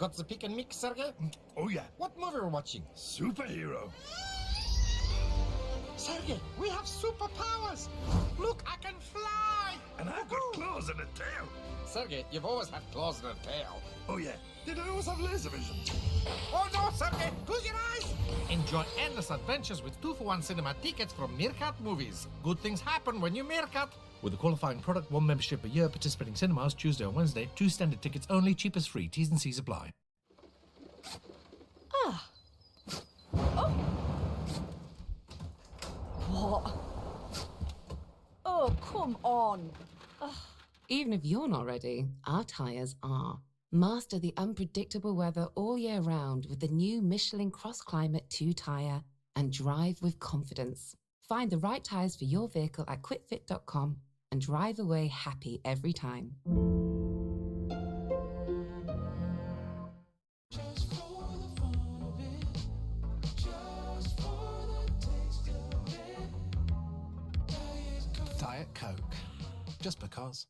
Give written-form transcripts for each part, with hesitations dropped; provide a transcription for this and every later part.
Got the pick and mix, Sergey? Oh yeah, What movie are we watching? superhero. Sergey, we have superpowers! Look, I can fly! And I've got claws and a tail. Sergey, you've always had claws and a tail. Oh yeah, did I always have laser vision? Oh no, Sergey! Close your eyes! Enjoy endless adventures with 2-for-1 cinema tickets from Meerkat Movies. Good things happen when you Meerkat. With a qualifying product, 1 membership a year, participating cinemas Tuesday or Wednesday, 2 standard tickets only, cheapest free. T's and C's apply. Ah. Oh. What? Oh, come on. Even if you're not ready, our tyres are. Master the unpredictable weather all year round with the new Michelin Cross Climate 2 tyre and drive with confidence. Find the right tyres for your vehicle at quitfit.com and drive away happy every time. Diet Coke. Just because.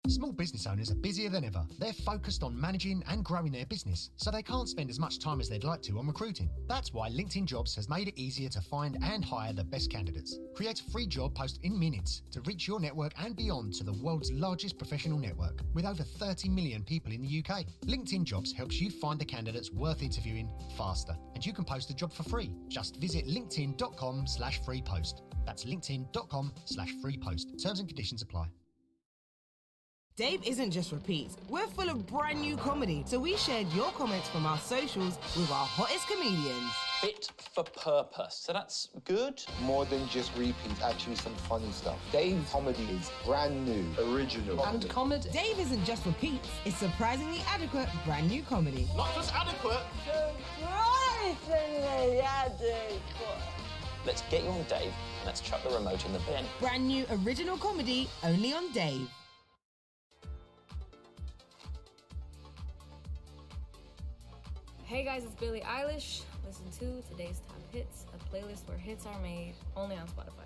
Small business owners are busier than ever. They're focused on managing and growing their business, so they can't spend as much time as they'd like to on recruiting. That's why LinkedIn Jobs has made it easier to find and hire the best candidates. Create a free job post in minutes to reach your network and beyond to the world's largest professional network, with over 30 million people in the UK. LinkedIn Jobs helps you find the candidates worth interviewing faster, and you can post a job for free. Just visit linkedin.com/free post. That's linkedin.com/free post. Terms and conditions apply. Dave isn't just repeats. We're full of brand new comedy, so we shared your comments from our socials with our hottest comedians. Fit for purpose. So that's good. More than just repeats, actually some funny stuff. Dave's comedy is brand new, original. And comedy. Dave isn't just repeats. It's surprisingly adequate brand new comedy. Not just adequate. Surprisingly adequate. Let's get you on Dave and let's chuck the remote in the bin. Brand new original comedy only on Dave. Hey guys, it's Billie Eilish. Listen to today's top hits, a playlist where hits are made, only on Spotify.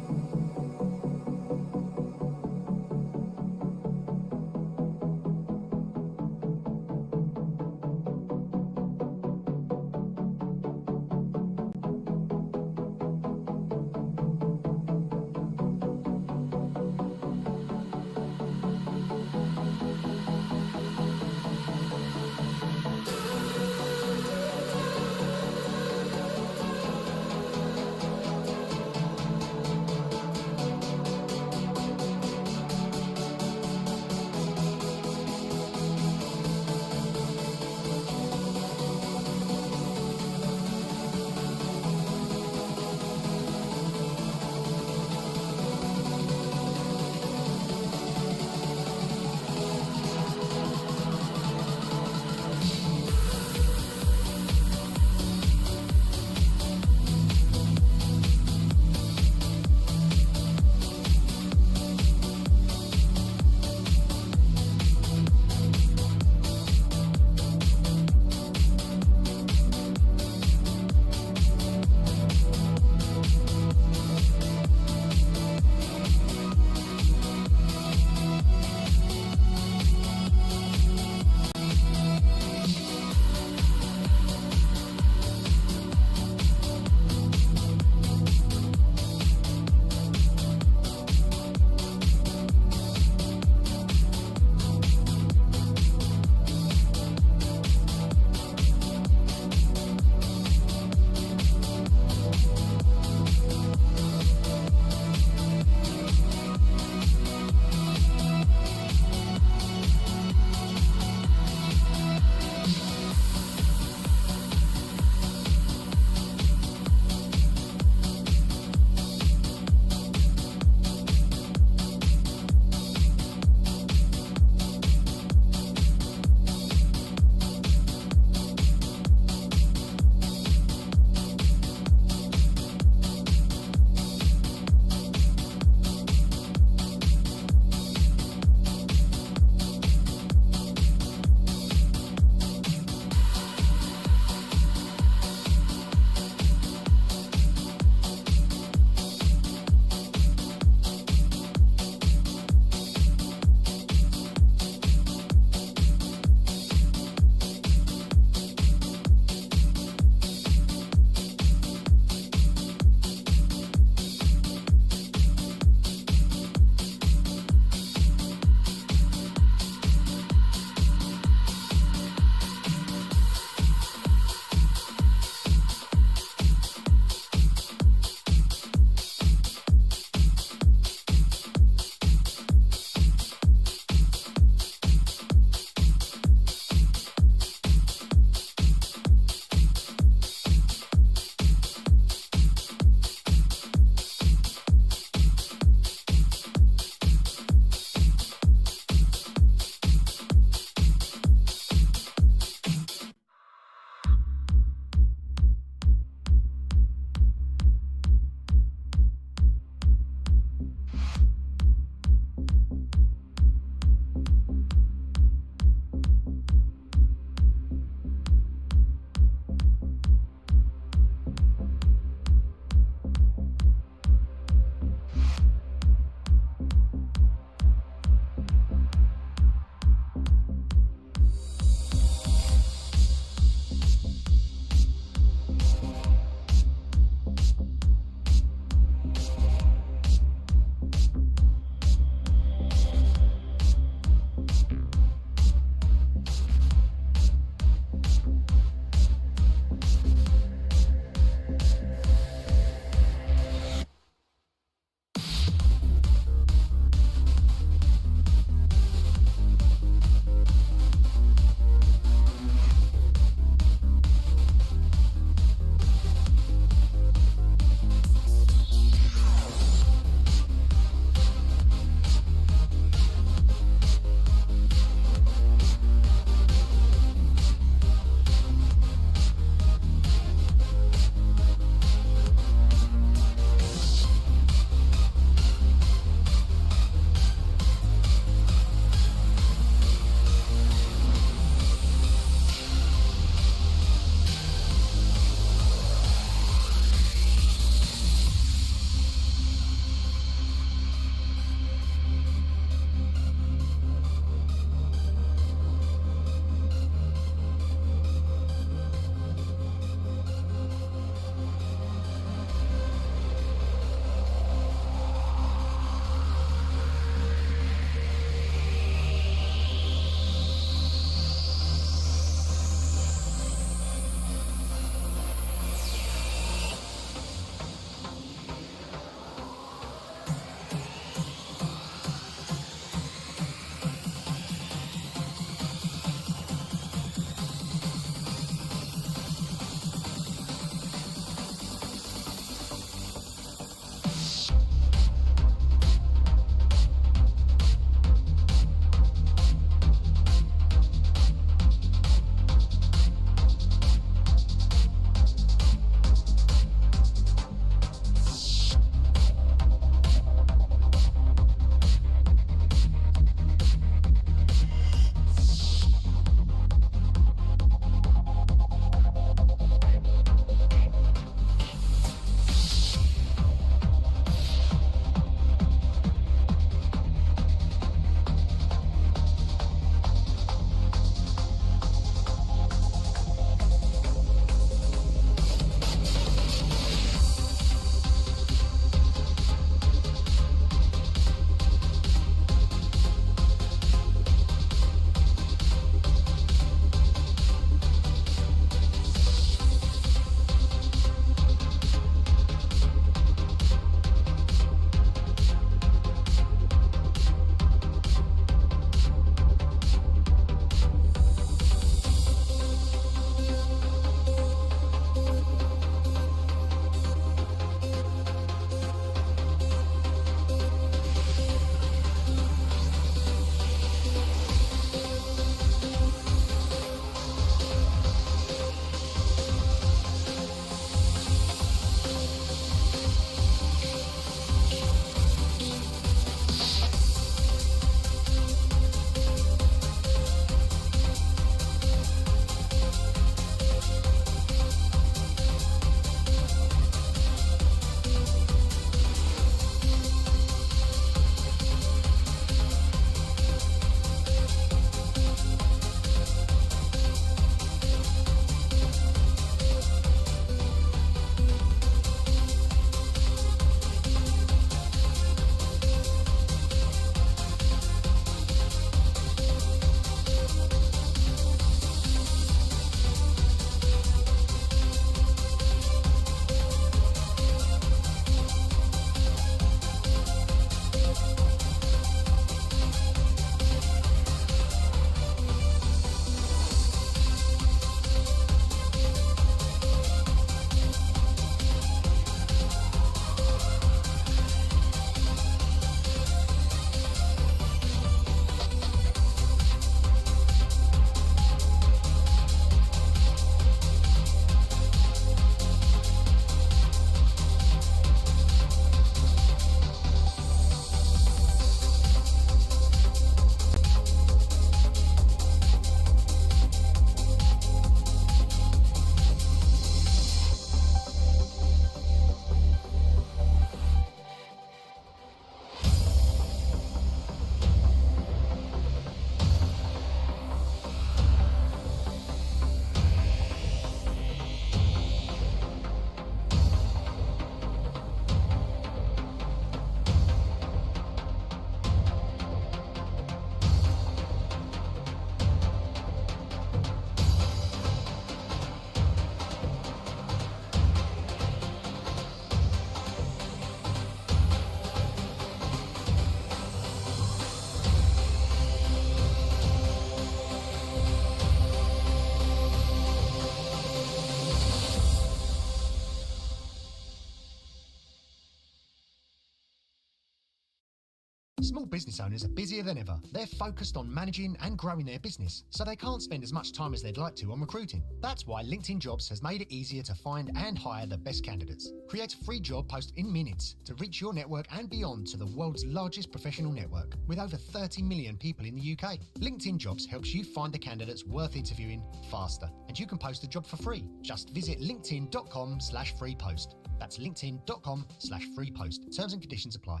Small business owners are busier than ever. They're focused on managing and growing their business, so they can't spend as much time as they'd like to on recruiting. That's why LinkedIn Jobs has made it easier to find and hire the best candidates. Create a free job post in minutes to reach your network and beyond to the world's largest professional network with over 30 million people in the UK. LinkedIn Jobs helps you find the candidates worth interviewing faster, and you can post a job for free. Just visit linkedin.com/free post. That's linkedin.com/free post. Terms and conditions apply.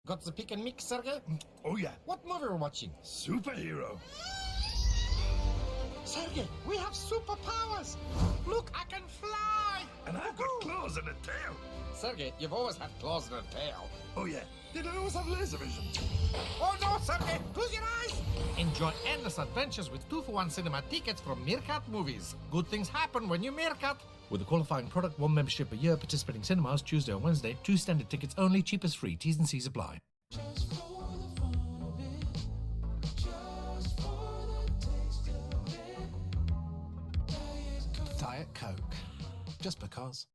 Got the pick and mix, Sergey? Oh, yeah. What movie are we watching? Superhero. Sergey, we have superpowers. Look, I can fly. And I've got claws and a tail. Sergey, you've always had claws and a tail. Oh, yeah. Did I always have laser vision? Oh no, Sergey! Close your eyes! Enjoy endless adventures with 2-for-1 cinema tickets from Meerkat Movies. Good things happen when you Meerkat. With a qualifying product, one membership a year, participating cinemas Tuesday or Wednesday, 2 standard tickets only, cheapest free. T's and C's apply. Diet Coke. Just because.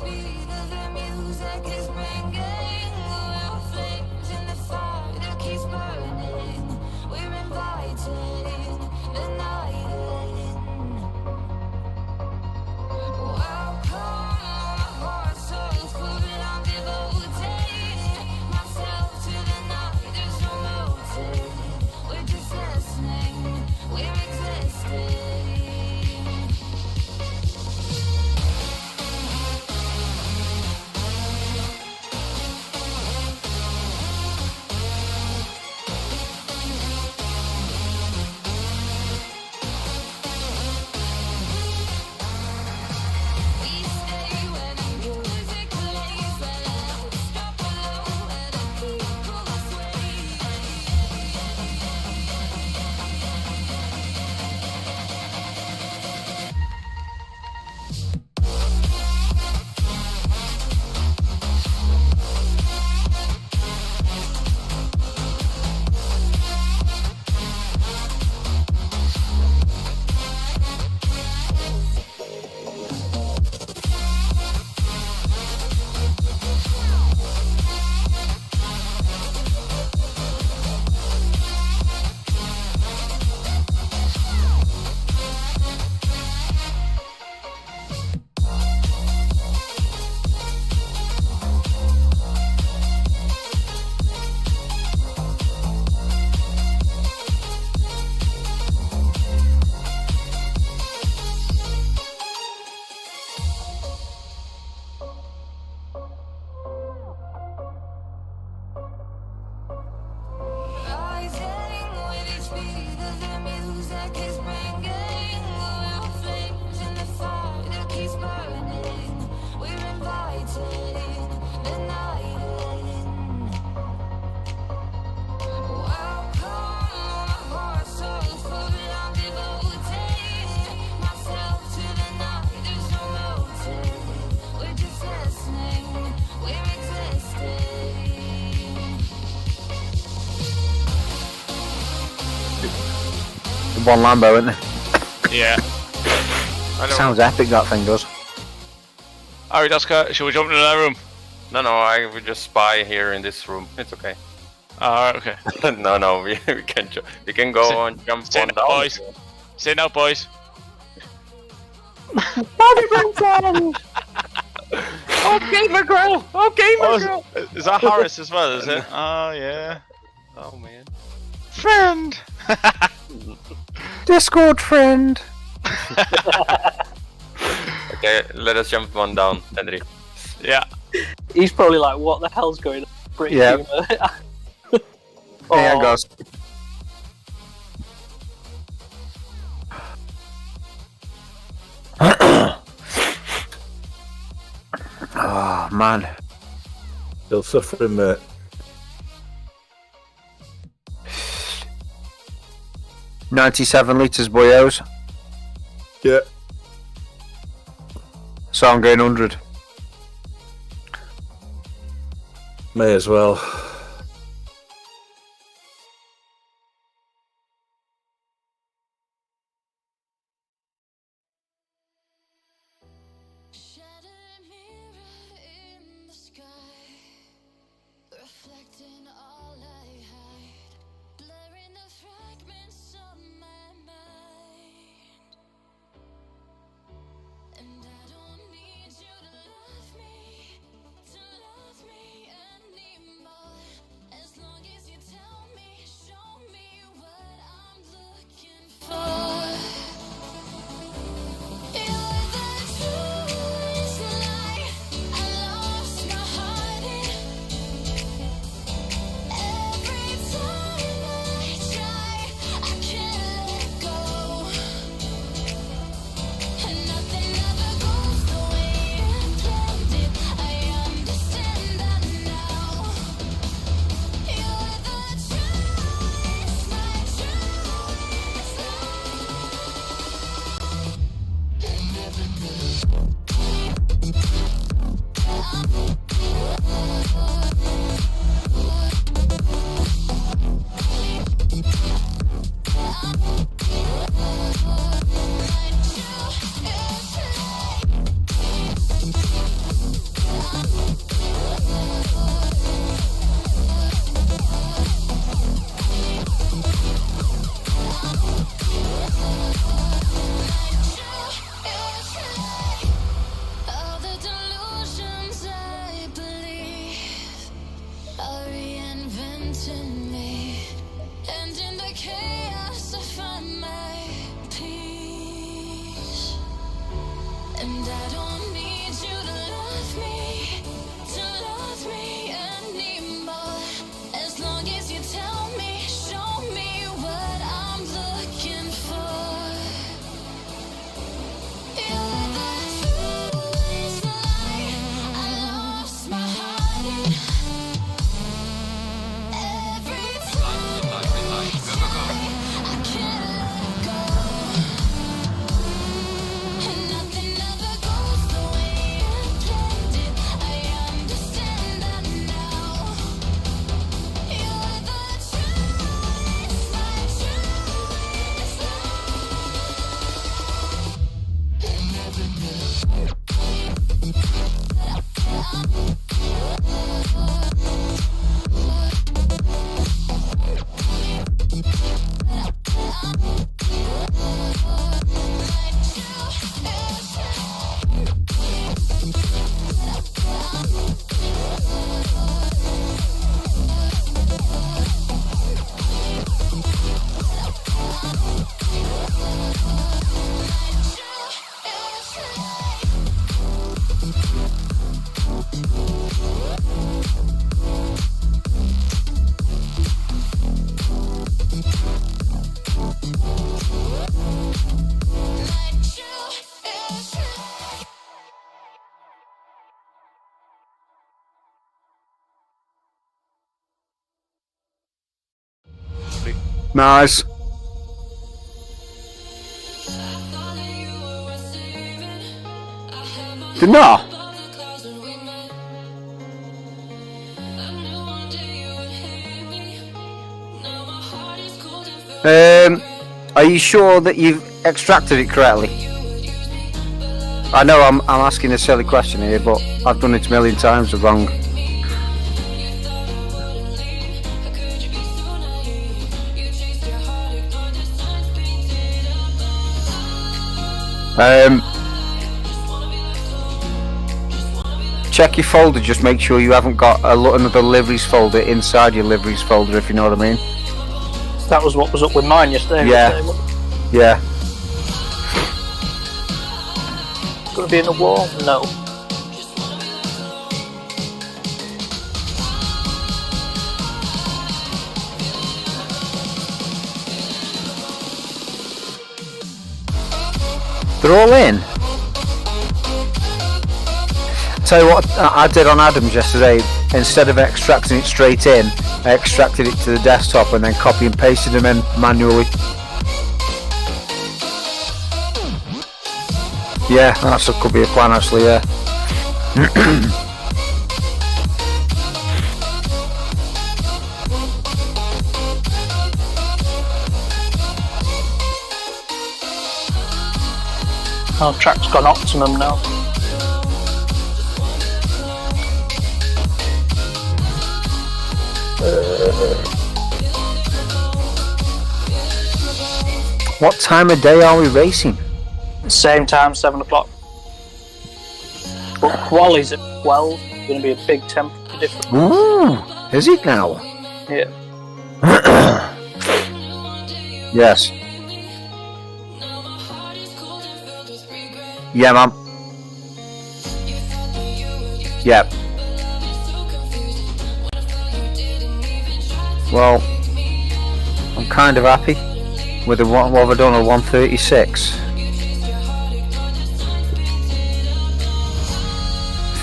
speed of the music is bringing around flames in the fire that keeps burning. We're inviting the night in. Welcome, my heart so full, but I'm devoting myself to the night. There's no motive. We're just listening. We're existing. One Lambo, isn't it? Yeah. Sounds epic, that thing does. Alright, Oscar, shall we jump into that room? No, I will just spy here in this room. It's okay. Alright, okay. No, we can go and jump on down. Boys. Sit now, boys. Okay, McGraw! Okay, McGraw! Is that Harris as well, is it? Oh, yeah. Oh, man. Friend! Discord friend! Okay, let us jump one down, Henry. Yeah. He's probably like, what the hell's going on? British Yeah. humour. There it goes. Oh, man. Still suffering, mate. $97 litres, boyos. Yeah. So I'm going 100. May as well. And I don't need you to love me anymore. As long as you tell me, show me what I'm looking for. You're the truest lie. I lost my heart in. Every time I can't let go. And nothing ever goes the way you planned it. I understand that now. You're the truest, my truest Nice. Did not? Are you sure that you've extracted it correctly? I know I'm asking a silly question here, but I've done it a million times wrong. Check your folder, just make sure you haven't got another liveries folder inside your liveries folder, if you know what I mean. That was what was up with mine yesterday. Yeah. Yeah. Gonna be in the wall? No. They're all in. Tell you what I did on Adams yesterday, instead of extracting it straight in, I extracted it to the desktop and then copy and pasted them in manually. Yeah, that could be a plan actually, yeah. Our track's gone optimum now. What time of day are we racing? Same time, 7 o'clock. But quali's at 12. Going to be a big temperature difference. Ooh, is it now? Yeah. Yes. Yeah, man. Yep. Well, I'm kind of happy with what have I done, a 136.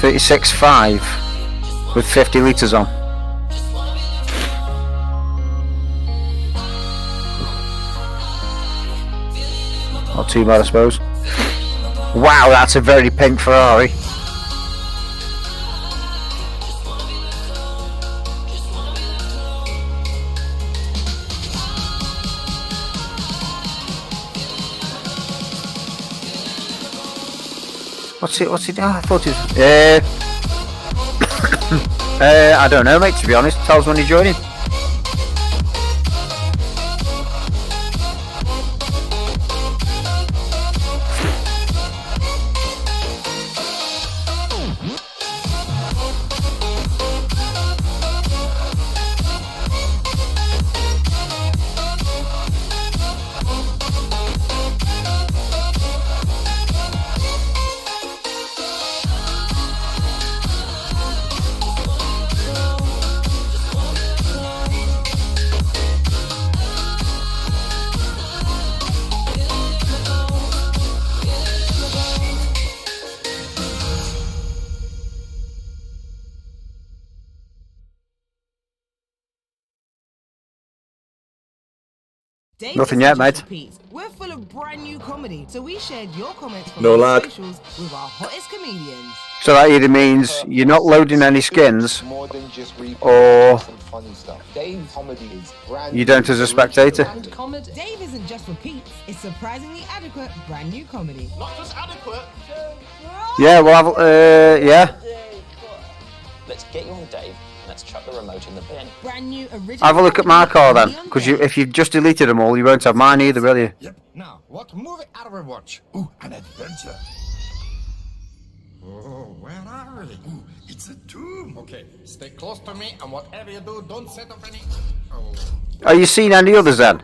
36.5 with 50 litres on. Not too bad, I suppose. Wow, that's a very pink Ferrari. What's it? Oh, I thought it was. I don't know, mate, to be honest. Tell us when you're joining. Dave Nothing isn't yet, just mate. repeats. We're full of brand new comedy, so we shared your comments from No our lag. socials with our hottest comedians. So that either means you're not loading any skins, More than just repeat or some funny stuff. Dave comedy is brand you don't as a spectator. And comedy. Dave isn't just repeats. It's surprisingly adequate brand new comedy. Not just adequate. Yeah, well, yeah. Let's get you on Dave and let's chuck the remote in the bin. Brand new original. Have a look at my car then, because if you've just deleted them all, you won't have mine either, will you? Now, what movie are we watch? Ooh, an adventure. Oh, where are we? Ooh, it's a tomb. Okay, stay close to me, and whatever you do, don't set off any. Oh. Are you seen any others then?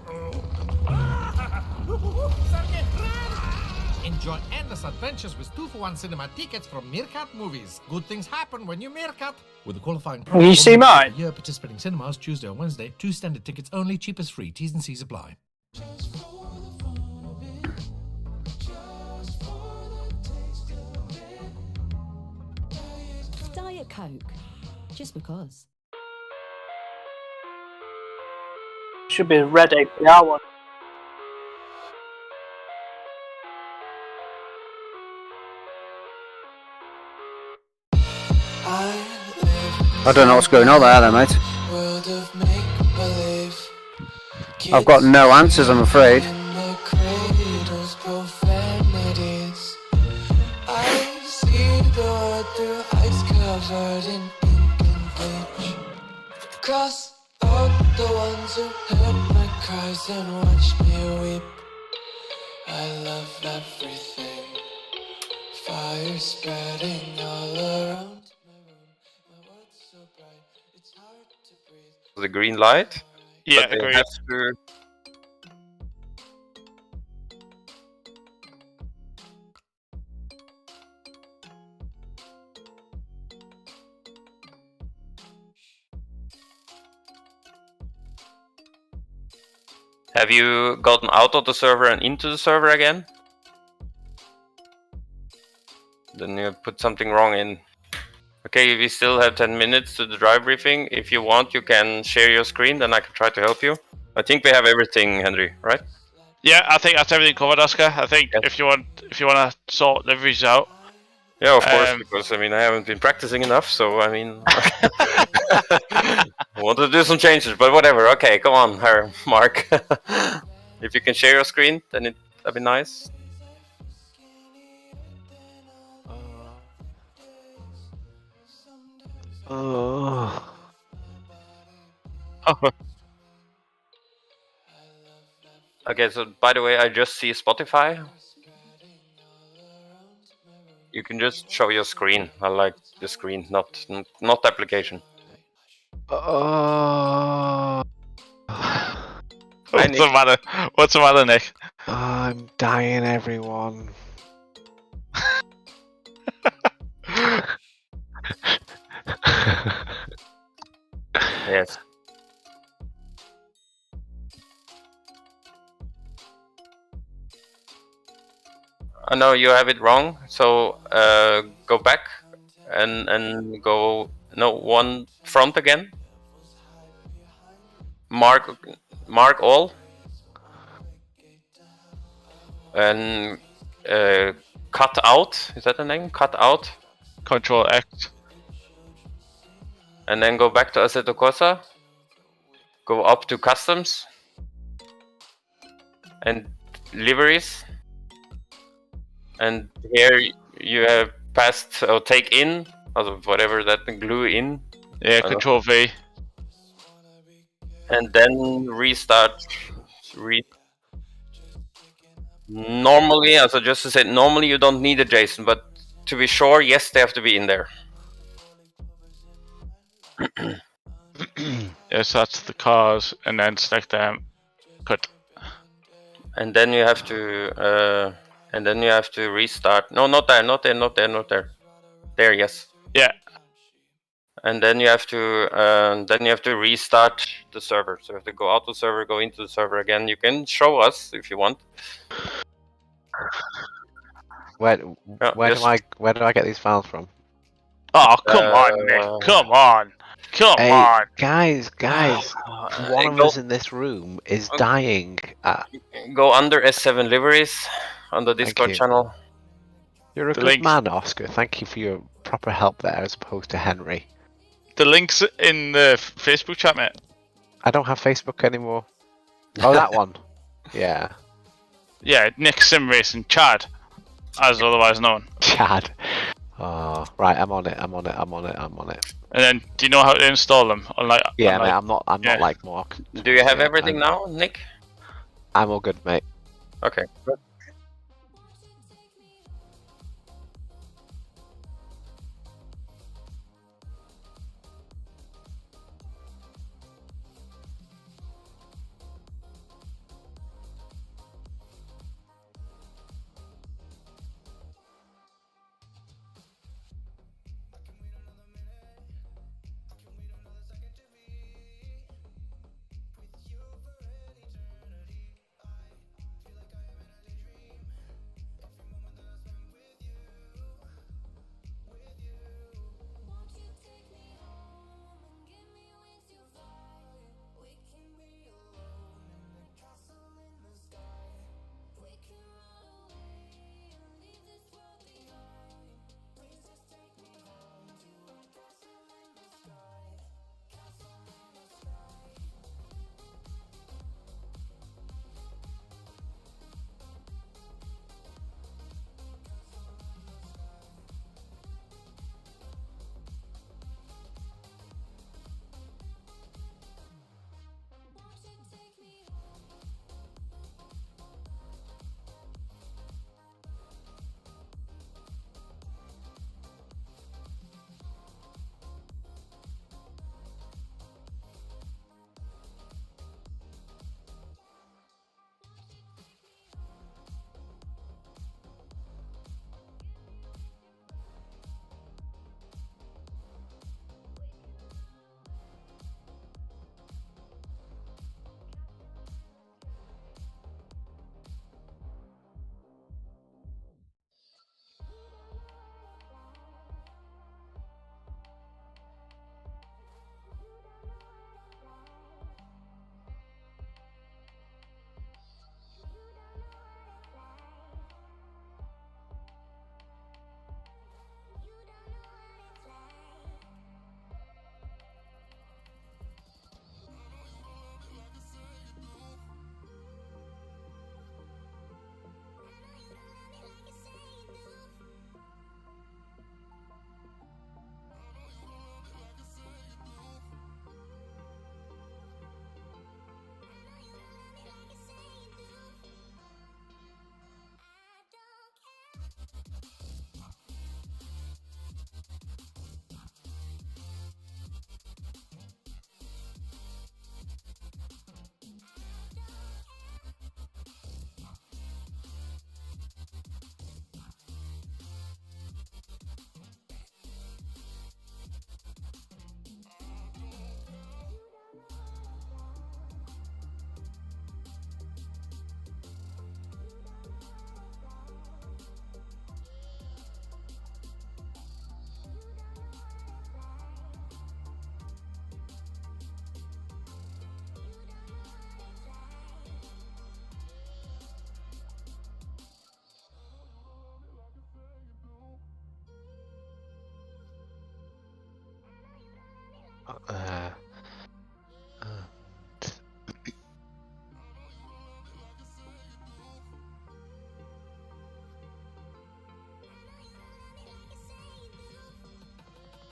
Enjoy endless adventures with 2-for-1 cinema tickets from Meerkat Movies. Good things happen when you Meerkat. With the qualifying Will you see mine? year participating cinemas Tuesday or Wednesday. 2 standard tickets only, cheapest free. T's and C's apply. Diet Coke. Just because. Should be a red APR one. I don't know what's going on there, mate. I've got no answers, I'm afraid. Cross out the ones who heard my cries and watched me weep. I love everything. Fire spreading all around my room. My world's so bright, it's hard to breathe. The green light. Yeah, but they agreed. have to. Have you gotten out of the server and into the server again? Then you put something wrong in. Okay, we still have 10 minutes to the drive briefing. If you want, you can share your screen, then I can try to help you. I think we have everything, Henry, right? Yeah, I think that's everything covered, Oscar. I think if you want to sort the reviews out. Yeah, of course, because I mean I haven't been practicing enough, so I mean I want to do some changes, but whatever. Okay, come on, Mark. If you can share your screen, then that'd be nice. Okay, so by the way, I just see Spotify. You can just show your screen. I like the screen, not the application. What's the matter? What's the matter, Nick? I'm dying, everyone. Yes. I know you have it wrong, so go back and go one front again. Mark all and cut out. Is that the name? Cut out. Control X. And then go back to Assetto Corsa. Go up to customs and liveries. And here you have passed or take in, or whatever that glue in. Yeah, Control V. And then restart. Normally, as I just said, normally you don't need a JSON, but to be sure, yes, they have to be in there. Yes, that's the cars, and then select them. Cut. And then you have to. And then you have to restart. No, not there, not there, not there, not there. There, yes. Yeah. And then you have to restart the server. So you have to go out the server, go into the server again. You can show us if you want. Where do I get these files from? Oh, come on, Nick. Come on. Come Hey, on. guys, one of Go- us in this room is dying. Go under S7 liveries on the Thank Discord you. channel. You're a The good links- man, Oscar. Thank you for your proper help there, as opposed to Henry. The link's in the Facebook chat, mate. I don't have Facebook anymore. Oh, that one. Yeah, Yeah, Nick Sim Racing, Chad, as otherwise known. Chad. Oh, right. I'm on it. And then, do you know how to install them? Yeah, mate. I'm not like Mark. Do you have Yeah, everything now, Nick? I'm all good, mate. Okay.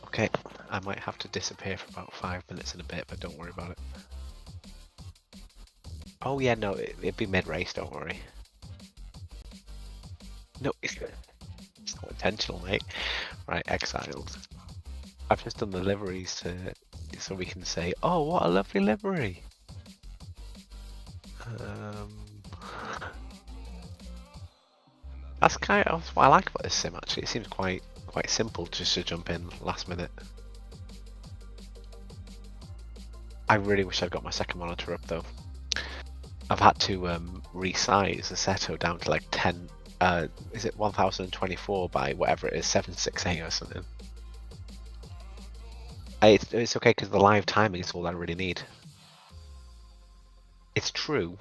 Okay, I might have to disappear for about 5 minutes in a bit, but don't worry about it. Oh yeah, no, it'd be mid-race, don't worry. No, it's not intentional, mate. Right, Exiled. I've just done the liveries so we can say, oh, what a lovely livery. That's kind of what I like about this sim, actually. It seems quite simple just to jump in last minute. I really wish I'd got my second monitor up though. I've had to resize the Seto down to like 10, is it 1024 by whatever it is, 768 or something. It's okay because the live timing is all I really need. It's true.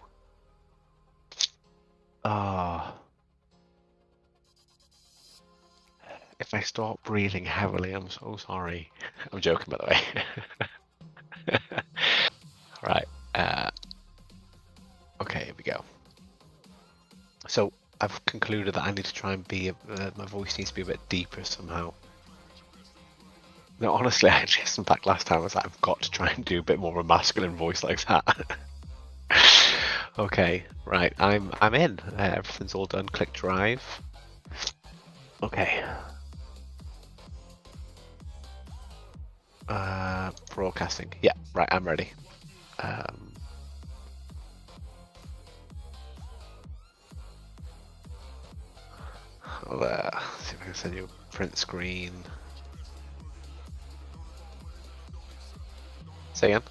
Ah. If I start breathing heavily, I'm so sorry. I'm joking, by the way. Right. Okay, here we go. So I've concluded that I need to try and be. My voice needs to be a bit deeper somehow. No, honestly, I listened back last time. I was like, I've got to try and do a bit more of a masculine voice like that. Okay, right. I'm in. Everything's all done. Click drive. Okay. Broadcasting. Yeah, right. I'm ready. I'll see if I can send you a print screen. Say again.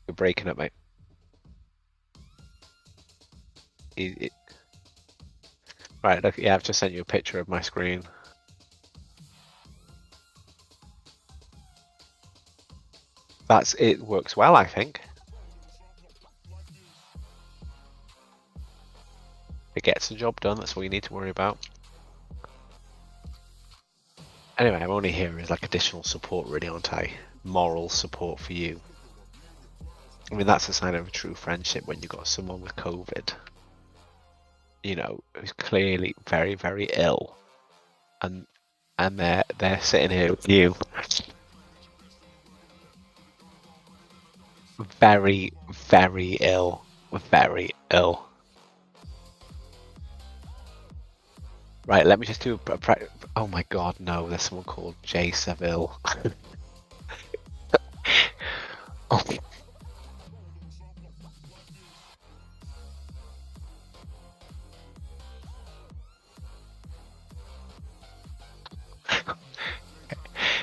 You're breaking up, mate. Right, look, yeah, I've just sent you a picture of my screen. It works well, I think. It gets the job done, that's all you need to worry about. Anyway, I'm only here as like additional support really, aren't I? Moral support for you. I mean, that's a sign of a true friendship when you've got someone with COVID, you know, who's clearly very, very ill, and they're sitting here with you, very, very ill, very ill. Right, let me just do a oh my god, no, there's someone called Jay Seville. Oh.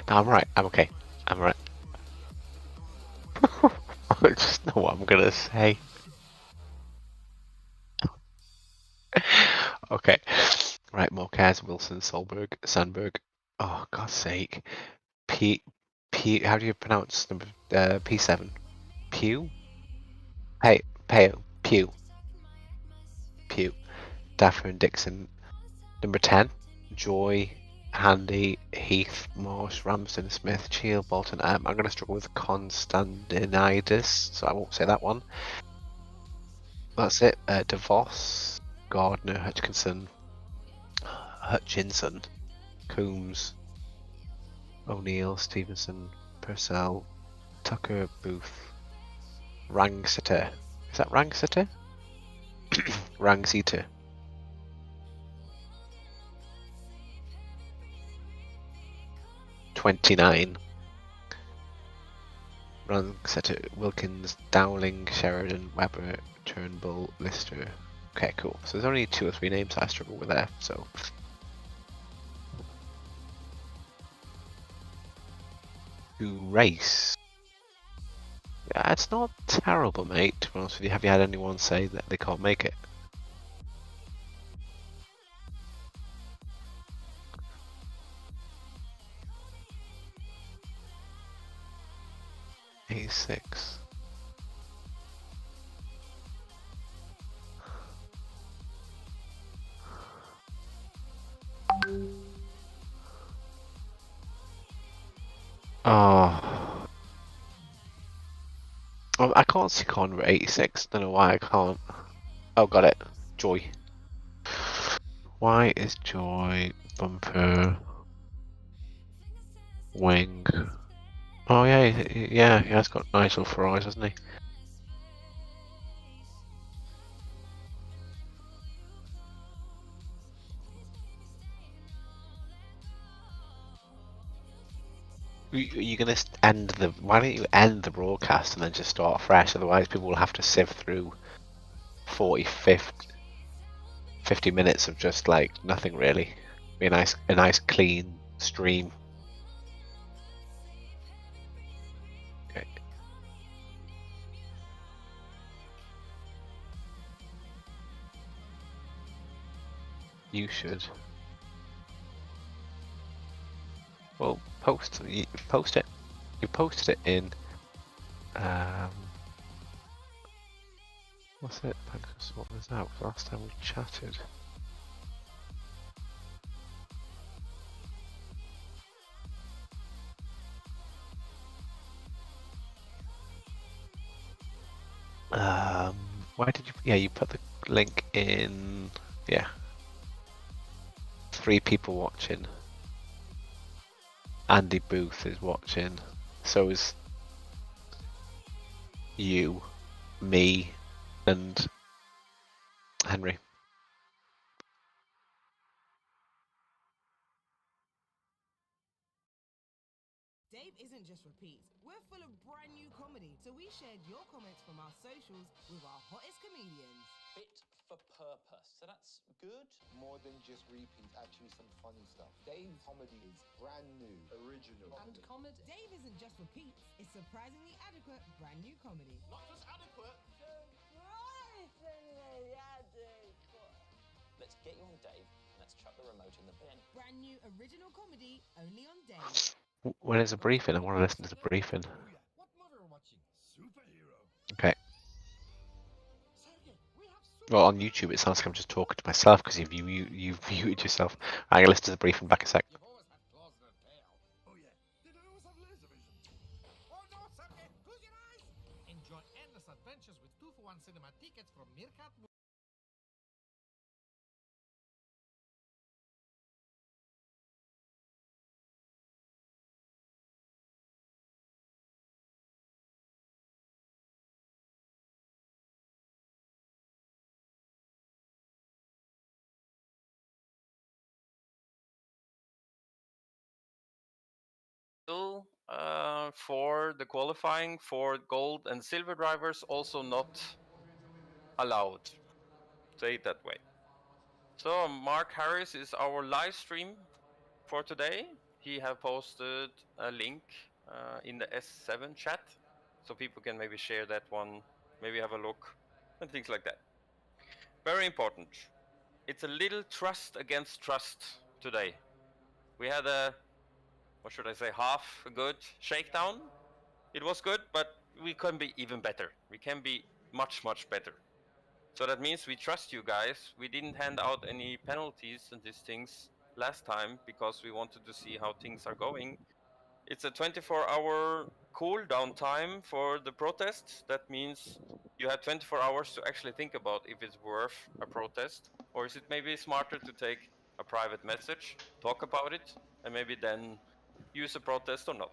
No, I'm right. I'm okay. I'm right. I just know what I'm gonna say. Okay. Right, Morquez, Wilson, Solberg, Sandberg. Oh, God's sake. P. How do you pronounce number P7? Pew? Pew. Daffer and Dixon. Number 10. Joy, Handy, Heath, Marsh, Ramsden, Smith, Cheel, Bolton. I'm going to struggle with Constantinides, so I won't say that one. That's it. DeVos, Gardner, Hutchinson, Coombs, O'Neill, Stevenson, Purcell, Tucker, Booth, Rangsitter. Is that Rangsitter? Rangsitter. (29) Rangsitter, Wilkins, Dowling, Sheridan, Webber, Turnbull, Lister. Okay, cool. So there's only 2 or 3 names I struggle with there, so. To race. Yeah, it's not terrible, mate, to be honest with you. Have you had anyone say that they can't make it? A6. Oh. I can't see Conrad 86. Don't know why I can't. Oh, got it. Joy. Why is Joy bumper wing? Oh yeah, he has got nice little fries, hasn't he? You're gonna end the. Why don't you end the broadcast and then just start fresh? Otherwise, people will have to sift through 50 minutes of just like nothing really. Be a nice clean stream. Okay. You should. Well, post it. You posted it in. What's it? What was that? Last time we chatted. Why did you? Yeah, you put the link in. Yeah. 3 people watching. Andy Booth is watching. So is you, me, and Henry. Dave isn't just repeats. We're full of brand new comedy, so we shared your comments from our socials with our hottest comedians. Fit for purpose. So that's good. More than just repeats, actually some funny stuff. Dave's comedy is brand new, original. And comedy. Dave isn't just repeats. It's surprisingly adequate brand new comedy. Not just adequate. Surprisingly adequate. Let's get you on Dave and let's chuck the remote in the bin. Brand new original comedy only on Dave. When is a briefing? I want to listen to the briefing. What movie are we watching? Superhero. Okay. Well, on YouTube it sounds like I'm just talking to myself because you've muted yourself. I'm going to listen to the briefing back a sec. You've always had claws and a tail. Oh yeah. Did I always have laser vision? Oh no, Sergey, close your eyes. Enjoy endless adventures with 2-for-1 cinema tickets from Meerkat Movies. For the qualifying for gold and silver drivers also not allowed. Say it that way. So Mark Harris is our live stream for today. He have posted a link in the S7 chat, so people can maybe share that one, maybe have a look, and things like that. Very important. It's a little trust against trust today. We had a, what should I say, half a good shakedown. It was good, but we can be even better. We can be much, much better. So that means we trust you guys. We didn't hand out any penalties and these things last time because we wanted to see how things are going. It's a 24-hour cooldown time for the protests. That means you have 24 hours to actually think about if it's worth a protest, or is it maybe smarter to take a private message, talk about it, and maybe then use a protest or not.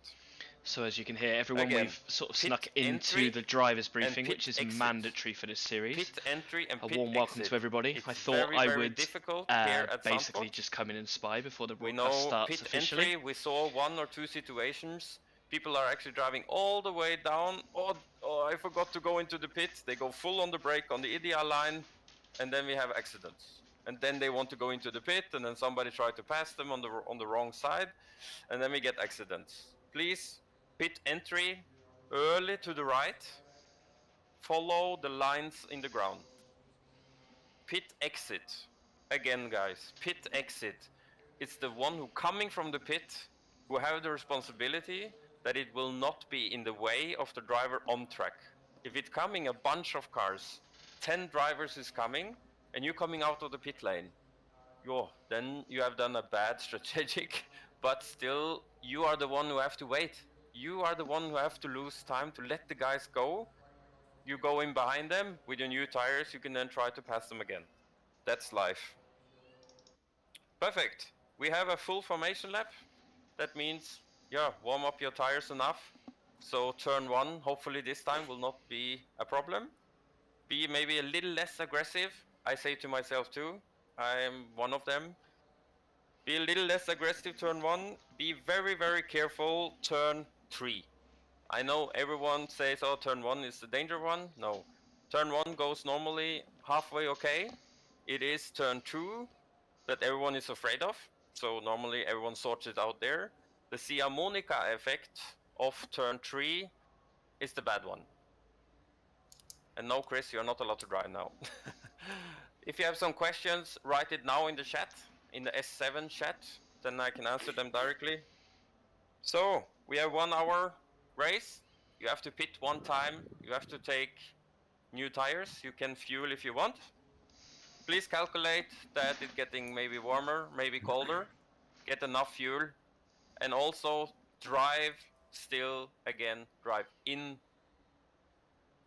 So as you can hear, everyone, Again, we've sort of pit snuck into entry the driver's and briefing, pit which is exit. mandatory for this series. Pit entry and A pit warm welcome exit. to everybody. It's I thought very, I very would difficult here at basically Zandvoort. just come in and spy before the We broadcast know starts pit officially. entry, we saw 1 or 2 situations. People are actually driving all the way down. Oh, I forgot to go into the pit. They go full on the brake on the ideal line, and then we have accidents. And then they want to go into the pit, and then somebody tried to pass them on the wrong side, and then we get accidents. Please, pit entry early to the right. Follow the lines in the ground. Pit exit. Again, guys, pit exit. It's the one who coming from the pit who have the responsibility that it will not be in the way of the driver on track. If it's coming a bunch of cars, 10 drivers is coming, and you coming out of the pit lane, then you have done a bad strategic, but still you are the one who have to wait. You are the one who have to lose time to let the guys go. You go in behind them with your new tires, you can then try to pass them again. That's life. Perfect. We have a full formation lap. That means, warm up your tires enough. So turn 1, hopefully this time will not be a problem. Be maybe a little less aggressive. I say to myself too, I am one of them. Be a little less aggressive turn 1. Be very, very careful turn 3. I know everyone says, oh, turn 1 is the danger one. No. Turn 1 goes normally halfway okay. It is turn 2 that everyone is afraid of. So normally everyone sorts it out there. The Sia Monica effect of turn 3 is the bad one. And no, Chris, you're not allowed to drive now. If you have some questions, write it now in the chat, in the S7 chat, then I can answer them directly. So, we have 1 hour race. You have to pit 1 time. You have to take new tires. You can fuel if you want. Please calculate that it's getting maybe warmer, maybe colder. Get enough fuel. And also drive in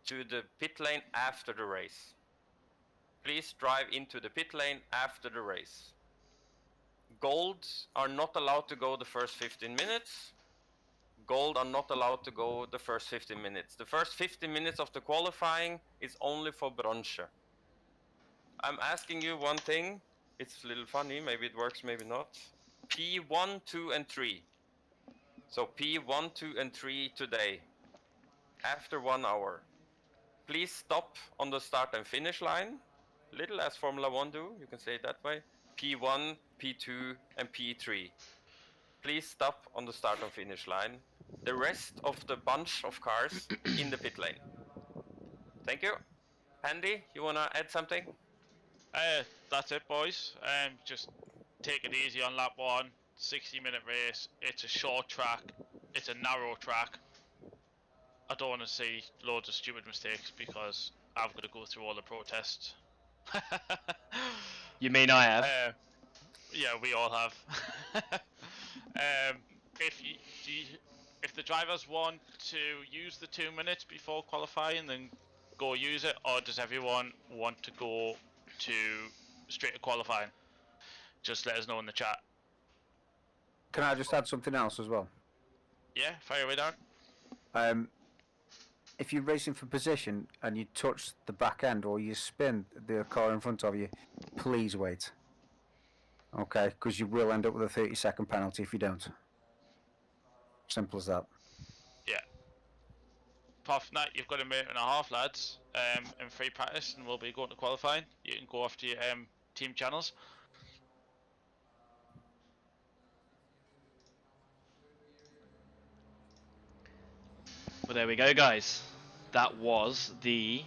to the pit lane after the race. Please drive into the pit lane after the race. Golds are not allowed to go the first 15 minutes. Gold are not allowed to go the first 15 minutes. The first 15 minutes of the qualifying is only for bronze. I'm asking you one thing. It's a little funny. Maybe it works, maybe not. P1, 2, and 3. So P1, 2, and 3 today. After 1 hour. Please stop on the start and finish line. Little as Formula 1 do. You can say it that way. P1, P2, and P3. Please stop on the start and finish line. The rest of the bunch of cars in the pit lane. Thank you. Andy, you wanna add something? That's it, boys. Just take it easy on lap 1. 60-minute race. It's a short track. It's a narrow track. I don't want to see loads of stupid mistakes because I've got to go through all the protests. You mean I have? Yeah, we all have. If the drivers want to use the 2 minutes before qualifying, then go use it, or does everyone want to go to straight to qualifying? Just let us know in the chat. Can I just add something else as well? Yeah, fire away, Darren. If you're racing for position and you touch the back end or you spin the car in front of you, please wait. Okay, because you will end up with a 30-second penalty if you don't. Simple as that. Yeah. Apart from that, you've got a minute and a half, lads, in free practice, and we'll be going to qualifying. You can go off to your team channels. Well, there we go, guys. That was the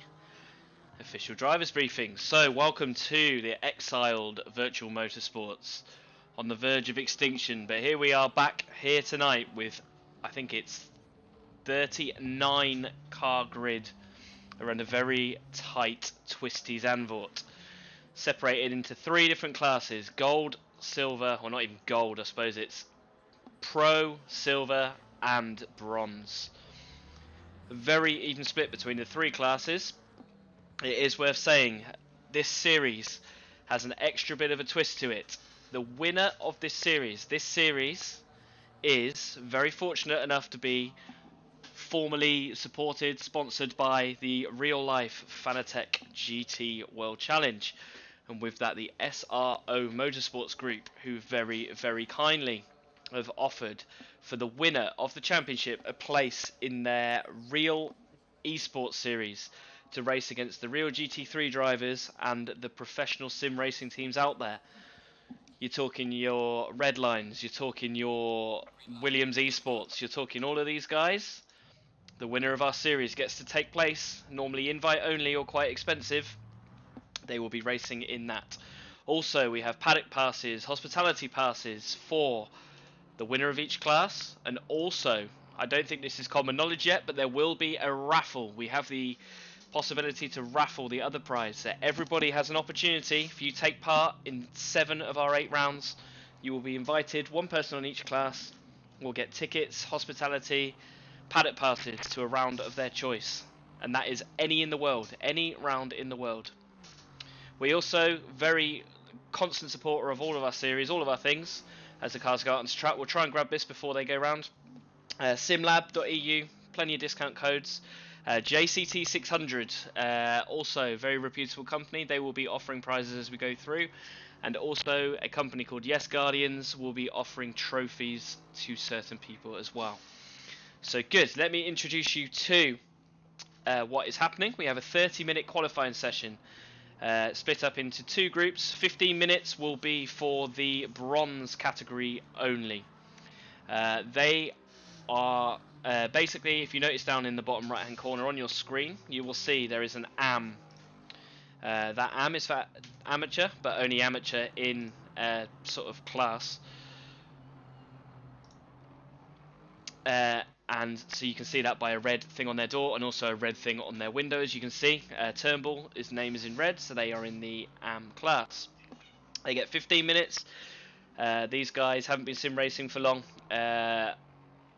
official drivers briefing. So, welcome to the EXILED Virtual Motorsports, on the verge of extinction. But here we are back here tonight with, I think it's 39 car grid around a very tight, twisty Zandvoort, separated into 3 different classes: gold, silver, or not even gold, I suppose it's pro, silver, and bronze. A very even split between the 3 classes. It is worth saying this series has an extra bit of a twist to it. The winner of this series is very fortunate enough to be formally supported, sponsored by the Real Life Fanatec GT World Challenge, and with that the SRO Motorsports Group, who very, very kindly have offered for the winner of the championship a place in their Real Esports series to race against the Real GT3 drivers and the professional sim racing teams out there. You're talking your Redlines, you're talking your Williams Esports, you're talking all of these guys. The winner of our series gets to take place, normally invite only or quite expensive. They will be racing in that. Also, we have paddock passes, hospitality passes for the winner of each class, and also, I don't think this is common knowledge yet, but there will be a raffle. We have the possibility to raffle the other prize. So everybody has an opportunity. If you take part in 7 of our 8 rounds, you will be invited. 1 person on each class will get tickets, hospitality, paddock passes to a round of their choice, and that is any in the world, any round in the world. We also very constant supporter of all of our series, all of our things. As the cars go out on track, we'll try and grab this before they go round. Simlab.eu, plenty of discount codes. JCT600, also very reputable company. They will be offering prizes as we go through, and also a company called Yes Guardians will be offering trophies to certain people as well. So good, let me introduce you to what is happening. We have a 30-minute qualifying session split up into 2 groups. 15 minutes will be for the bronze category only. They are basically, if you notice down in the bottom right hand corner on your screen, you will see there is an AM. That AM is for amateur, but only amateur in sort of class. and so you can see that by a red thing on their door and also a red thing on their window, as you can see. Turnbull, his name is in red, so they are in the AM class. They get 15 minutes. These guys haven't been sim racing for long,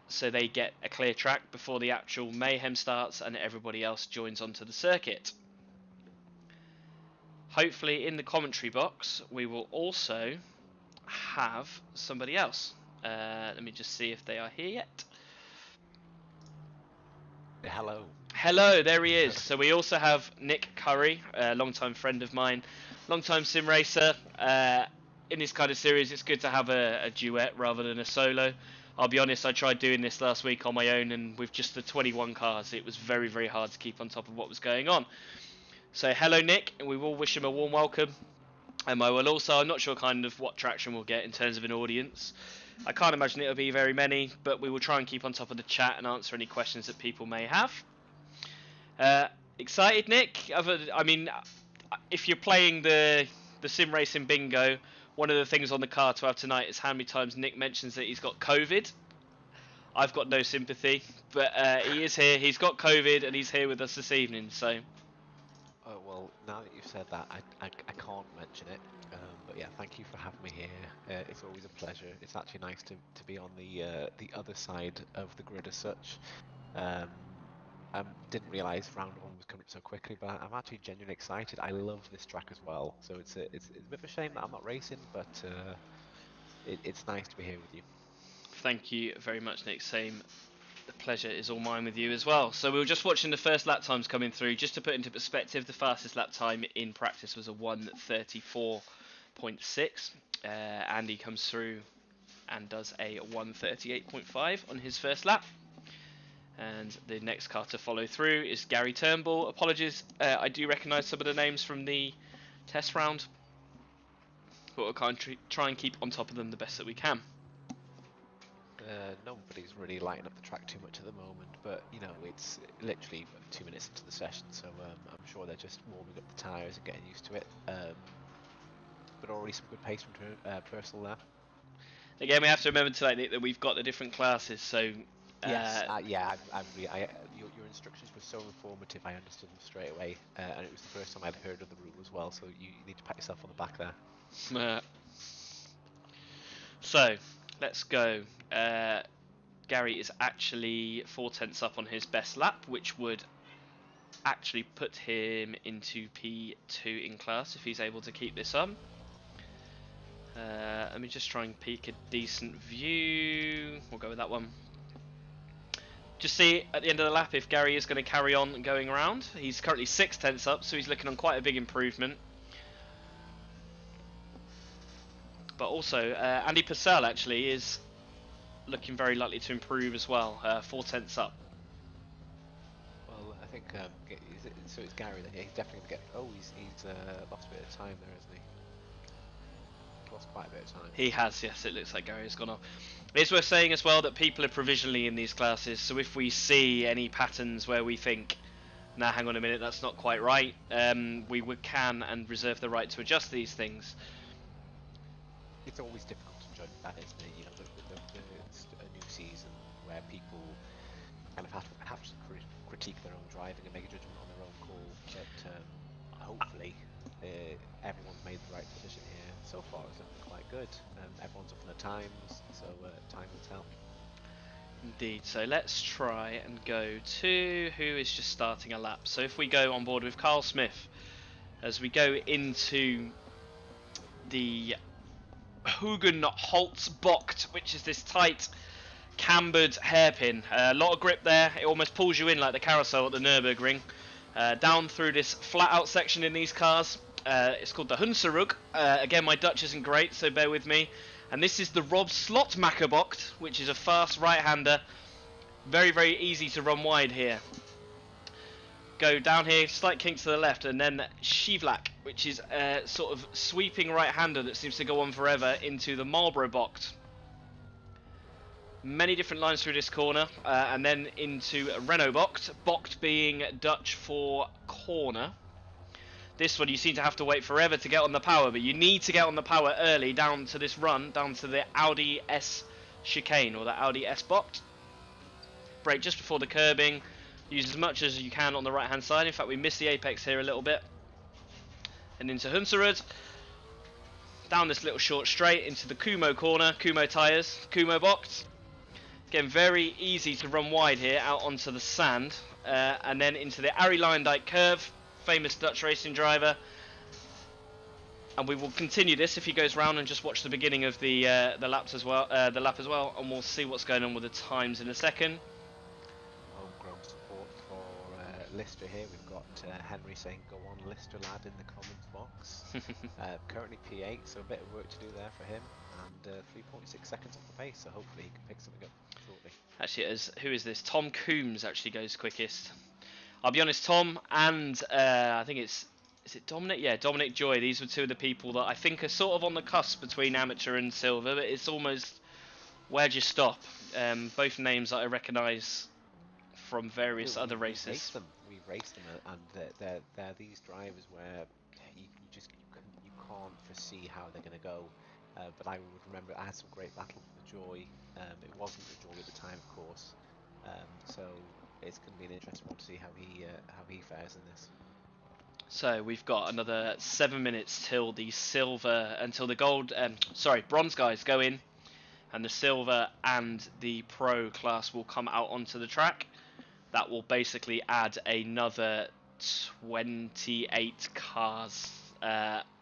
so they get a clear track before the actual mayhem starts and everybody else joins onto the circuit. Hopefully in the commentary box we will also have somebody else. Let me just see if they are here yet. Hello. Hello, there he is. So we also have Nick Curry, a long-time friend of mine, long-time sim racer. In this kind of series, it's good to have a duet rather than a solo. I'll be honest, I tried doing this last week on my own, and with just the 21 cars, it was very, very hard to keep on top of what was going on. So hello, Nick, and we will wish him a warm welcome. I will also, I'm not sure kind of what traction we'll get in terms of an audience. I can't imagine it'll be very many, but we will try and keep on top of the chat and answer any questions that people may have. Excited, Nick? I mean, if you're playing the sim racing bingo, one of the things on the card to have tonight is how many times Nick mentions that he's got COVID. I've got no sympathy, but he is here. He's got COVID and he's here with us this evening. So. Oh, well, now that you've said that, I can't mention it. But yeah, thank you for having me here. It's always a pleasure. It's actually nice to be on the other side of the grid as such. I didn't realise round one was coming up so quickly, but I'm actually genuinely excited. I love this track as well, so it's a bit of a shame that I'm not racing, but it's nice to be here with you. Thank you very much, Nick. Same. The pleasure is all mine with you as well. So we were just watching the first lap times coming through. Just to put into perspective, the fastest lap time in practice was a 1:34.6. Andy comes through and does a 1:38.5 on his first lap. And the next car to follow through is Gary Turnbull. Apologies, I do recognise some of the names from the test round, but we'll try and keep on top of them the best that we can. Nobody's really lighting up the track too much at the moment, but you know, it's literally 2 minutes into the session, so I'm sure they're just warming up the tyres and getting used to it. But already some good pace from Personal there. Again, we have to remember tonight, Nick, that we've got the different classes, so... Yes, your instructions were so informative, I understood them straight away, and it was the first time I'd heard of the rule as well, so you need to pat yourself on the back there. So, let's go. Gary is actually 4/10 up on his best lap, which would actually put him into P2 in class if he's able to keep this on. Let me just try and peek a decent view. We'll go with that one. Just see at the end of the lap if Gary is going to carry on going around. He's currently 6/10 up, so he's looking on quite a big improvement. But also, Andy Purcell actually is looking very likely to improve as well. 4/10 up. Well, I think so. It's Gary then. Yeah, he's definitely going to get. Oh, he's lost a bit of time there, hasn't he? Lost quite a bit of time. He has, yes. It looks like Gary has gone off. It's worth saying as well that people are provisionally in these classes, so if we see any patterns where we think, nah, hang on a minute, that's not quite right, we can and reserve the right to adjust these things. It's always difficult to judge that, isn't it? You know, it's a new season where people kind of have to critique their own driving and make a judgment on their own call, but hopefully everyone's made the right decision here. So far it's looking quite good. Everyone's up on the times, so time will tell. Indeed. So let's try and go to who is just starting a lap. So if we go on board with Carl Smith, as we go into the Hugenholzbocht, which is this tight cambered hairpin. A lot of grip there. It almost pulls you in like the carousel at the Nürburgring. Down through this flat out section in these cars. It's called the Hunserug. Again, my Dutch isn't great, so bear with me. And this is the Rob Slotmakkerbocht, which is a fast right-hander. Very, very easy to run wide here. Go down here, slight kink to the left, and then Schivlak, which is a sort of sweeping right-hander that seems to go on forever into the Marlboro Bocht. Many different lines through this corner, and then into Renault Bocht. Bocht being Dutch for corner. This one you seem to have to wait forever to get on the power, but you need to get on the power early down to this run, down to the Audi S chicane, or the Audi S Bocht. brake just before the curbing. Use as much as you can on the right hand side. In fact, we missed the apex here a little bit. And into Hunsrud. Down this little short straight into the Kumo corner. Kumo tyres, Kumo box. Again, very easy to run wide here out onto the sand. And then into the Arie Luijendijk curve. Famous Dutch racing driver. And we will continue this if he goes round and just watch the beginning of the laps as well, and we'll see what's going on with the times in a second. Homegrown support for Lister here. We've got Henry saying, "Go on, Lister lad," in the comments box. Currently P8, so a bit of work to do there for him, and 3.6 seconds off the pace. So hopefully he can pick something up shortly. Actually, who is this? Tom Coombs actually goes quickest. I'll be honest, Tom and I think is it Dominic? Yeah, Dominic Joy. These were two of the people that I think are sort of on the cusp between amateur and silver, but it's almost where do you stop? Both names that I recognise from various other races. We race them, and they're these drivers where you can't foresee how they're going to go. But I would remember I had some great battle for the Joy. It wasn't the Joy at the time, of course. So it's going to be an interesting one to see how he fares in this. So we've got another 7 minutes till the silver, until the bronze guys go in, and the silver and the pro class will come out onto the track. That will basically add another 28 cars,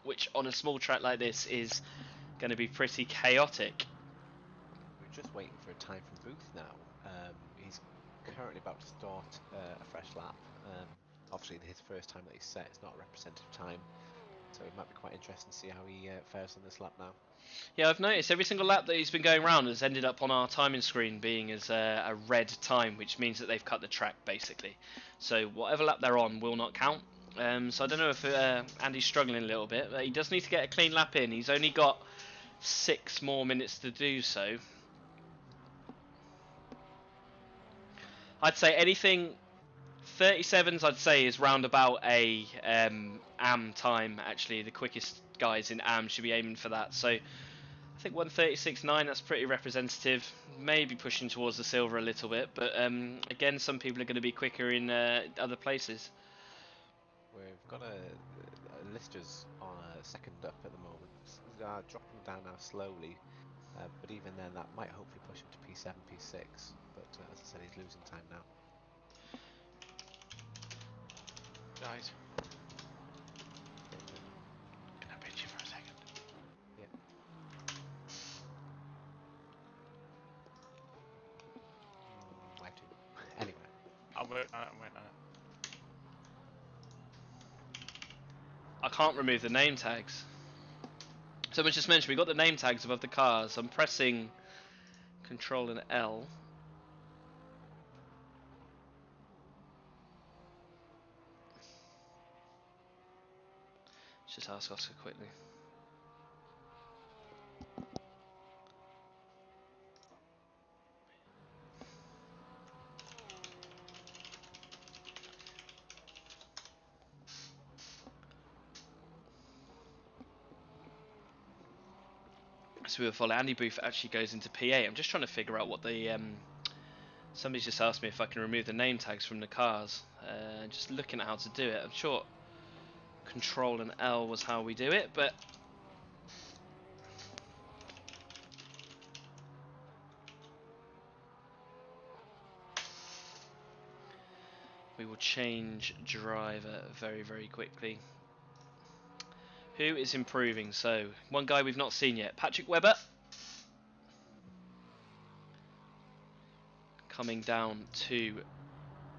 which on a small track like this is going to be pretty chaotic. We're just waiting for a time from Booth now. He's currently about to start a fresh lap. Obviously, his first time that he's set is not a representative time, so it might be quite interesting to see how he fares on this lap now. Yeah, I've noticed every single lap that he's been going around has ended up on our timing screen being as a red time, which means that they've cut the track basically. So whatever lap they're on will not count. So I don't know if Andy's struggling a little bit, but he does need to get a clean lap in. He's only got 6 more minutes to do so. I'd say anything 37s, I'd say, is round about a AM time. Actually, the quickest guys in AM should be aiming for that. So I think 1:36.9, that's pretty representative. Maybe pushing towards the silver a little bit, but again, some people are going to be quicker in other places. We've got a Lister's on a second up at the moment. Dropping down now slowly, but even then, that might hopefully push him to P7, P6. But as I said, he's losing time now. Guys, can I pinch you for a second? Yeah. Where to? Anyway. I'm waiting on it. I can't remove the name tags. Someone just mentioned we got the name tags above the cars. I'm pressing Control and L. Let's just ask Oscar quickly. So we'll follow. Andy Booth actually goes into PA. I'm just trying to figure out what the somebody's just asked me if I can remove the name tags from the cars. Just looking at how to do it. I'm sure Control and L was how we do it, but we will change driver very, very quickly. Who is improving? So, one guy we've not seen yet, Patrick Webber. Coming down to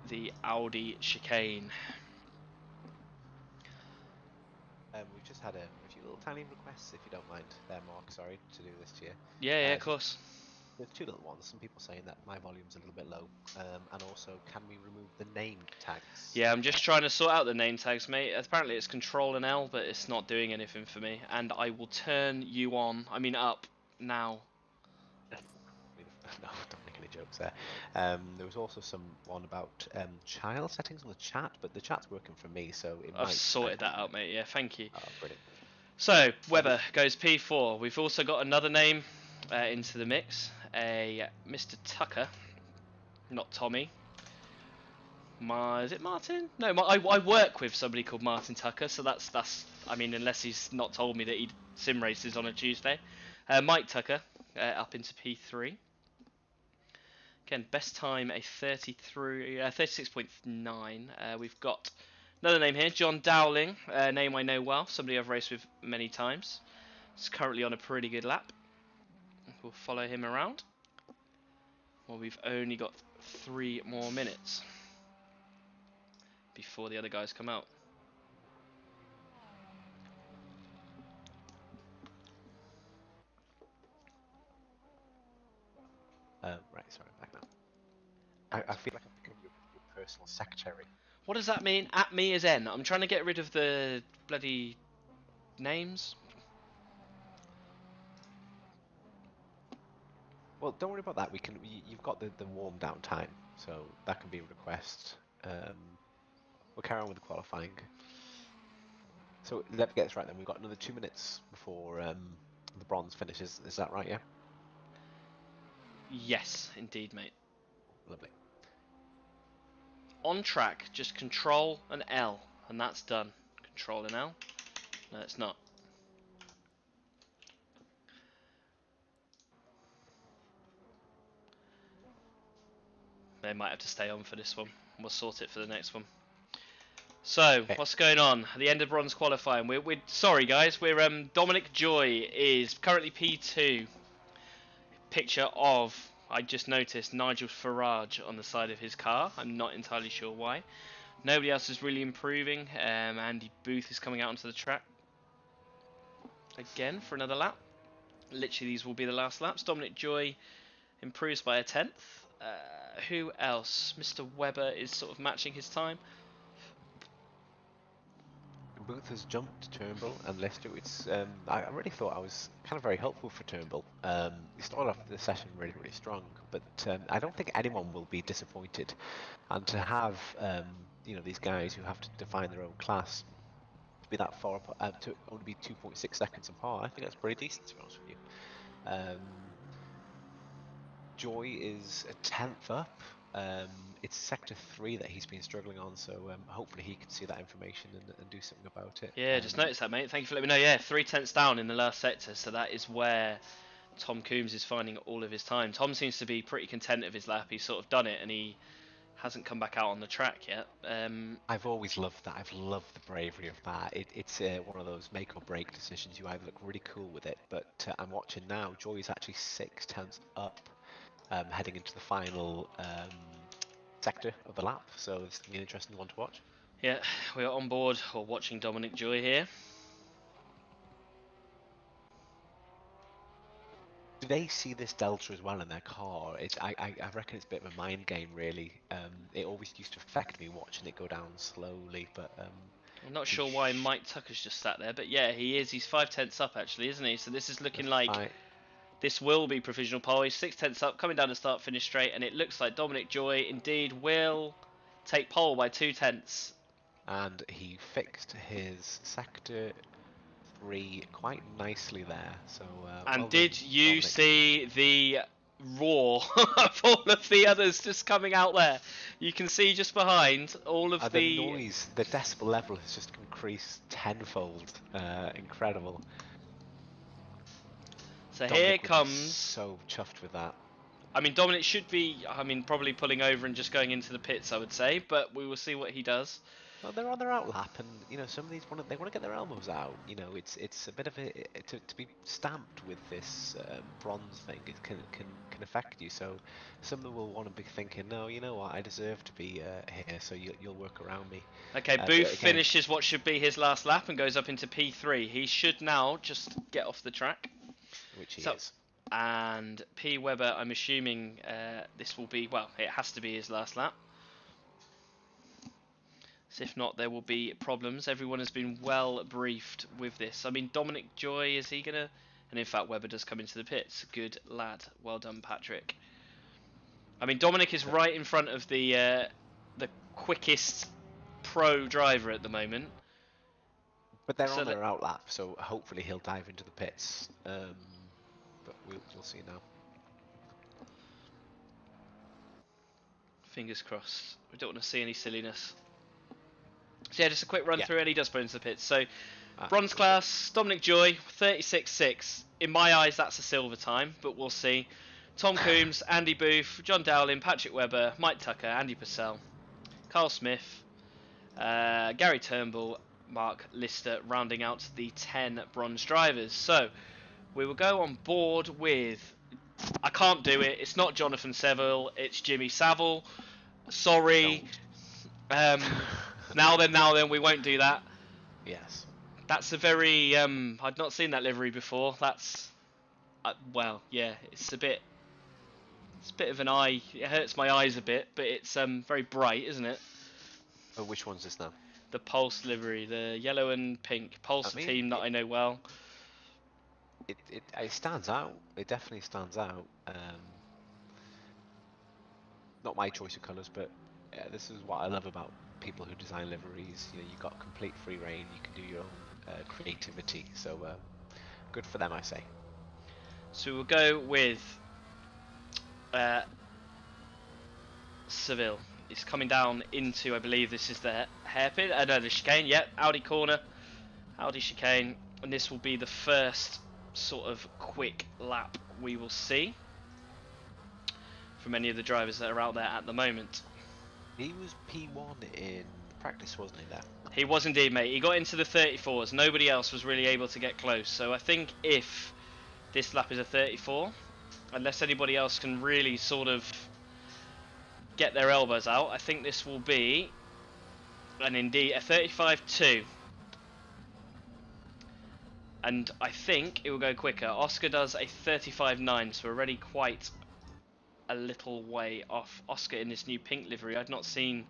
the Audi chicane. We've just had a few little tiny requests, if you don't mind there, Mark. Sorry to do this to you. Yeah, of course. There's 2 little ones. Some people saying that my volume's a little bit low, and also, can we remove the name tags? Yeah, I'm just trying to sort out the name tags, mate. Apparently it's Control and L, but it's not doing anything for me. And I will turn you on, up now. No, don't make any jokes there. There was also one about child settings on the chat, but the chat's working for me, so it might... I've sorted that out, mate. Yeah, thank you. Oh, brilliant. So, Webber goes P4. We've also got another name into the mix, a Mr. Tucker. not Tommy. Is it Martin? No, I work with somebody called Martin Tucker, so that's. I mean, unless he's not told me that he sim races on a Tuesday. Mike Tucker up into P3. Again, best time a 36.9. We've got another name here, John Dowling, a name I know well, somebody I've raced with many times. He's currently on a pretty good lap. We'll follow him around. Well, we've only got 3 more minutes before the other guys come out. Right, sorry, back now. I feel like I'm becoming your personal secretary. What does that mean? At me is N. I'm trying to get rid of the bloody names. Well, don't worry about that. You've got the warm down time, so that can be a request. We'll carry on with the qualifying. So let me get this right then. We've got another 2 minutes before the bronze finishes. Is that right? Yeah. Yes, indeed, mate. Lovely. On track, just Control and L, and that's done. Control and L. No, it's not. They might have to stay on for this one. We'll sort it for the next one. So, what's going on? At the end of bronze qualifying, we're sorry guys. We're Dominic Joy is currently P2. Picture of, I just noticed, Nigel Farage on the side of his car. I'm not entirely sure why. Nobody else is really improving. Andy Booth is coming out onto the track again for another lap. Literally, these will be the last laps. Dominic Joy improves by a 10th. Who else? Mr. Webber is sort of matching his time. Booth has jumped Turnbull and Lester. It's I really thought I was kind of very helpful for Turnbull. He started off the session really strong, but I don't think anyone will be disappointed. And to have these guys who have to define their own class to be that far apart, to only be 2.6 seconds apart, I think that's pretty decent, to be honest with you. Joy is a 10th up. It's sector 3 that he's been struggling on, so hopefully he can see that information and do something about it. Yeah, just noticed that, mate. Thank you for letting me know. Yeah, 3/10 down in the last sector, so that is where Tom Coombs is finding all of his time. Tom seems to be pretty content of his lap. He's sort of done it, and he hasn't come back out on the track yet. I've always loved that. I've loved the bravery of that. It's one of those make or break decisions. You either look really cool with it, but I'm watching now. Joy is actually 6/10 up, heading into the final sector of the lap, so it's going to be an interesting one to watch. Yeah, we are on board or watching Dominic Joy here. Do they see this delta as well in their car? I reckon it's a bit of a mind game, really. It always used to affect me watching it go down slowly, but I'm not sure why Mike Tucker's just sat there, but yeah, he is. He's 5/10 up actually, isn't he? So this is looking like this will be provisional pole. He's 6/10 up, coming down the start finish straight, and it looks like Dominic Joy indeed will take pole by 2/10. And he fixed his sector 3 quite nicely there. So. And did you see the roar of all of the others just coming out there? You can see just behind all of the noise. The decibel level has just increased tenfold. Incredible. So Dominic here comes. So chuffed with that. I mean, Dominic should be. I mean, probably pulling over and just going into the pits, I would say. But we will see what he does. Well, they're on their outlap, and some of these they want to get their elbows out. It's a bit of a to be stamped with this bronze thing. It can affect you. So some of them will want to be thinking, no, you know what, I deserve to be here. So you'll work around me. Okay, Booth finishes what should be his last lap and goes up into P3. He should now just get off the track, which he is. And P Webber, I'm assuming this will be it has to be his last lap. So if not, there will be problems. Everyone has been well briefed with this. I mean, Dominic Joy, is he going to... And in fact, Webber does come into the pits. Good lad. Well done, Patrick. I mean, Dominic is right in front of the quickest pro driver at the moment. But they're on their outlap, so hopefully he'll dive into the pits. But we'll see now. Fingers crossed. We don't want to see any silliness. So yeah, just a quick run through, and he does put into the pits. So, bronze class, Dominic Joy, 36.6. In my eyes, that's a silver time, but we'll see. Tom Coombs, Andy Booth, John Dowling, Patrick Webber, Mike Tucker, Andy Purcell, Carl Smith, Gary Turnbull, Mark Lister, rounding out the 10 bronze drivers. So, we will go on board with... I can't do it. It's not Jonathan Seville. It's Jimmy Savile. Sorry. Now then, we won't do that. Yes. That's a very... I'd not seen that livery before. That's... well, yeah, it's a bit of an eye. It hurts my eyes a bit, but it's very bright, isn't it? Oh, which one's this now? The Pulse livery, the yellow and pink. Pulse, a team that I know well. It stands out. It definitely stands out. Not my choice of colours, but this is what I love about people who design liveries. You know, you've got complete free reign. You can do your own creativity. So good for them, I say. So we'll go with Seville. It's coming down into, I believe this is the hairpin. No, the chicane. Yep, Audi corner, Audi chicane, and this will be the first sort of quick lap we will see from any of the drivers that are out there at the moment. He was P1 in practice, wasn't he, there? He was indeed, mate. He got into the 34s. Nobody else was really able to get close. So I think if this lap is a 34, unless anybody else can really sort of get their elbows out, I think this will be a 35.2. And I think it will go quicker. Oscar does a 35.9, so we're already quite a little way off Oscar in this new pink livery. I'd not seen...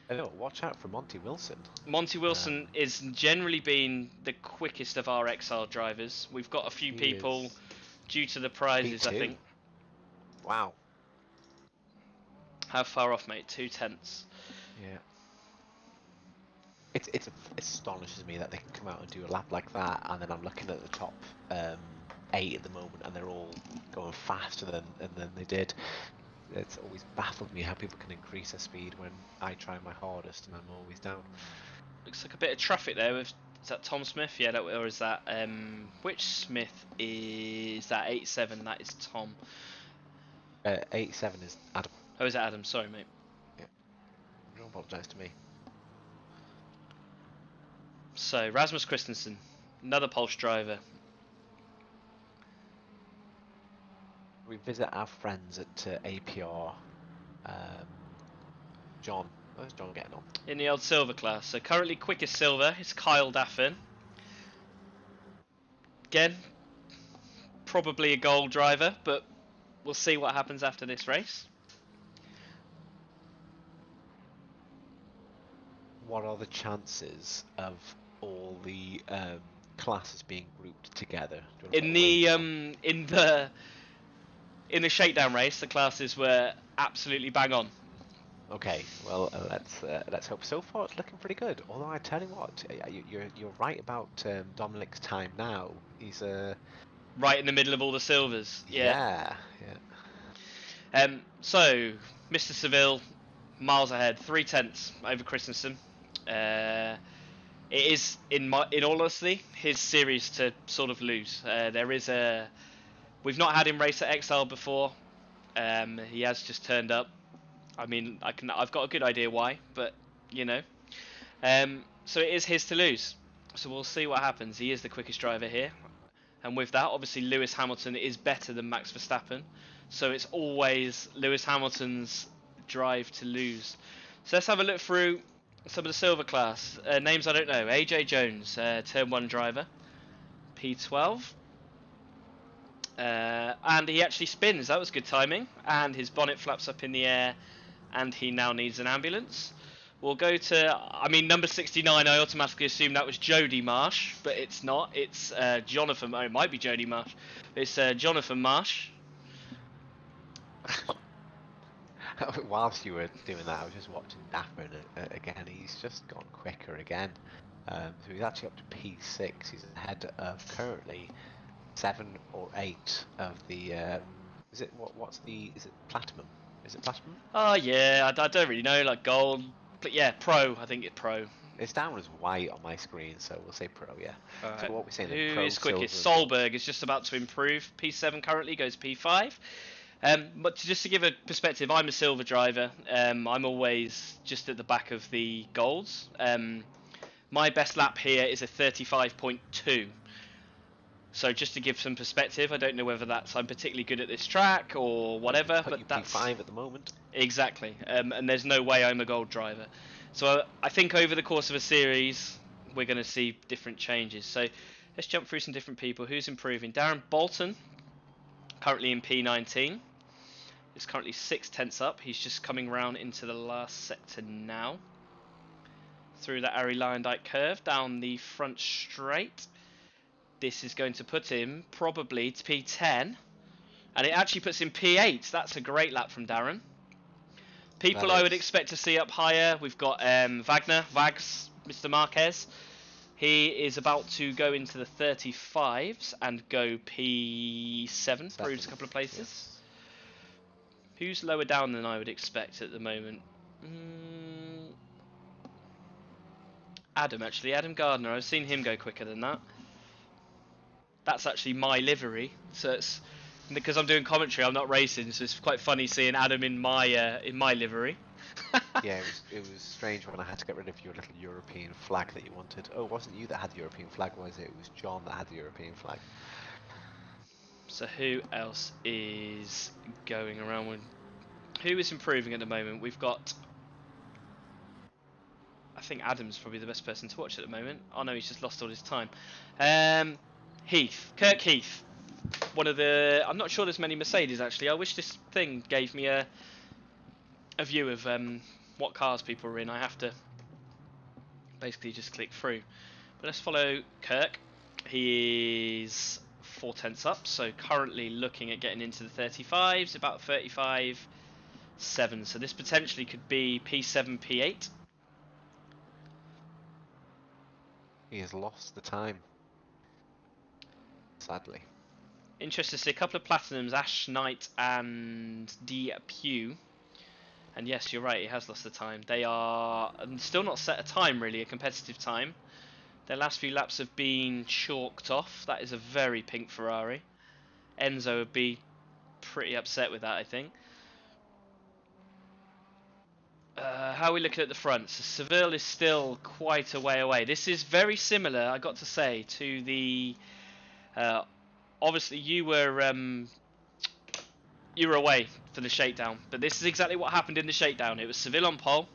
Oh, watch out for Monty Wilson. Monty Wilson is generally been the quickest of our Exile drivers. We've got a few people due to the prizes, I think. Wow. How far off, mate? 2/10. Yeah. It astonishes me that they can come out and do a lap like that, and then I'm looking at the top 8 at the moment, and they're all going faster than they did. It's always baffled me how people can increase their speed when I try my hardest and I'm always down. Looks like a bit of traffic there. Is that Tom Smith? Yeah, or is that which Smith is that? 87. That is Tom. 87 is Adam. Oh, is that Adam? Sorry, mate. Yeah. Don't apologise to me. So Rasmus Christensen, another Pulse driver. We visit our friends at APR. John. How's John getting on? In the old silver class. So currently quickest silver is Kyle Daffin. Again, probably a gold driver, but we'll see what happens after this race. What are the chances of all the classes being grouped together? In the shakedown race, the classes were absolutely bang on. Okay, well let's hope. So far, it's looking pretty good. Although I tell you what, you're right about Dominic's time now. He's right in the middle of all the silvers. Yeah. So Mr. Seville, miles ahead, 3/10 over Christensen. It is, in all honesty, his series to sort of lose. We've not had him race at Exile before. He has just turned up. I mean, I've got a good idea why, but you know. So it is his to lose. So we'll see what happens. He is the quickest driver here, and with that, obviously Lewis Hamilton is better than Max Verstappen. So it's always Lewis Hamilton's drive to lose. So let's have a look through some of the silver class. Names I don't know. AJ Jones, Turn 1 driver. P12. And he actually spins. That was good timing. And his bonnet flaps up in the air. And he now needs an ambulance. We'll go to... number 69, I automatically assume that was Jody Marsh. But it's not. It's Jonathan... Oh, it might be Jody Marsh. It's Jonathan Marsh. Whilst you were doing that, I was just watching Dapper again. He's just gone quicker again. So he's actually up to P6. He's ahead of currently 7 or 8 of the. Is it platinum? Is it platinum? Oh yeah, I don't really know, like gold, but yeah, pro. I think it's pro. It's down as white on my screen, so we'll say pro, yeah. Alright. So what we're saying Who then, pro, is quickest? silver, and Solberg is just about to improve. P7 currently goes P5. But just to give a perspective, I'm a silver driver. I'm always just at the back of the golds. My best lap here is a 35.2. So just to give some perspective, I don't know whether that's I'm particularly good at this track or whatever, but that's P5 at the moment. Exactly, and there's no way I'm a gold driver. So I think over the course of a series, we're going to see different changes. So let's jump through some different people. Who's improving? Darren Bolton, currently in P19. Is currently 6/10 up. He's just coming round into the last sector now. Through that Ari Lyondike curve, down the front straight. This is going to put him probably to P10. And it actually puts him P8. That's a great lap from Darren. People I would expect to see up higher. We've got Vags, Mr. Marquez. He is about to go into the 35s and go P7, proves a couple of places. Yes. Who's lower down than I would expect at the moment? Adam, actually. Adam Gardner. I've seen him go quicker than that. That's actually my livery. So it's because I'm doing commentary, I'm not racing, so it's quite funny seeing Adam in my livery. Yeah, it was strange when I had to get rid of your little European flag that you wanted. Oh, it wasn't you that had the European flag, was it? It was John that had the European flag. So who else is going around with... Who is improving at the moment? We've got... I think Adam's probably the best person to watch at the moment. Oh no, he's just lost all his time. Heath. Kirk Heath. One of the... I'm not sure there's many Mercedes actually. I wish this thing gave me a view of what cars people are in. I have to basically just click through. But let's follow Kirk. He is 4/10 up, so currently looking at getting into the 35s, about 35.7. So this potentially could be P7, P8. He has lost the time. Sadly. Interested to see a couple of platinums, Ash Knight and D Pew. And yes, you're right, he has lost the time. They are still not set a time really, a competitive time. Their last few laps have been chalked off. That is a very pink Ferrari. Enzo would be pretty upset with that, I think. How are we looking at the front? So Seville is still quite a way away. This is very similar, I got to say, to the... obviously, you were away for the shakedown, but this is exactly what happened in the shakedown. It was Seville on pole,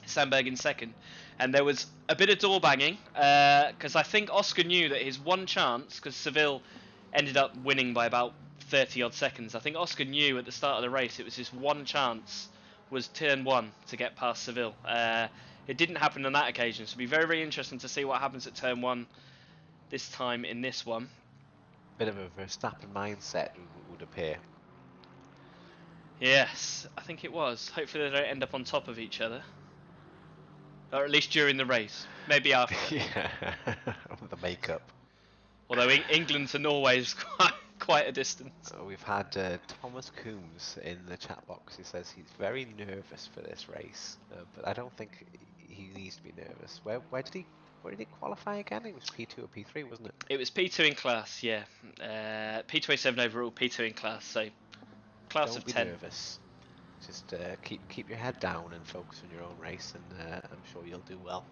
Sandberg in second, and there was a bit of door banging because I think Oscar knew that his one chance, because Seville ended up winning by about 30 odd seconds. I think Oscar knew at the start of the race it was his one chance was turn 1 to get past Seville. It didn't happen on that occasion, so it'll be very, very interesting to see what happens at turn 1 this time in this one. Bit of a Verstappen mindset would appear. Yes, I think it was. Hopefully they don't end up on top of each other. Or at least during the race. Maybe after. Yeah, the makeup. Although England to Norway is quite a distance. We've had Thomas Coombs in the chat box. He says he's very nervous for this race, but I don't think he needs to be nervous. Where did he qualify again? It was P2 or P3, wasn't it? It was P2 in class, yeah. P27 overall, P2 in class. So class of 10. Don't be nervous. Just keep your head down and focus on your own race, and I'm sure you'll do well.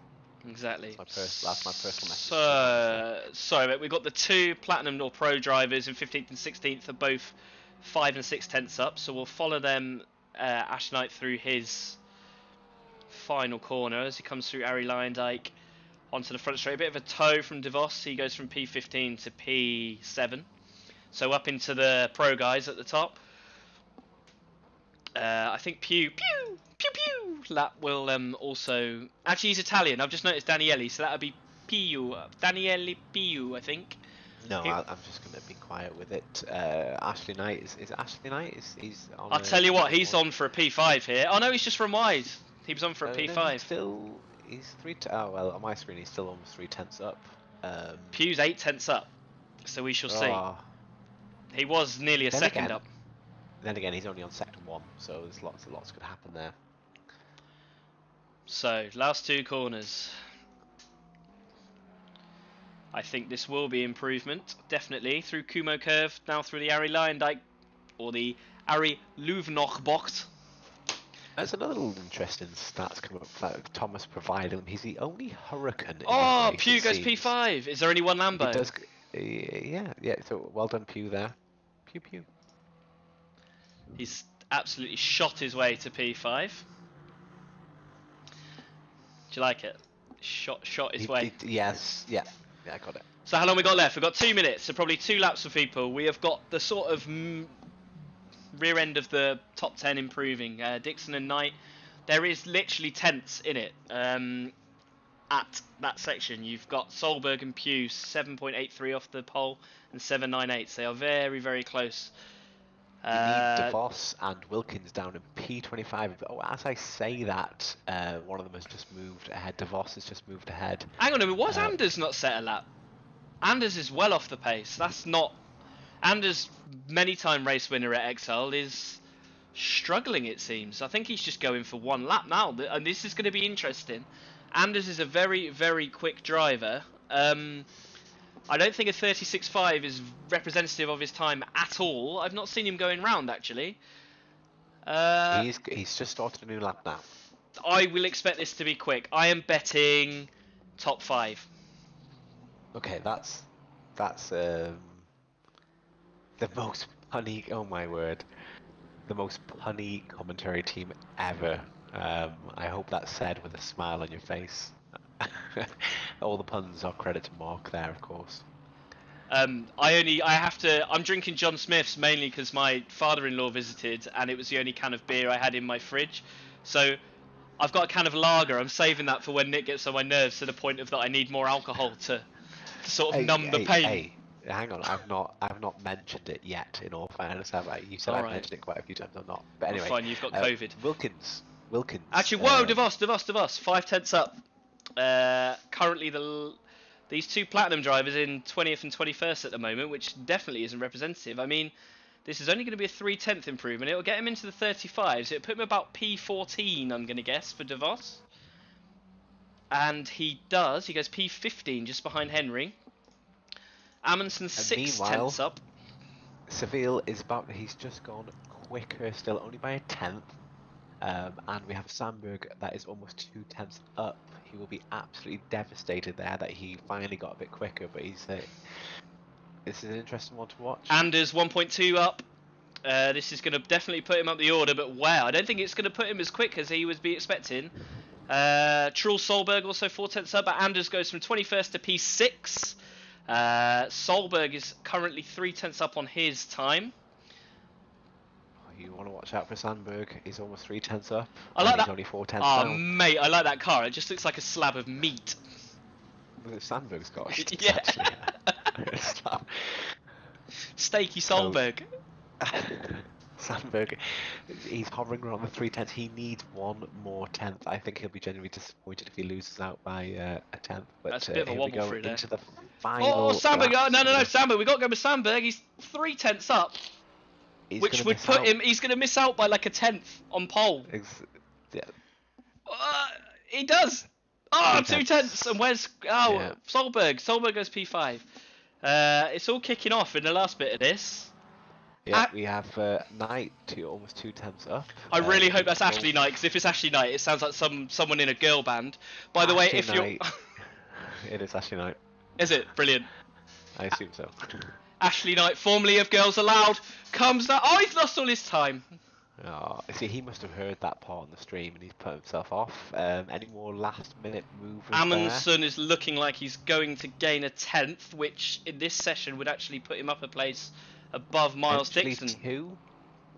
Exactly. That's my personal message. Sorry, we've got the two Platinum or Pro drivers in 15th and 16th are both 5 and 6/10 up. So we'll follow them, Ash Knight, through his final corner as he comes through Ari Lyondike onto the front straight. A bit of a toe from DeVos. He goes from P15 to P7. So up into the Pro guys at the top. I think Pew that will also... Actually, he's Italian. I've just noticed Daniele, so that would be Piu. Daniele Piu, I think. No, I'm just going to be quiet with it. Ashley Knight, is Ashley Knight? He's on I'll tell you what, he's on for a P5 here. Oh no, he's just from wide. He was on for a P5. No, he's 3... Oh, well, on my screen he's still almost 3/10 up. Pew's 8/10 up, so we shall see. He was nearly a second up. Then again, he's only on sector 1, so there's lots could happen there. So, last 2 corners. I think this will be improvement, definitely, through Kumo Curve, now through the Ari Luijendijk, or the Ari Louvenochbocht. There's another little interesting stats come up that Thomas provided him. He's the only Hurricane in Oh, this race, Pew it goes seems. P5. Is there only one Lambo? He does, yeah, so well done, Pew, there. Pew. He's absolutely shot his way to P5. Do you like it? Shot his way. Yes, yeah, I got it. So how long we got left? We've got 2 minutes, so probably 2 laps for people. We have got the sort of rear end of the top 10 improving. Dixon and Knight, there is literally tenths in it. At that section, you've got Solberg and Pugh 7.83 off the pole and 7.98. They are very, very close. You need DeVos and Wilkins down in P25. Oh, as I say that, one of them has just moved ahead. DeVos has just moved ahead. Hang on a minute, was Anders not set a lap? Anders is well off the pace. That's not... Anders, many-time race winner at EXILED, is struggling, it seems. I think he's just going for 1 lap now, and this is going to be interesting. Anders is a very, very quick driver. I don't think a 36.5 is representative of his time at all. I've not seen him going round, actually. He's just started a new lap now. I will expect this to be quick. I am betting top 5. Okay, that's the most punny. Oh my word, the most punny commentary team ever. I hope that's said with a smile on your face. All the puns are credit to Mark there, of course. I'm drinking John Smith's mainly because my father-in-law visited and it was the only can of beer I had in my fridge. So I've got a can of lager. I'm saving that for when Nick gets on my nerves to the point of that I need more alcohol to sort of numb the pain. Hey, hang on, I've not mentioned it yet. In all fairness, have I? You said I've mentioned it quite a few times. I'm not. But anyway, fine. You've got COVID. Wilkins. Actually, whoa, DeVos, 5 tenths up. Currently, these 2 platinum drivers in 20th and 21st at the moment, which definitely isn't representative. I mean, this is only going to be a 3/10 improvement. It'll get him into the 35s. It'll put him about P14, I'm going to guess, for DeVos. And he does. He goes P15 just behind Henry. Amundsen 6 tenths up. Seville is about. He's just gone quicker, still only by a tenth. And we have Sandberg that is almost 2 tenths up. He will be absolutely devastated there that he finally got a bit quicker. But he's this is an interesting one to watch. Anders 1.2 up. This is going to definitely put him up the order, but wow, I don't think it's going to put him as quick as he would be expecting. Truls Solberg also 4 tenths up, but Anders goes from 21st to P6. Solberg is currently 3 tenths up on his time. You want to watch out for Sandberg. He's almost 3 tenths up. I like that. He's only 4 tenths Oh, down. mate, I like that car. It just looks like a slab of meat. Sandberg's got a Yeah. slab. Steaky Solberg. Sandberg, he's hovering around the 3 tenths. He needs 1 more tenth. I think he'll be genuinely disappointed if he loses out by a tenth. But That's a bit of a here we wobble go through there. into the final. Oh, Sandberg! laps. No, Sandberg. We got to go with Sandberg. He's 3 tenths up, which would put him. He's going to miss out by like a tenth on pole. Yeah. He does. Oh, 2 tenths. And where's Solberg? Solberg goes P5. It's all kicking off in the last bit of this. Yeah, we have Knight almost 2 tenths up. I really hope that's Ashley Knight, because if it's Ashley Knight, it sounds like someone in a girl band. By the way, if you're... It is Ashley Knight. Is it? Brilliant. I assume so. Ashley Knight, formerly of Girls Aloud, comes down... Oh, he's lost all his time. Oh, see, he must have heard that part on the stream and he's put himself off. Any more last-minute movers Amundsen is looking like he's going to gain a tenth, which in this session would actually put him up a place above Miles Dixon.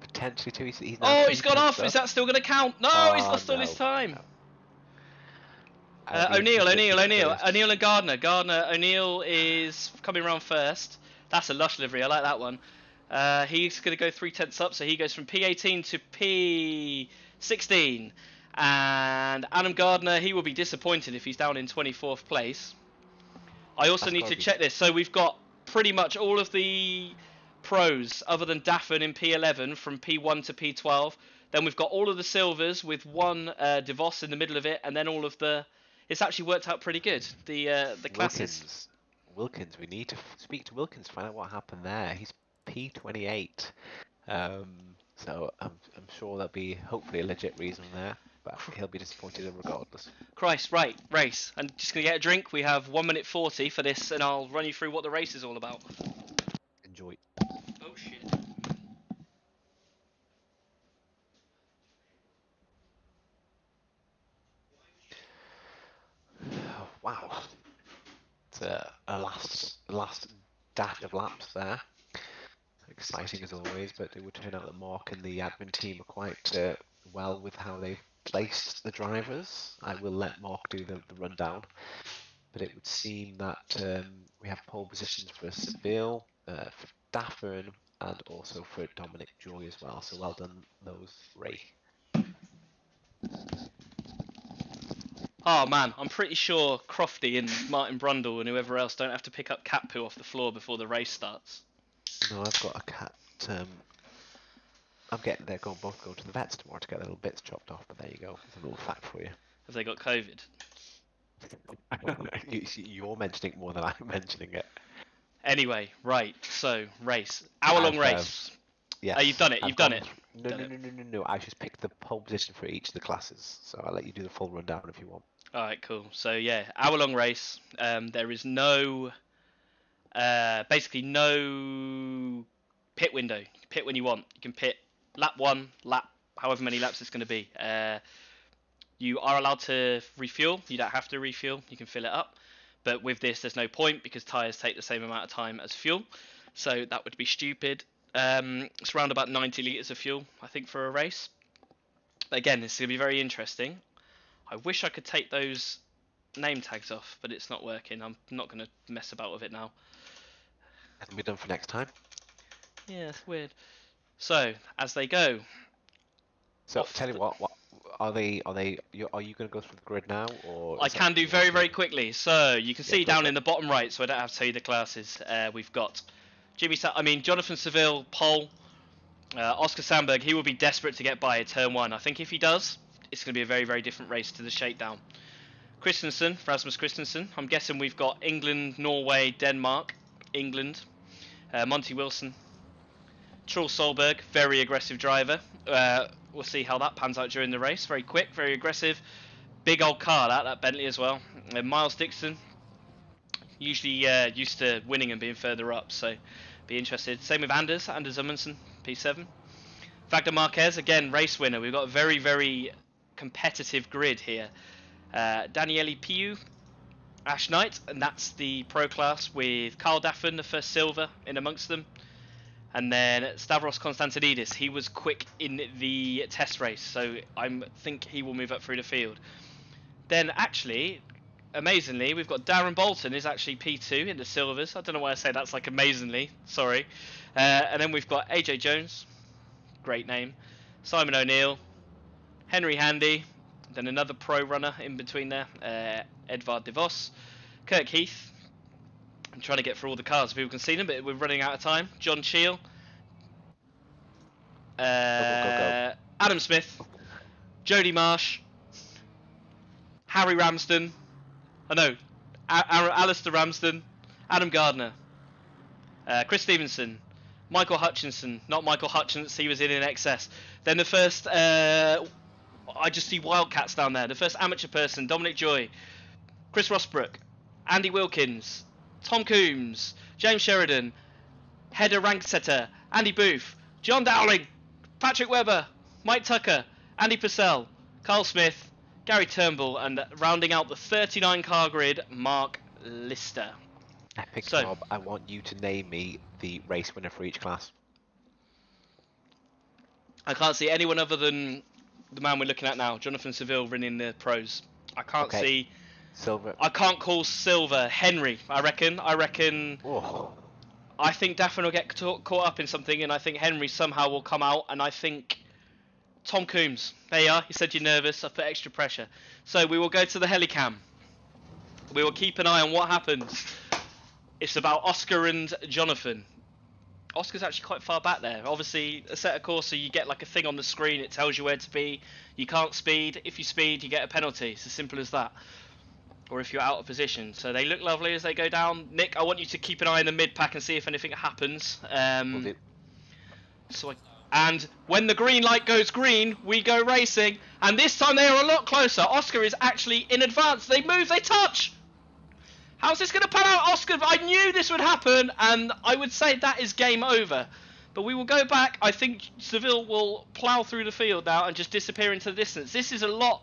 Potentially 2. He's he's gone off. Up. Is that still going to count? No, he's lost all his time. No. O'Neill and Gardner. O'Neill is coming around first. That's a lush livery. I like that one. He's going to go 3 tenths up, so he goes from P18 to P16. And Adam Gardner, he will be disappointed if he's down in 24th place. I also need to check this. So we've got pretty much all of the pros other than Daffin in P11 from P1 to P12. Then we've got all of the silvers with one DeVos in the middle of it, and then all of the. It's actually worked out pretty good. The classes. Wilkins, we need to speak to Wilkins to find out what happened there. He's P28, so I'm sure there'll be hopefully a legit reason there, but he'll be disappointed regardless. Christ, right, race. I'm just gonna get a drink. We have 1 minute 40 for this, and I'll run you through what the race is all about. Enjoy. Oh shit. Wow. It's a last dash of laps there. Exciting as always, but it would turn out that Mark and the admin team are quite well with how they placed the drivers. I will let Mark do the rundown, but it would seem that we have pole positions for Seville, for Daffern, and also for Dominic Joy as well. So well done, those three. Oh man, I'm pretty sure Crofty and Martin Brundle and whoever else don't have to pick up cat poo off the floor before the race starts. No, I've got a cat. I'm getting there. Both go to the vets tomorrow to get their little bits chopped off. But there you go. There's a little fact for you. Have they got COVID? You're mentioning it more than I'm mentioning it. Anyway, right. So race, hour-long race. Yeah. Oh, you've done it. You've done it. No. I just picked the pole position for each of the classes, so I'll let you do the full rundown if you want. All right, cool. So yeah, hour-long race. There is no, basically no pit window. You can pit when you want. You can pit lap 1, lap however many laps it's going to be. You are allowed to refuel. You don't have to refuel. You can fill it up. But with this, there's no point because tyres take the same amount of time as fuel. So that would be stupid. It's around about 90 litres of fuel, I think, for a race. But again, this is going to be very interesting. I wish I could take those name tags off, but it's not working. I'm not going to mess about with it now. That'll be done for next time. Yeah, it's weird. So, as they go. So, tell you what are you going to go through the grid now, or? I can do very, very quickly. So, you can see down in the bottom right, so I don't have to tell you the classes. We've got Jonathan Seville, pole. Oscar Sandberg, he will be desperate to get by at turn 1. I think if he does, it's going to be a very, very different race to the shakedown. Christensen, Rasmus Christensen. I'm guessing we've got England, Norway, Denmark, England. Monty Wilson. Truls Solberg, very aggressive driver. We'll see how that pans out during the race. Very quick, very aggressive. Big old car, that Bentley as well. Miles Dixon, usually used to winning and being further up, so be interested. Same with Anders Amundsen, P7. Wagner Marquez, again, race winner. We've got a very, very competitive grid here. Daniele Piu, Ash Knight, and that's the pro class with Carl Daffin, the first silver in amongst them. And then Stavros Konstantinidis, he was quick in the test race, so I think he will move up through the field. Then actually, amazingly, we've got Darren Bolton is actually P2 in the silvers. I don't know why I say that's like amazingly, sorry. And then we've got AJ Jones, great name. Simon O'Neill, Henry Handy, then another pro runner in between there, Edvard De Vos, Kirk Heath. I'm trying to get through all the cars so people can see them, but we're running out of time. John Cheel, Go. Adam Smith, Jody Marsh, Harry Ramsden, Alistair Ramsden, Adam Gardner, Chris Stevenson, Michael Hutchinson, not Michael Hutchins, he was in excess. Then the first, I just see Wildcats down there. The first amateur person, Dominic Joy, Chris Rossbrook, Andy Wilkins, Tom Coombs, James Sheridan, Hedda Ranksetter, Andy Booth, John Dowling, Patrick Webber, Mike Tucker, Andy Purcell, Carl Smith, Gary Turnbull, and rounding out the 39 car grid, Mark Lister. Epic job. I want you to name me the race winner for each class. I can't see anyone other than the man we're looking at now, Jonathan Seville, winning the pros. I can't see Silver. I can't call Silver. Henry, I reckon. Oh. I think Daffin will get caught up in something, and I think Henry somehow will come out, and I think Tom Coombs. There you are. He said you're nervous. I put extra pressure. So we will go to the helicam. We will keep an eye on what happens. It's about Oscar and Jonathan. Oscar's actually quite far back there. Obviously, a set of course, so you get like a thing on the screen. It tells you where to be. You can't speed. If you speed, you get a penalty. It's as simple as that. Or if you're out of position. So they look lovely as they go down. Nick, I want you to keep an eye in the mid-pack and see if anything happens. Will do. And when the green light goes green, we go racing. And this time they are a lot closer. Oscar is actually in advance. They move, they touch. How's this going to pan out, Oscar? I knew this would happen, and I would say that is game over. But we will go back. I think Seville will plough through the field now and just disappear into the distance. This is a lot.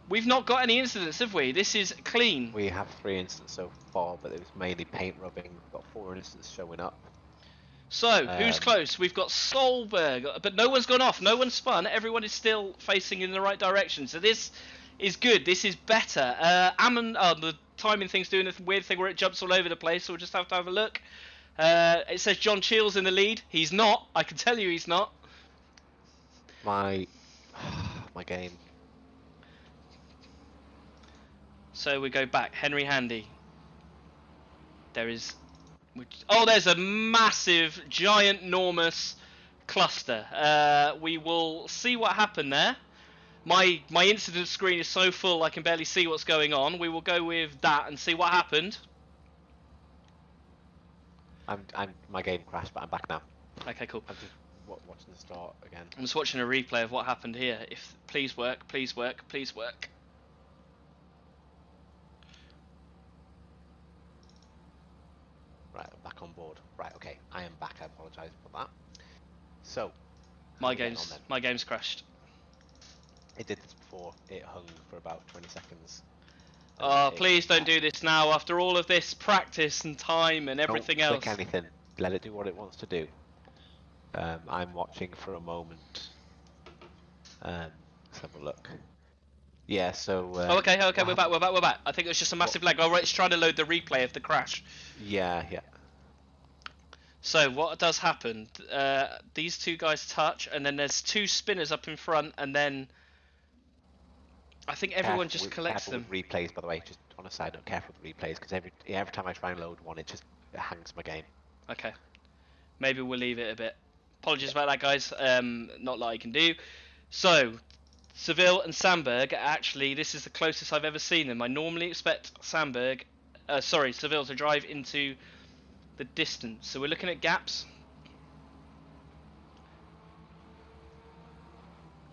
We've not got any incidents, have we? This is clean. We have 3 incidents so far, but it was mainly paint rubbing. We've got 4 incidents showing up. So, who's close? We've got Solberg, but no one's gone off. No one's spun. Everyone is still facing in the right direction. So this is good. This is better. The timing thing's doing a weird thing where it jumps all over the place, so we'll just have to have a look. It says John Cheel's in the lead. He's not. I can tell you he's not. My game. So we go back. Henry Handy. There's a massive, giant, enormous cluster. We will see what happened there. My incident screen is so full I can barely see what's going on. We will go with that and see what happened. My game crashed, but I'm back now. Okay, cool. I'm just watching the start again. I'm just watching a replay of what happened here. Please work, please work, please work. Right, I'm back on board. Right, okay, I am back. I apologise for that. So, my game's crashed. It did this before. It hung for about 20 seconds. Oh, please don't do this now. After all of this practice and time and everything else. Don't click anything. Let it do what it wants to do. I'm watching for a moment. Let's have a look. Yeah, so... okay, we're back. I think it was just a massive lag. Alright, it's trying to load the replay of the crash. Yeah. So, what does happen? These two guys touch, and then there's 2 spinners up in front, and then... I think everyone just collects them. With replays, by the way, just on a side note, careful with replays, because every time I try and load one, it hangs my game. Okay. Maybe we'll leave it a bit. Apologies about that, guys. Not a lot I can do. So, Seville and Sandberg, actually, this is the closest I've ever seen them. I normally expect Seville to drive into the distance. So we're looking at gaps.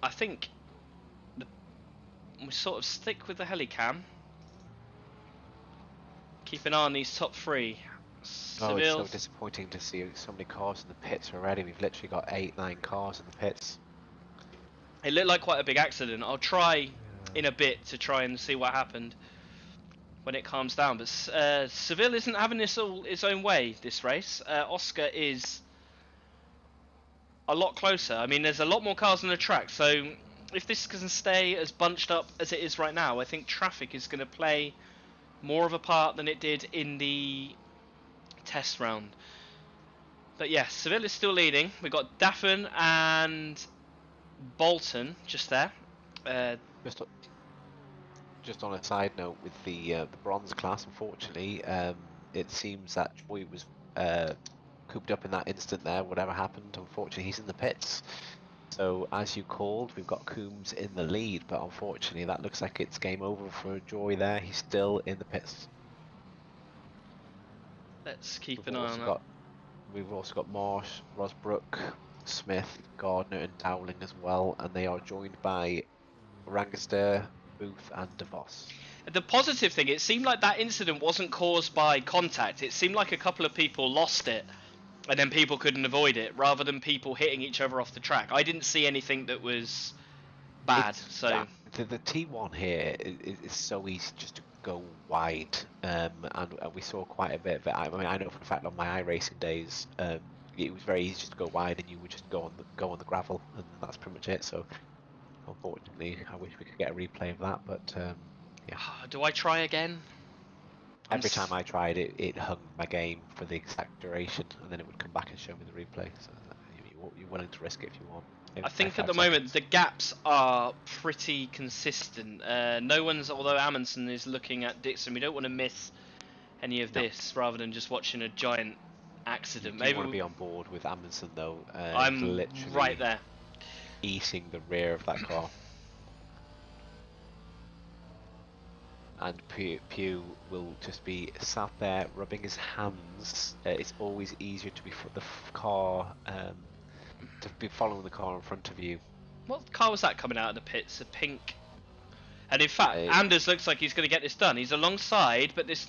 I think we sort of stick with the helicam. Keep an eye on these top 3. Oh, it's so disappointing to see so many cars in the pits already. We've literally got 8-9 cars in the pits. It looked like quite a big accident. I'll try in a bit to try and see what happened when it calms down. But Seville isn't having this all its own way this race. Oscar is a lot closer. I mean, there's a lot more cars on the track, so if this can stay as bunched up as it is right now, I think traffic is going to play more of a part than it did in the test round. But yeah, Seville is still leading. We've got Daffin and Bolton just there. Just on a side note, with the bronze class, unfortunately, it seems that Joy was cooped up in that instant there. Whatever happened, unfortunately, he's in the pits. So, as you called, we've got Coombs in the lead, but unfortunately, that looks like it's game over for Joy there. He's still in the pits. Let's keep an eye on that. We've also got Marsh, Rosbrook, Smith, Gardner, and Dowling as well, and they are joined by Rangaster, Booth, and DeVos. The positive thing, it seemed like that incident wasn't caused by contact. It seemed like a couple of people lost it, and then people couldn't avoid it, rather than people hitting each other off the track. I didn't see anything that was bad. The T1 here is so easy just to go wide, and we saw quite a bit of it. I mean, I know for a fact on my iRacing days, it was very easy just to go wide, and you would just go on the gravel, and that's pretty much it. So, unfortunately, I wish we could get a replay of that, but yeah. Do I try again? Every time I tried it, it hung my game for the exact duration, and then it would come back and show me the replay. So you're willing to risk it if you want. I think at the moment the gaps are pretty consistent. Although Amundsen is looking at Dixon, we don't want to miss any of this rather than just watching a giant accident. You Maybe want to be on board with Amundsen though. I'm literally right there. eating the rear of that car. And Pew will just be sat there rubbing his hands. It's always easier to be car to be following the car in front of you. What car was that coming out of the pits? A pink. And in fact, Anders looks like he's going to get this done. He's alongside, but this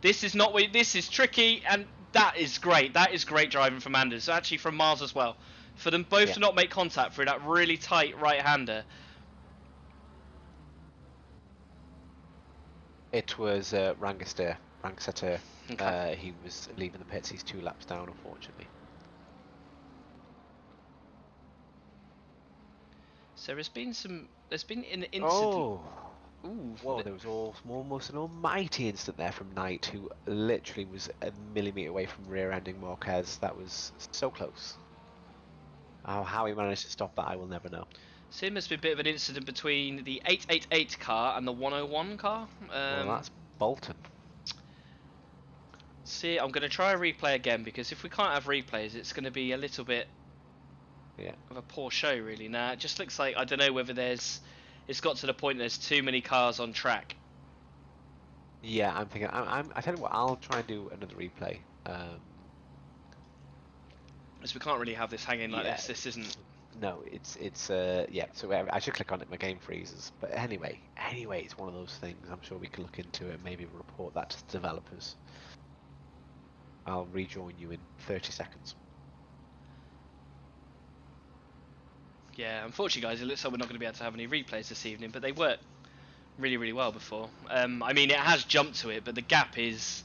is not. This is tricky, and that is great. That is great driving from Anders. Actually, from Mars as well. For them both to not make contact through that really tight right-hander. It was Rangaster. Okay. He was leaving the pits. He's 2 laps down, unfortunately. So there's been an incident. Oh. Ooh. Whoa, there was almost an almighty instant there from Knight, who literally was a millimetre away from rear-ending Marquez. That was so close. How he managed to stop that, I will never know. So there must be a bit of an incident between the 888 car and the 101 car. Well, that's Bolton. See, I'm going to try a replay again, because if we can't have replays, it's going to be a little bit of a poor show, really. Now, it just looks like, I don't know whether it's got to the point there's too many cars on track. Yeah, I'm thinking, I tell you what, I'll try and do another replay. Because we can't really have this hanging like this. This isn't... No, it's yeah. So I should click on it. My game freezes. But anyway, it's one of those things. I'm sure we can look into it. Maybe report that to the developers. I'll rejoin you in 30 seconds. Yeah, unfortunately, guys, it looks like we're not going to be able to have any replays this evening. But they worked really, really well before. I mean, it has jumped to it, but the gap is...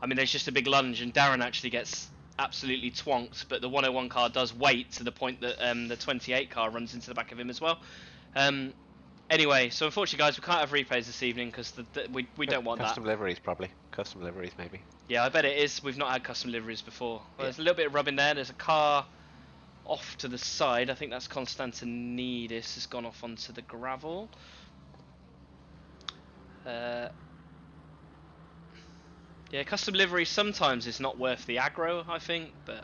I mean, there's just a big lunge, and Darren actually gets absolutely twonked, but the 101 car does wait to the point that the 28 car runs into the back of him as well. Anyway, so unfortunately, guys, we can't have replays this evening because we don't want Custom liveries, probably. Custom liveries, maybe. Yeah, I bet it is. We've not had custom liveries before. Well, there's a little bit of rubbing there. There's a car off to the side. I think that's Constantinidis has gone off onto the gravel. Yeah, custom livery sometimes is not worth the aggro, I think, but...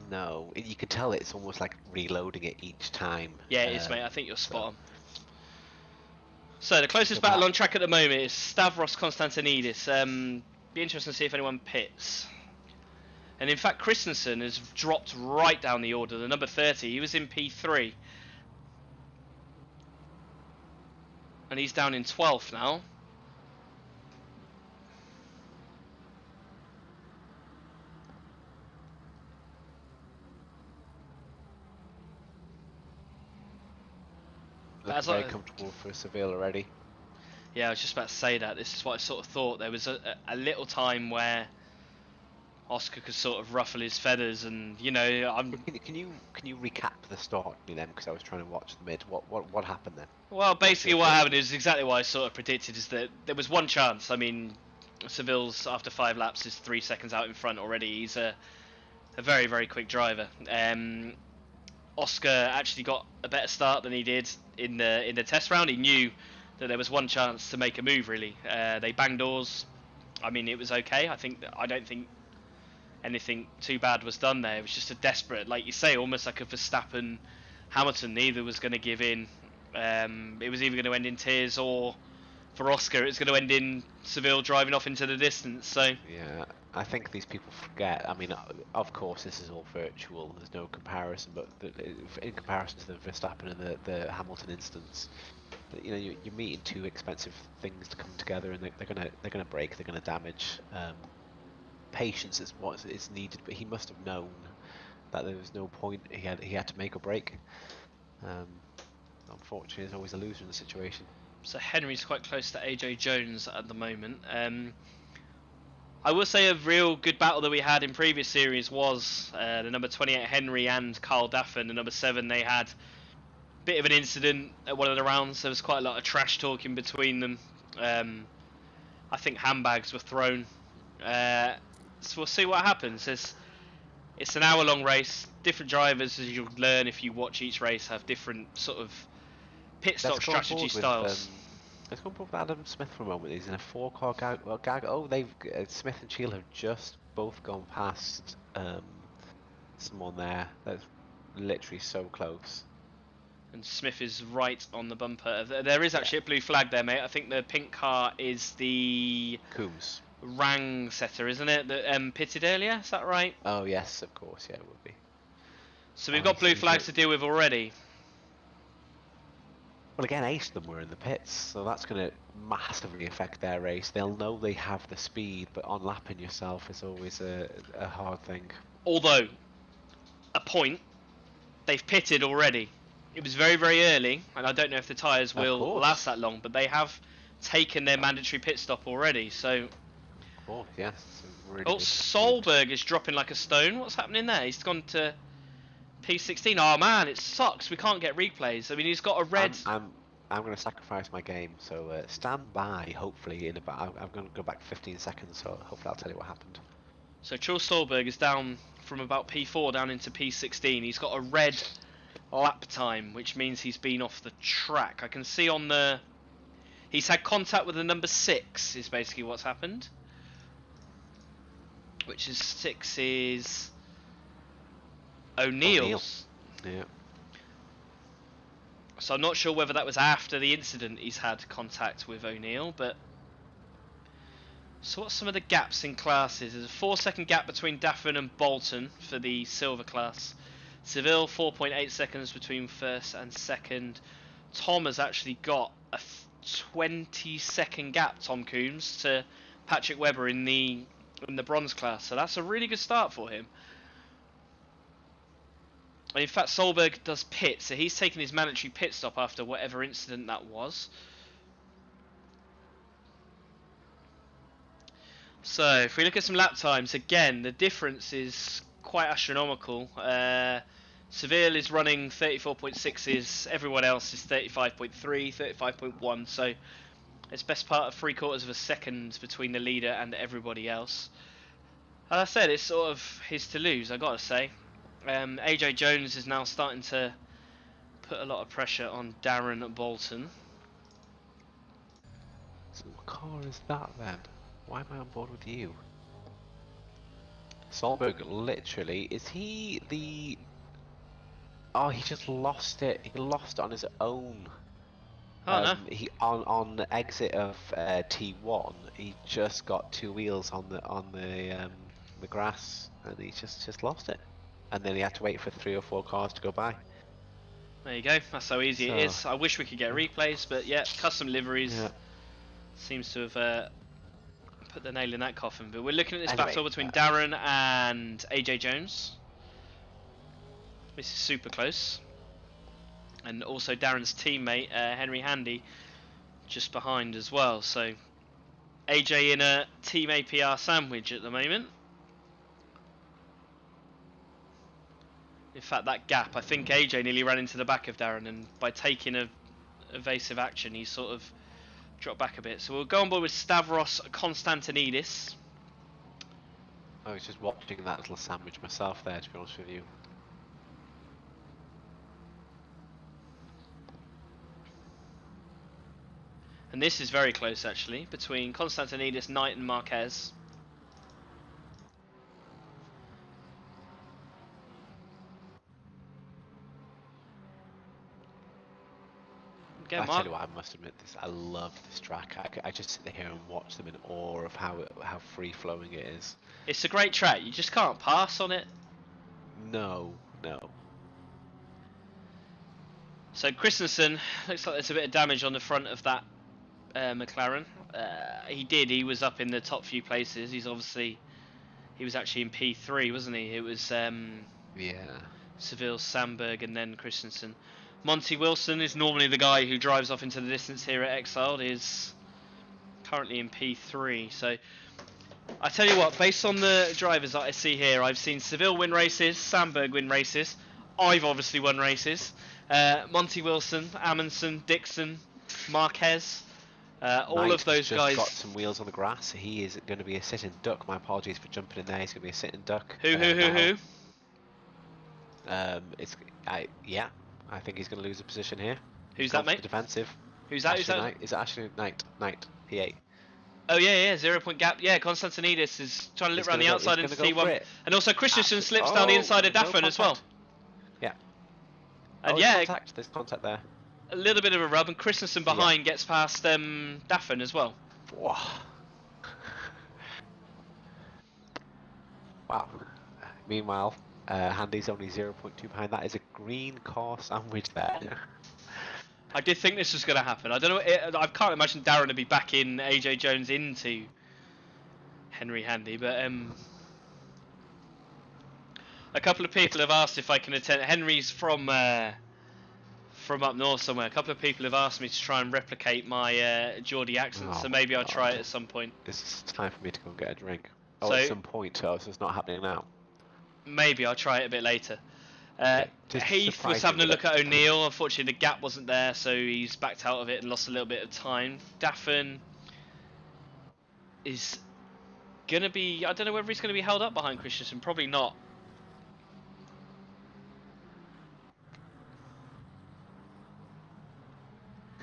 No, you can tell it's almost like reloading it each time. Yeah, it is, mate. I think you're spot on. So, the closest battle on track at the moment is Stavros Constantinidis. Be interesting to see if anyone pits. And in fact, Christensen has dropped right down the order, the number 30. He was in P3. And he's down in 12th now. Looks very comfortable for Seville already. Yeah, I was just about to say that. This is what I sort of thought. There was a little time where Oscar could sort of ruffle his feathers, and you know, Can you recap the start me then? Because I was trying to watch the mid. What happened then? Well, basically what happened is exactly what I sort of predicted. Is that there was one chance. I mean, Seville's after 5 laps is 3 seconds out in front already. He's a very, very quick driver. Oscar actually got a better start than he did in the test round. He knew that there was one chance to make a move. Really, they banged doors. I mean, it was okay. I don't think anything too bad was done there. It was just a desperate, like you say, almost like a Verstappen Hamilton. Neither was going to give in. It was either going to end in tears, or for Oscar, it's going to end in Seville driving off into the distance. So yeah, I think these people forget. I mean, of course, this is all virtual. There's no comparison, but in comparison to the Verstappen and the Hamilton instance, you know, you're meeting 2 expensive things to come together, and they're gonna break. They're gonna damage. Patience is what is needed, but he must have known that there was no point. He had to make a break. Unfortunately, there's always a loser in the situation. So Henry's quite close to AJ Jones at the moment. I will say a real good battle that we had in previous series was the number 28 Henry and Carl Daffin. The number 7, they had a bit of an incident at one of the rounds. There was quite a lot of trash talking between them. I think handbags were thrown. So we'll see what happens. It's an hour-long race. Different drivers, as you'll learn if you watch each race, have different sort of pit stop strategy styles. Let's go with Adam Smith for a moment. He's in a 4-car gag. Oh, Smith and Shield have just both gone past someone there that's literally so close. And Smith is right on the bumper. There is actually a blue flag there, mate. I think the pink car is the Coombs. Rang setter, isn't it? That pitted earlier. Is that right? Oh yes, of course. Yeah, it would be. So we've got blue flags to deal with already. Well, again, 8 of them were in the pits, so that's going to massively affect their race. They'll know they have the speed, but on-lapping yourself is always a hard thing. Although, a point, they've pitted already. It was very, very early, and I don't know if the tyres will last that long, but they have taken their mandatory pit stop already, so... Of course, yes. Really Solberg is dropping like a stone. What's happening there? He's gone to P16. Oh man, it sucks. We can't get replays. I mean, he's got a red... I'm going to sacrifice my game, so stand by, hopefully, in about... I'm going to go back 15 seconds, so hopefully I'll tell you what happened. So Charles Solberg is down from about P4 down into P16. He's got a red lap time, which means he's been off the track. I can see on the... He's had contact with the number 6, is basically what's happened. Which is 6 is... O'Neill's. Yeah. So I'm not sure whether that was after the incident he's had contact with O'Neill, but... So what's some of the gaps in classes? There's a 4-second gap between Daffin and Bolton for the silver class. Seville, 4.8 seconds between first and second. Tom has actually got a 20-second gap, Tom Coombs, to Patrick Webber in the bronze class. So that's a really good start for him. And in fact, Solberg does pit, so he's taken his mandatory pit stop after whatever incident that was. So if we look at some lap times, again, the difference is quite astronomical. Seville is running 34.6s, everyone else is 35.3, 35.1, so it's best part of 3/4 of a second between the leader and everybody else. As I said, it's sort of his to lose, I gotta say. AJ Jones is now starting to put a lot of pressure on Darren Bolton. So what car is that then? Why am I on board with you? Solberg, literally, is he the... Oh, he just lost it. He lost it on his own. Oh no. He on the exit of T1, he just got 2 wheels on the grass, and he just lost it. And then he had to wait for 3 or 4 cars to go by. There you go. That's how easy it is. I wish we could get replays, but yeah, custom liveries seems to have put the nail in that coffin. But we're looking at this battle between Darren and AJ Jones. This is super close. And also Darren's teammate, Henry Handy, just behind as well. So AJ in a Team APR sandwich at the moment. In fact, that gap, I think AJ nearly ran into the back of Darren, and by taking a evasive action, he sort of dropped back a bit. So we'll go on board with Stavros Konstantinidis. I was just watching that little sandwich myself there, to be honest with you. And this is very close, actually, between Konstantinidis, Knight and Marquez. I tell you what, I must admit this. I love this track. I just sit here and watch them in awe of how free flowing it is. It's a great track. You just can't pass on it. No. So Christensen, looks like there's a bit of damage on the front of that McLaren. He was up in the top few places. He was actually in P3, wasn't he? It was Seville, Sandberg, and then Christensen. Monty Wilson is normally the guy who drives off into the distance here at Exiled, is currently in P3. So I tell you what, based on the drivers that I see here, I've seen Seville win races, Sandberg win races, I've obviously won races, Monty Wilson, Amundsen, Dixon, Marquez, all of those guys. Got some wheels on the grass. He is going to be a sitting duck. My apologies for jumping in there. He's going to be a sitting duck. Who? I think he's going to lose a position here. Who's that, mate? Defensive. Who's that? Knight. Is it Ashley Knight? P8. Oh yeah, 0 point gap. Yeah, Konstantinidis is trying to look He's around gonna the go, outside he's into gonna go for T1, it. and also Christensen Absolutely. slips down the inside of No Daffin as well. contact. Yeah. And Oh, yeah, contact. There's contact there. a little bit of a rub, and Christensen behind gets past Daffin as well. Wow. Wow. Meanwhile, Handy's only 0.2 behind. That is a green car sandwich there. I did think this was going to happen. I don't know. I can't imagine Darren to be back in AJ Jones into Henry Handy, but a couple of people have asked if I can attend. Henry's from up north somewhere. A couple of people have asked me to try and replicate my Geordie accent, so maybe I'll try it at some point. It's time for me to go and get a drink. Oh, So- at some point, so it's not happening now. Maybe I'll try it a bit later. Just Heath surprise was having me a with look at O'Neill. Unfortunately, the gap wasn't there, so he's backed out of it and lost a little bit of time. Daffin is going to be... I don't know whether he's going to be held up behind Christensen. Probably not.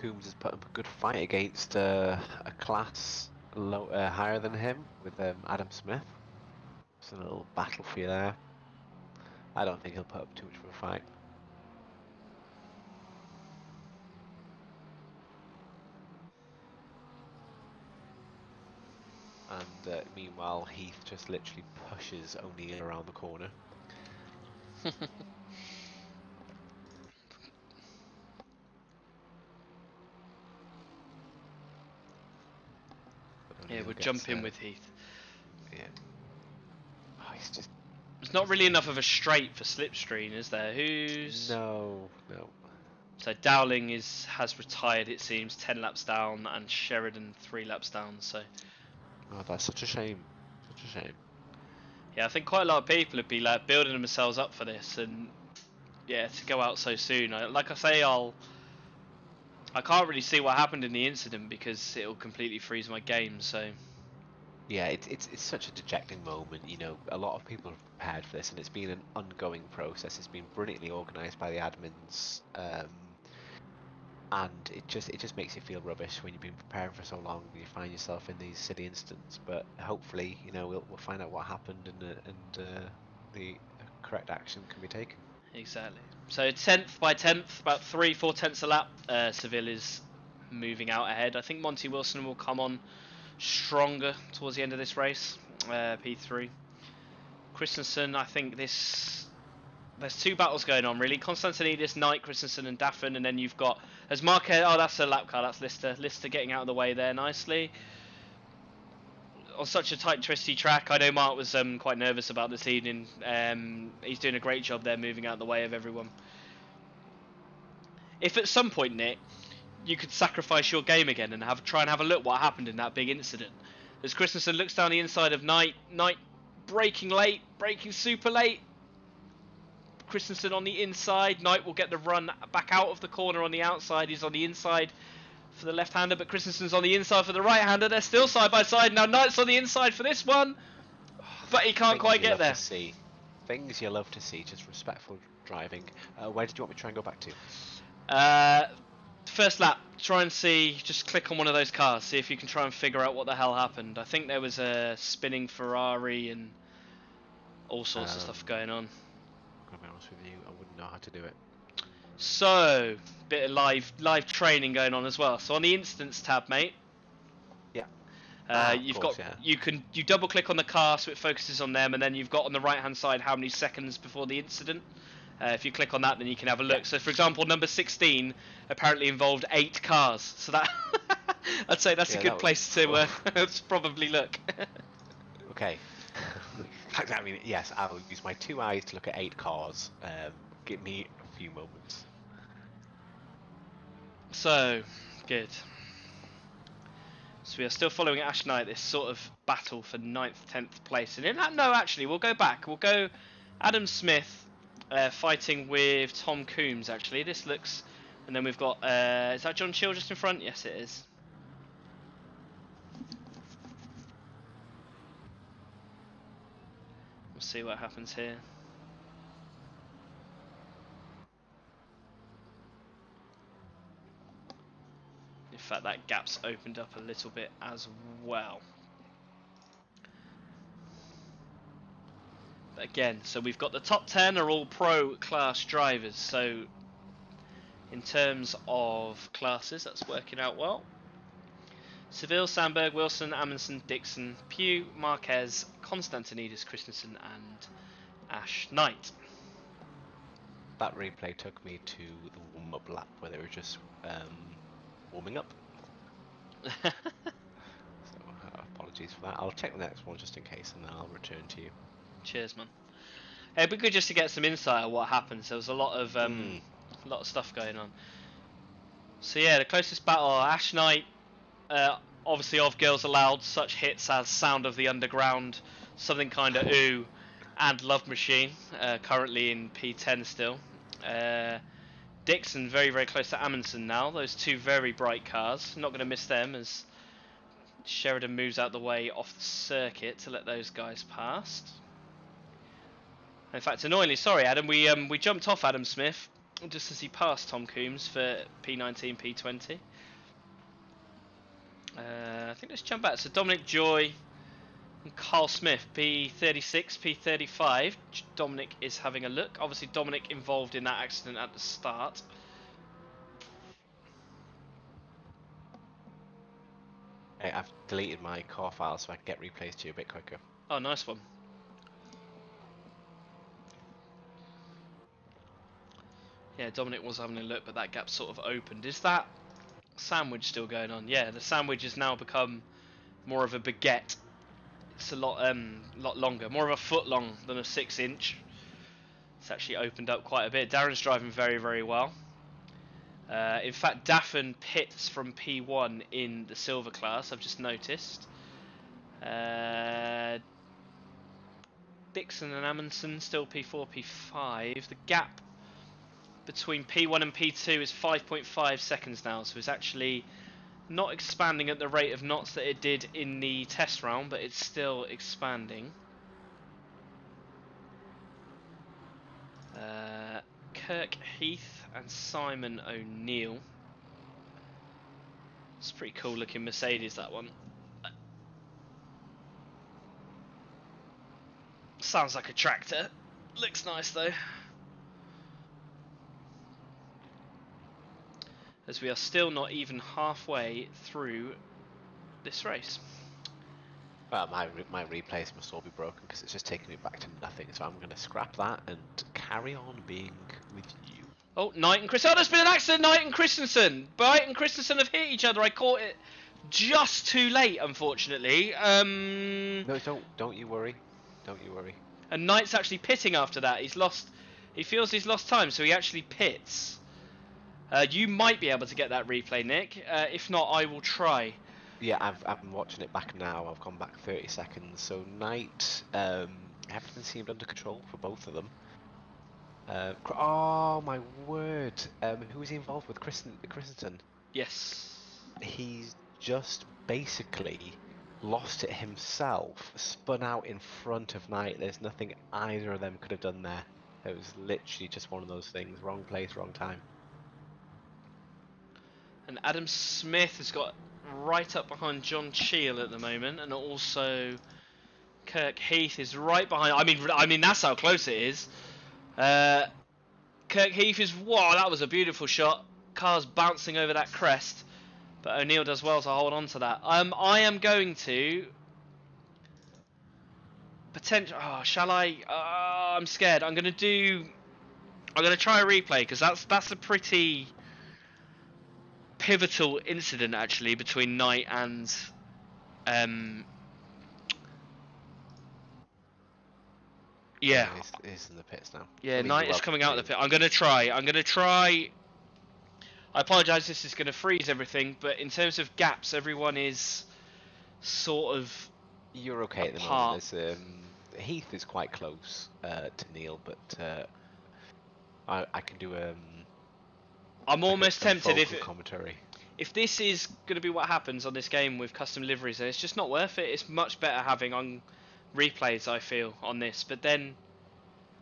Coombs has put up a good fight against a class higher than him with Adam Smith. It's a little battle for you there. I don't think he'll put up too much of a fight. And meanwhile, Heath just literally pushes O'Neill around the corner. Yeah, we'll jump in with Heath. Yeah. Oh, he's just... There's not really enough of a straight for Slipstream, is there? Who's... No. So Dowling has retired, it seems, 10 laps down, and Sheridan 3 laps down, so... Oh, that's such a shame. Such a shame. Yeah, I think quite a lot of people would be like building themselves up for this, and yeah, to go out so soon. Like I say, I can't really see what happened in the incident because it'll completely freeze my game, so... Yeah, it's such a dejecting moment. You know, a lot of people are prepared for this, and it's been an ongoing process. It's been brilliantly organised by the admins, and it just makes you feel rubbish when you've been preparing for so long. And you find yourself in these silly incidents, but hopefully, you know, we'll find out what happened, and the correct action can be taken. Exactly. So 10th by 10th, about 3-4 tenths a lap. Seville is moving out ahead. I think Monty Wilson will come on stronger towards the end of this race. P3. Christensen, I think there's two battles going on really. Konstantinidis, Knight, Christensen and Daffin, and then you've got as Marquez. Oh, that's a lap car. That's Lister. Lister getting out of the way there nicely. On such a tight, twisty track, I know Mark was quite nervous about this evening. He's doing a great job there, moving out of the way of everyone. If at some point, Nick, you could sacrifice your game again and try and have a look what happened in that big incident. As Christensen looks down the inside of Knight, Knight braking late, braking super late. Christensen on the inside, Knight will get the run back out of the corner on the outside. He's on the inside for the left-hander, but Christensen's on the inside for the right-hander. They're still side by side. Now Knight's on the inside for this one, but he can't quite get there. Things you love to see, just respectful driving. Where did you want me to try and go back to? First lap, try and see, just click on one of those cars, see if you can try and figure out what the hell happened. I think there was a spinning Ferrari and all sorts of stuff going on. I'm gonna be honest with you, I wouldn't know how to do it. So, bit of live training going on as well. So on the instance tab, mate. Yeah. You double click on the car so it focuses on them, and then you've got on the right hand side how many seconds before the incident. If you click on that, then you can have a look. So, for example, number 16 apparently involved 8 cars. So that I'd say that's a good place to probably look. Okay. I mean, yes, I'll use my 2 eyes to look at 8 cars. Give me a few moments. So, good. So we are still following Ash Knight, this sort of battle for 9th, 10th place. And in that, no, actually, we'll go back. We'll go Adam Smith fighting with Tom Coombs, actually. This looks... And then we've got... is that John Chill just in front? Yes, it is. We'll see what happens here. fact, that gap's opened up a little bit as well. But again, so we've got the top 10 are all pro class drivers. So in terms of classes, that's working out well. Seville, Sandberg, Wilson, Amundsen, Dixon, Pugh, Marquez, Constantinidis, Christensen, and Ash Knight. That replay took me to the warm-up lap where they were just warming up. So apologies for that. I'll check the next one just in case, and then I'll return to you. Cheers, man. Hey, it'd be good just to get some insight on what happens. There was a lot of stuff going on. So yeah, the closest battle, Ash Knight, obviously of Girls Aloud, such hits as Sound of the Underground, Something Kinda Ooh, and Love Machine, currently in P10 still. Dixon very, very close to Amundsen now. Those two very bright cars. Not going to miss them as Sheridan moves out the way off the circuit to let those guys past. In fact, annoyingly, sorry Adam, we jumped off Adam Smith just as he passed Tom Coombs for P19, P20. I think let's jump back. So Dominic Joy and Carl Smith, P36, P35. Dominic is having a look. Obviously Dominic involved in that accident at the start. Hey, I've deleted my car file so I can get replays to you a bit quicker. Oh, nice one. Yeah, Dominic was having a look, but that gap sort of opened. Is that sandwich still going on? Yeah, the sandwich has now become more of a baguette. It's a lot longer, more of a foot long than a 6-inch. It's actually opened up quite a bit. Darren's driving very, very well. In fact, Daffin pits from P1 in the silver class, I've just noticed. Dixon and Amundsen still P4, P5. The gap between P1 and P2 is 5.5 seconds now, so it's actually not expanding at the rate of knots that it did in the test round, but it's still expanding. Kirk Heath and Simon O'Neill. It's a pretty cool looking Mercedes, that one. Sounds like a tractor. Looks nice though. As we are still not even halfway through this race. Well, my replays must all be broken because it's just taking me back to nothing, so I'm going to scrap that and carry on being with you. Oh, Knight and Christensen. Oh, there's been an accident, Knight and Christensen. Knight and Christensen have hit each other. I caught it just too late, unfortunately. No, don't you worry. Don't you worry. And Knight's actually pitting after that. He feels he's lost time, so he actually pits. You might be able to get that replay, Nick. If not, I will try. Yeah, I'm watching it back now. I've gone back 30 seconds. So Knight, everything seemed under control for both of them. Oh my word! Who was he involved with? Christensen. Yes. He's just basically lost it himself, spun out in front of Knight. There's nothing either of them could have done there. It was literally just one of those things. Wrong place, wrong time. And Adam Smith has got right up behind John Cheel at the moment, and also Kirk Heath is right behind. I mean that's how close it is. Kirk Heath is, wow, that was a beautiful shot. Car's bouncing over that crest, but O'Neill does well to hold on to that. I am going to potential. Oh, shall I? I'm scared. I'm gonna try a replay because that's a pretty pivotal incident actually between Knight and yeah. He's in the pits now. Yeah, Knight is coming out of the pit. I'm gonna try. I apologise, this is gonna freeze everything, but in terms of gaps, everyone is sort of. You're okay apart. at the moment. Heath is quite close to Neil, but I can do I'm almost tempted commentary. If this is going to be what happens on this game with custom liveries, then it's just not worth it. It's much better having on replays, I feel, on this. But then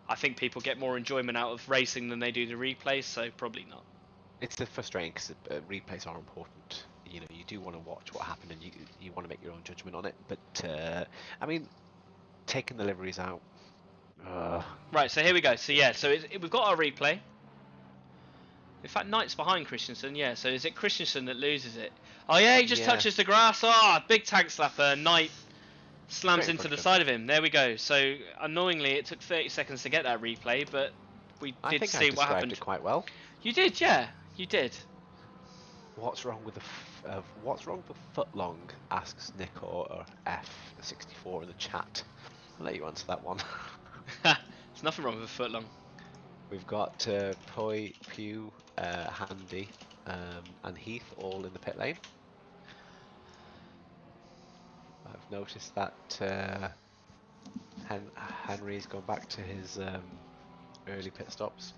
I think people get more enjoyment out of racing than they do the replays, so probably not. It's frustrating because replays are important. you know, you do want to watch what happened and you want to make your own judgment on it. But I mean, taking the liveries out. Right, so here we go. So yeah, so we've got our replay. In fact, Knight's behind Christensen, yeah. So is it Christensen that loses it? Oh yeah, he just touches the grass. Oh, big tag slapper. Knight slams into the side of him. There we go. So annoyingly, it took 30 seconds to get that replay, but we did see what happened. It quite well. You did, yeah. You did. What's wrong with the footlong? Asks Nick or F64 in the chat. I'll let you answer that one. There's nothing wrong with a footlong. We've got Poi, Pew, Handy, and Heath all in the pit lane. I've noticed that Henry's gone back to his early pit stops.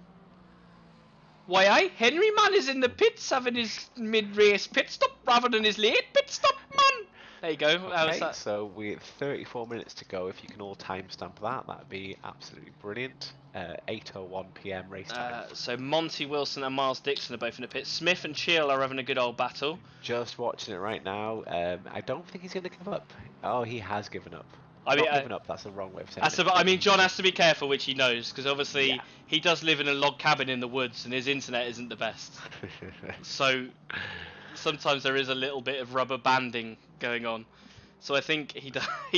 Why, aye, Henry man is in the pits having his mid-race pit stop rather than his late pit stop, man. There you go. Okay, so we have 34 minutes to go. If you can all timestamp that, that'd be absolutely brilliant. 8:01 p.m. race time. So Monty Wilson and Miles Dixon are both in the pits. Smith and Cheel are having a good old battle. Just watching it right now. I don't think he's going to give up. Oh, he has given up. I mean, not given up. That's the wrong way of saying it. I mean, John has to be careful, which he knows, because obviously he does live in a log cabin in the woods, and his internet isn't the best. So sometimes there is a little bit of rubber banding going on. So I think he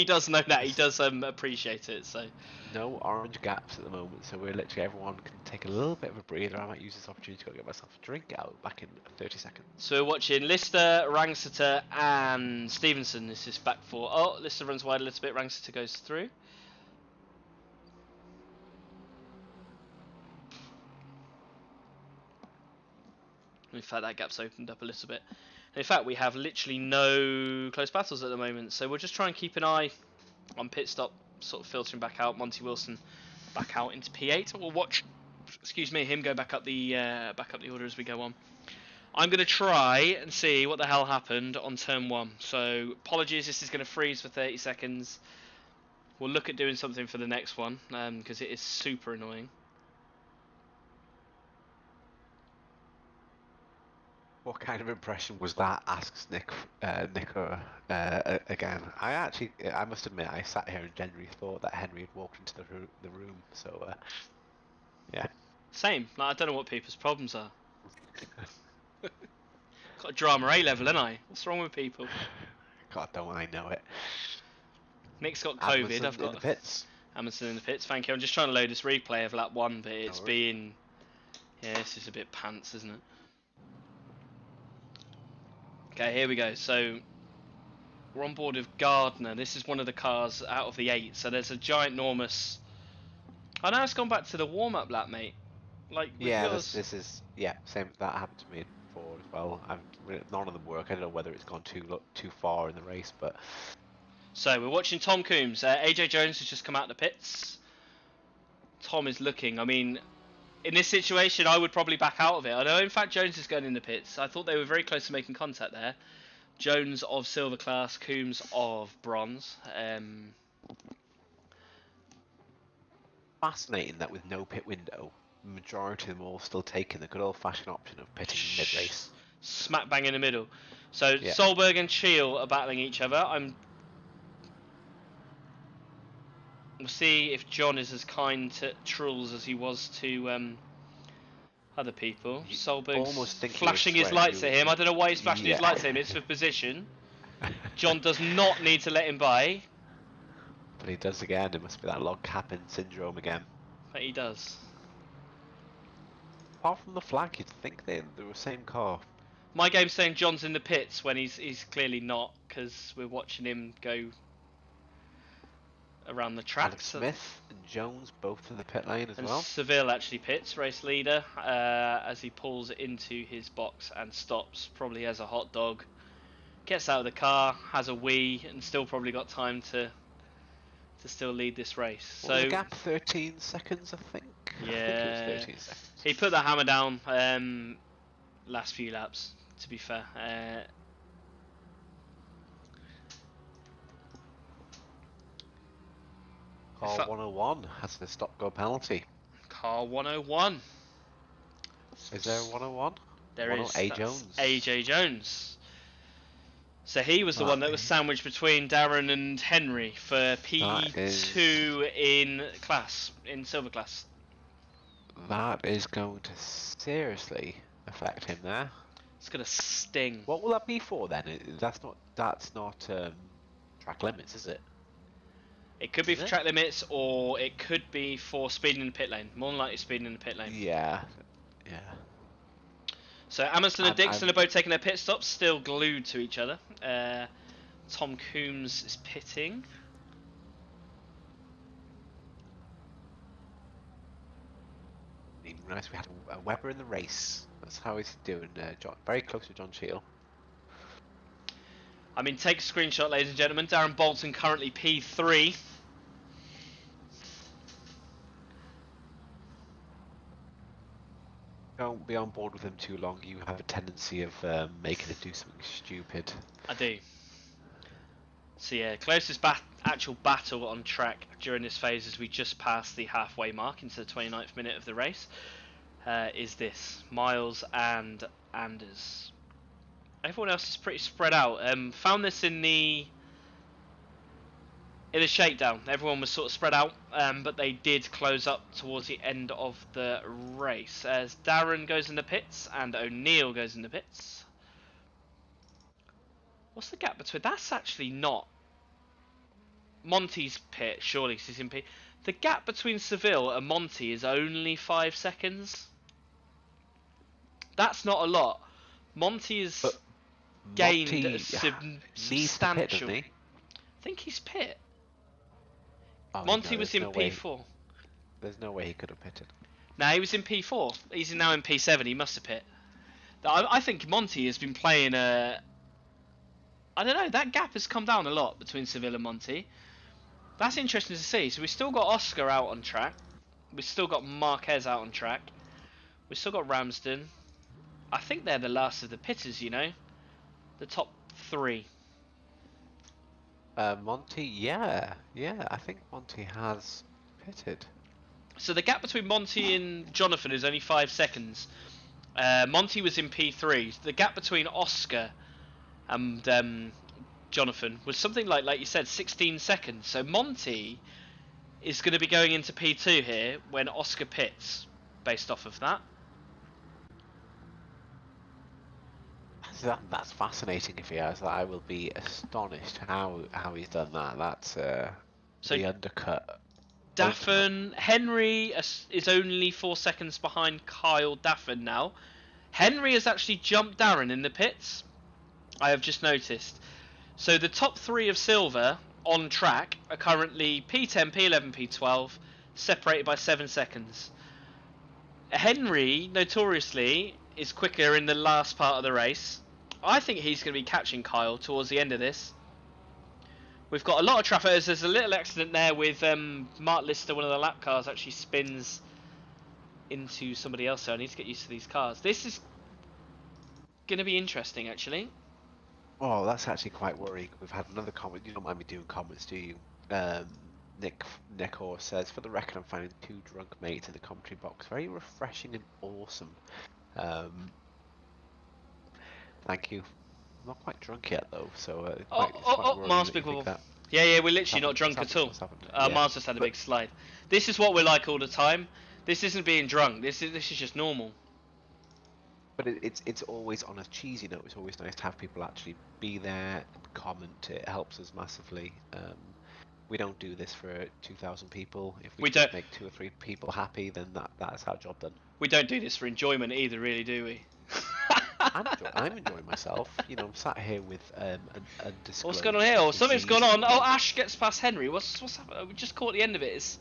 does know that. He does appreciate it. So no orange gaps at the moment. So we're literally everyone can take a little bit of a breather. I might use this opportunity to go get myself a drink. Out back in 30 seconds. So we're watching Lister, Rangsiter, and Stevenson. This is back for. Oh, Lister runs wide a little bit. Rangsiter goes through. In fact, that gap's opened up a little bit. In fact, we have literally no close battles at the moment, so we'll just try and keep an eye on pit stop, sort of filtering back out. Monty Wilson back out into P8. We'll watch, excuse me, him go back up the order as we go on. I'm going to try and see what the hell happened on turn 1. So apologies, this is going to freeze for 30 seconds. We'll look at doing something for the next one because it is super annoying. What kind of impression was that? Asks Nick again. I must admit, I sat here and genuinely thought that Henry had walked into the room. So, yeah. Same. Like, I don't know what people's problems are. Got a drama A level, ain't I? What's wrong with people? God, don't I know it. Nick's got COVID. Amundsen I've got in the pits. Amundsen in the pits. Thank you. I'm just trying to load this replay of lap 1, but it's been. Yeah, this is a bit pants, isn't it? Okay, here we go. So we're on board with Gardner. This is one of the cars out of the 8. So there's a giant, enormous. Oh, now it's gone back to the warm-up lap, mate. Like yeah, this is same. That happened to me before as well. None of them work. I don't know whether it's gone too far in the race, but. So we're watching Tom Coombs. AJ Jones has just come out of the pits. Tom is looking. I mean, in this situation, I would probably back out of it. I know, in fact, Jones is going in the pits. I thought they were very close to making contact there. Jones of silver class, Coombs of bronze. Fascinating that with no pit window, the majority of them all still taking the good old-fashioned option of pitting mid-race. Smack bang in the middle. So Solberg and Cheel are battling each other. We'll see if John is as kind to Trulls as he was to other people. Solberg's flashing his lights at him. I don't know why he's flashing his lights at him. It's for position. John does not need to let him by. But he does again. It must be that log cabin syndrome again. But he does. Apart from the flag, you'd think they were the same car. My game's saying John's in the pits when he's clearly not, because we're watching him go around the track. Alex Smith and Jones both in the pit lane as well. Seville actually pits, race leader, as he pulls into his box and stops, probably has a hot dog, gets out of the car, has a wee, and still probably got time to still lead this race. What was the gap? 13 seconds, I think. Yeah, I think it was 13 seconds. He put the hammer down last few laps, to be fair. Car 101 has the stop-go penalty. Car 101. Is there a 101? There is. AJ Jones. AJ Jones. So he was the one that was sandwiched between Darren and Henry for P2 in class, in silver class. That is going to seriously affect him there. It's gonna sting. What will that be for then? That's not track limits, is it? It could be for track limits, or it could be for speeding in the pit lane. More than likely speeding in the pit lane. Yeah. So Amundsen and Dixon are both taking their pit stops, still glued to each other. Tom Coombs is pitting. Even nice we had a Webber in the race. That's how he's doing. John, very close to John Shield. I mean, take a screenshot, ladies and gentlemen. Darren Bolton currently P3. Don't be on board with him too long. You have a tendency of making him do something stupid. I do. So yeah, closest actual battle on track during this phase as we just passed the halfway mark into the 29th minute of the race is this. Miles and Anders. Everyone else is pretty spread out. Found this in the shakedown. Everyone was sort of spread out, but they did close up towards the end of the race. As Darren goes in the pits and O'Neill goes in the pits. What's the gap between? That's actually not Monty's pit, surely, because he's in pit. The gap between Seville and Monty is only 5 seconds. That's not a lot. Monty has gained a substantial. Pit, I think he's pit. Oh, Monty no, was in no P4. There's no way he could have pitted. No, he was in P4. He's now in P7. He must have pit. I think Monty has been playing a. I don't know. That gap has come down a lot between Seville and Monty. That's interesting to see. So we've still got Oscar out on track. We've still got Marquez out on track. We've still got Ramsden. I think they're the last of the pitters, you know. The top 3. Monty, yeah, I think Monty has pitted. So the gap between Monty and Jonathan is only 5 seconds. Monty was in P3. The gap between Oscar and Jonathan was something like you said, 16 seconds. So Monty is going to be going into P2 here when Oscar pits, based off of that. That's fascinating if he has that. I will be astonished how he's done that. That's the undercut. Daffin, Henry is only 4 seconds behind Kyle Daffin now. Henry has actually jumped Darren in the pits. I have just noticed. So the top 3 of silver on track are currently P10, P11, P12, separated by 7 seconds. Henry, notoriously, is quicker in the last part of the race. I think he's going to be catching Kyle towards the end of this. We've got a lot of traffic. There's a little accident there with Mark Lister, one of the lap cars, actually spins into somebody else. So I need to get used to these cars. This is going to be interesting, actually. Oh, that's actually quite worrying. We've had another comment. You don't mind me doing comments, do you? Nick Orr says, for the record, I'm finding 2 drunk mates in the commentary box. Very refreshing and awesome. Thank you. I'm not quite drunk yet though, so Mars Big Bubble. Yeah, we're literally not drunk at all. Mars just had a big slide. This is what we're like all the time. This isn't being drunk. This is just normal. But it's always on a cheesy note. It's always nice to have people actually be there and comment. It helps us massively. We don't do this for 2,000 people. If we don't make 2 or 3 people happy, then that's our job done. We don't do this for enjoyment either, really, do we? I'm enjoying myself. You know, I'm sat here with undisclosed. What's going on here? Oh, something's gone on. Oh, Ash gets past Henry. What's happening? We just caught the end of it. It's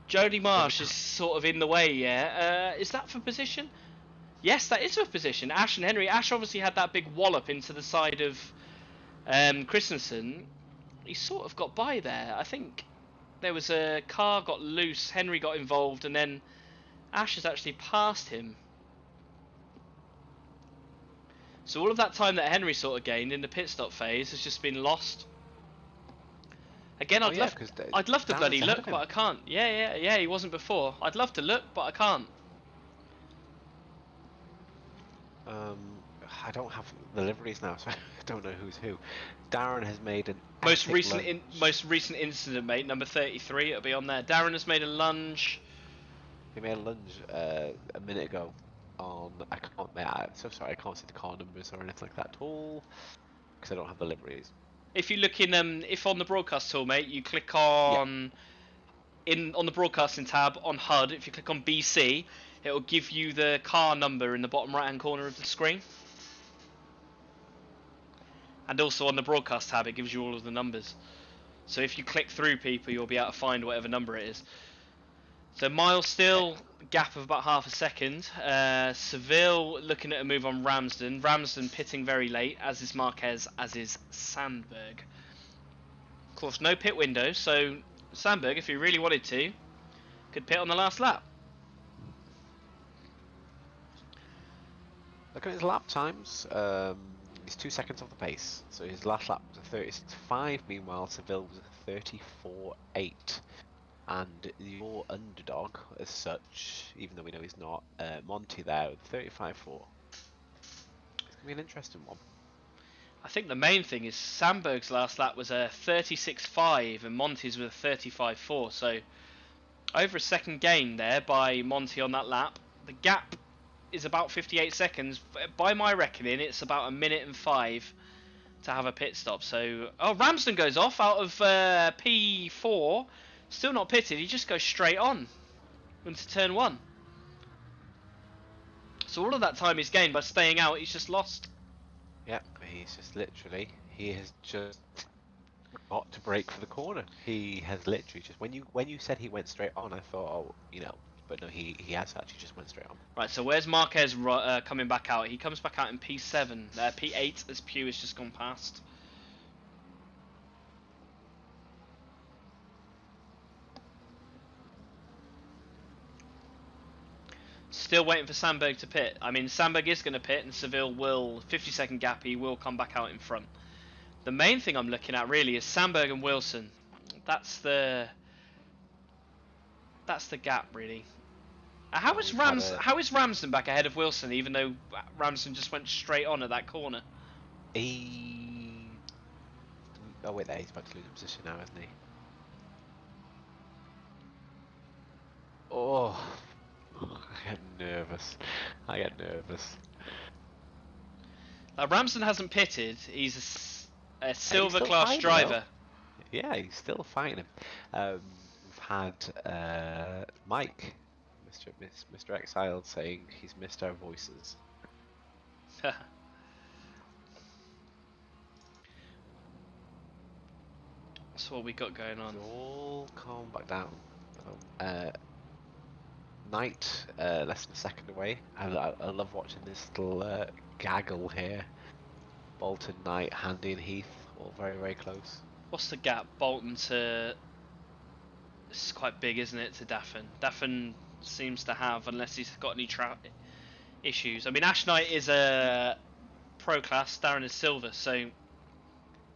Jody Marsh is sort of in the way. Yeah. Is that for position? Yes, that is for position. Ash and Henry. Ash obviously had that big wallop into the side of Christensen. He sort of got by there. I think there was a car got loose. Henry got involved, and then Ash has actually passed him. So all of that time that Henry sort of gained in the pit stop phase has just been lost. Again, I'd love to bloody look, but I can't. Yeah, he wasn't before. I'd love to look, but I can't. I don't have the liveries now, so I don't know who's who. Darren has made an Most epic recent, lunge. most recent incident, mate. Number 33. It'll be on there. Darren has made a lunge. He made a lunge a minute ago on. I can't. I'm so sorry. I can't see the car numbers or anything like that at all because I don't have the liveries. If you look in, if on the broadcast tool, mate, you click on on the broadcasting tab on HUD. If you click on BC, it will give you the car number in the bottom right-hand corner of the screen. And also on the broadcast tab, it gives you all of the numbers. So if you click through people, you'll be able to find whatever number it is. So Miles still, gap of about half a second. Seville looking at a move on Ramsden. Ramsden pitting very late, as is Marquez, as is Sandberg. Of course, no pit window, so Sandberg, if he really wanted to, could pit on the last lap. Looking at his lap times, he's 2 seconds off the pace. So his last lap was a 36.5. Meanwhile, Seville was a 34.8. And your underdog, as such, even though we know he's not, Monty there with 35.4. It's going to be an interesting one. I think the main thing is Sandberg's last lap was a 36.5 and Monty's was a 35.4. So over a second gain there by Monty on that lap. The gap is about 58 seconds. By my reckoning, it's about 1:05 to have a pit stop. So, Ramsden goes off out of P4. Still not pitted. He just goes straight on into turn 1. So all of that time he's gained by staying out. He's just lost. Yep, he's just literally, he has just got to brake for the corner. He has literally just, when you said he went straight on, I thought, oh, you know, but no, he has actually just went straight on. Right, so where's Marquez coming back out? He comes back out in P7, P8 as Pew has just gone past. Still waiting for Sandberg to pit. I mean, Sandberg is going to pit, and Seville will 50-second gap. He will come back out in front. The main thing I'm looking at really is Sandberg and Wilson. That's the gap really. How is Ramsden back ahead of Wilson, even though Ramsden just went straight on at that corner? Oh wait, there he's about to lose a position now, isn't he? Oh. I get nervous. Ramsden hasn't pitted. He's a silver class driver. Yeah, he's still fighting him. We've had Mike, Mr. Exiled, saying he's missed our voices. That's what we got going on. All calm back down. Knight, less than a second away. I love watching this little gaggle here. Bolton, Knight, Handy and Heath, all very, very close. What's the gap? Bolton to... It's quite big, isn't it, to Daffin? Daffin seems to have, unless he's got any issues. I mean, Ash Knight is a pro class, Darren is silver, so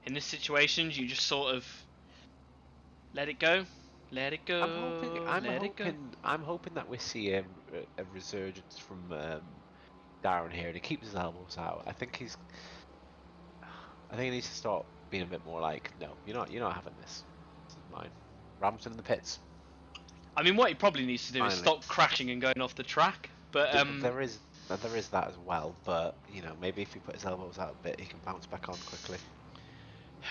in this situation, you just sort of let it go. Let it go. I'm hoping that we see a resurgence from Darren here, and he keeps his elbows out. I think he needs to start being a bit more like, no, you're not having this. This is mine. Ramsden in the pits. I mean, what he probably needs to do is stop crashing and going off the track. But there is that as well. But you know, maybe if he put his elbows out a bit, he can bounce back on quickly.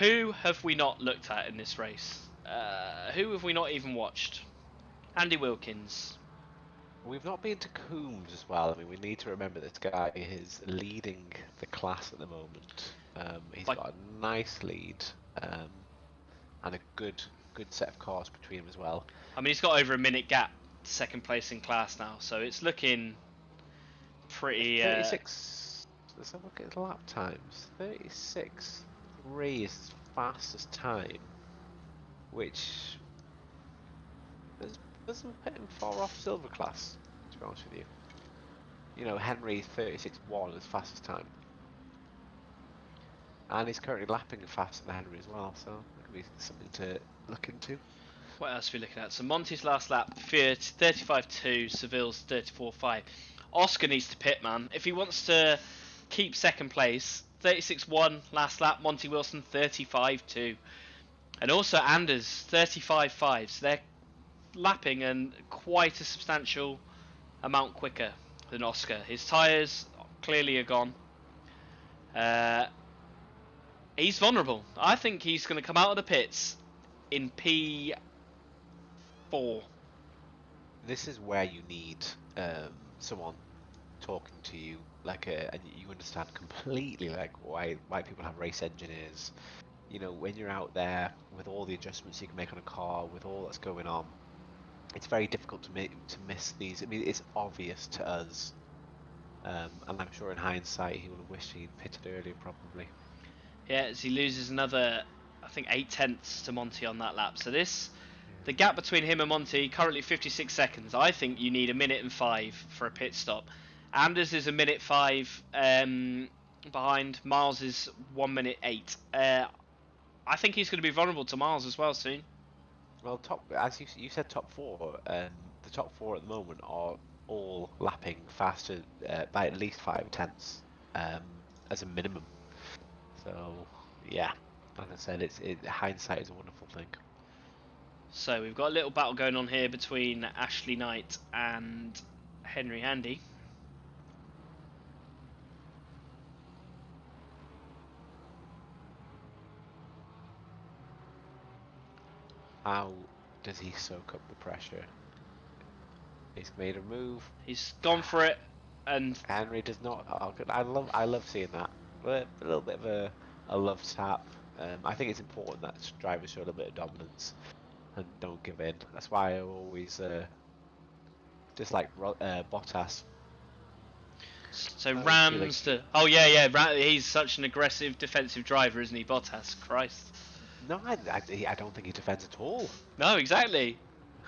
Who have we not looked at in this race? Who have we not even watched? Andy Wilkins. We've not been to Coombs as well. I mean, we need to remember this guy is leading the class at the moment. He's got a nice lead and a good set of cars between them as well. I mean, he's got over a minute gap, second place in class now, so it's looking pretty... 36... Let's have a look at his lap times. 36.3 is his fastest time, which doesn't put him far off silver class, to be honest with you. You know, Henry 36.1 is fastest time. And he's currently lapping faster than Henry as well, so that could be something to look into. What else are we looking at? So Monty's last lap, Fiat 35.2, Seville's 34.5. Oscar needs to pit, man. If he wants to keeps second place. 36-1 last lap. Monty Wilson 35-2. And also Anders 35-5. So they're lapping and quite a substantial amount quicker than Oscar. His tyres clearly are gone. He's vulnerable. I think he's going to come out of the pits in P4. This is where you need someone talking to you, and you understand completely why people have race engineers. You know, when you're out there with all the adjustments you can make on a car, with all that's going on, it's very difficult to miss these. I mean, it's obvious to us, and I'm sure in hindsight he would have wished he'd pitted earlier, probably. Yeah, as he loses another, I think, 8 tenths to Monty on that lap. So the gap between him and Monty, currently 56 seconds. I think you need 1 minute and 5 for a pit stop. Anders is 1 minute 5 behind. Miles is 1 minute 8. I think he's going to be vulnerable to Miles as well soon. Well, as you said, top 4. The top 4 at the moment are all lapping faster by at least 5 tenths as a minimum. So, yeah, like I said, hindsight is a wonderful thing. So we've got a little battle going on here between Ashley Knight and Henry Handy. How does he soak up the pressure? He's made a move. He's gone for it, and Henry does not. Oh, I love seeing that. A little bit of a love tap. I think it's important that drivers show a little bit of dominance and don't give in. That's why I always dislike Bottas. So Rams to... Oh, yeah. He's such an aggressive defensive driver, isn't he, Bottas? Christ. No, I don't think he defends at all. No, exactly.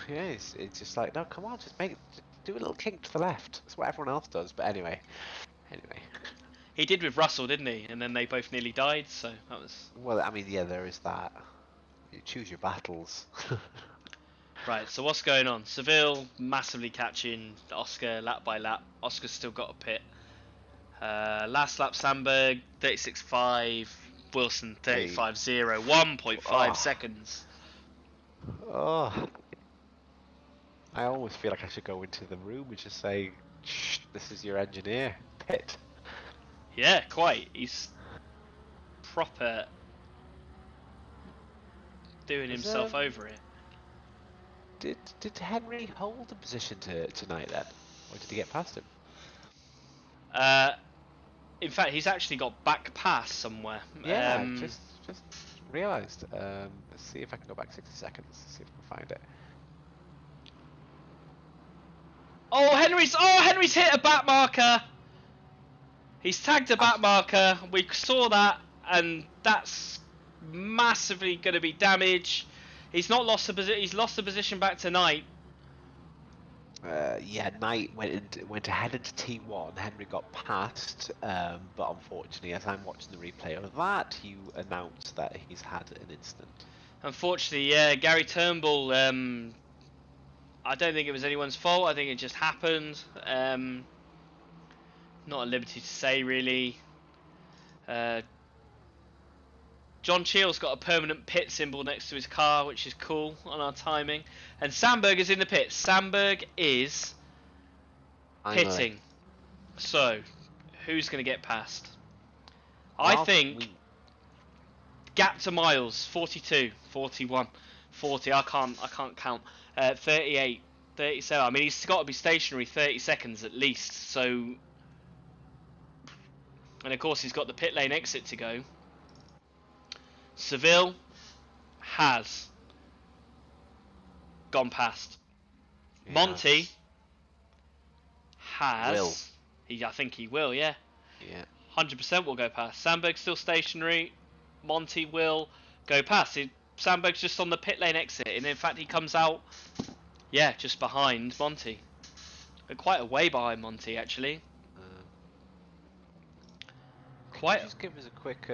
Yeah, it's just like, no, come on, just do a little kink to the left. That's what everyone else does. But anyway. He did with Russell, didn't he? And then they both nearly died, so that was... Well, I mean, yeah, there is that. You choose your battles. Right, so what's going on? Seville massively catching Oscar lap by lap. Oscar's still got a pit. Last lap, Sandberg, 36.5. Wilson, 35.0. 1.5 seconds. Oh. I almost feel like I should go into the room and just say, shh, this is your engineer. Pit. Yeah, quite. He's proper doing himself over it. Did Henry hold the position tonight then? Or did he get past him? In fact, he's actually got back pass somewhere. Yeah, just realised. Let's see if I can go back 60 seconds. See if I can find it. Oh, Henry's hit a back marker. He's tagged a back marker. We saw that, and that's massively going to be damage. He's not lost the position. He's lost the position back to Knight. Yeah, Knight went ahead into T1. Henry got past, but unfortunately, as I'm watching the replay of that, you announced that he's had an incident. Unfortunately, yeah, Gary Turnbull. I don't think it was anyone's fault. I think it just happened. Not at liberty to say, really. John Cheel's got a permanent pit symbol next to his car, which is cool on our timing. And Sandberg is in the pits. Sandberg is pitting. So, who's going to get past? I think gap to Miles, 42, 41, 40. I can't count. 38, 37. I mean, he's got to be stationary 30 seconds at least. So, and of course, he's got the pit lane exit to go. Seville has gone past. Yes. Monty has. I think he will, yeah. Yeah. 100% will go past. Sandberg's still stationary. Monty will go past. Sandberg's just on the pit lane exit, and in fact he comes out, yeah, just behind Monty. Quite a way behind Monty, actually. Can you just give us a quick...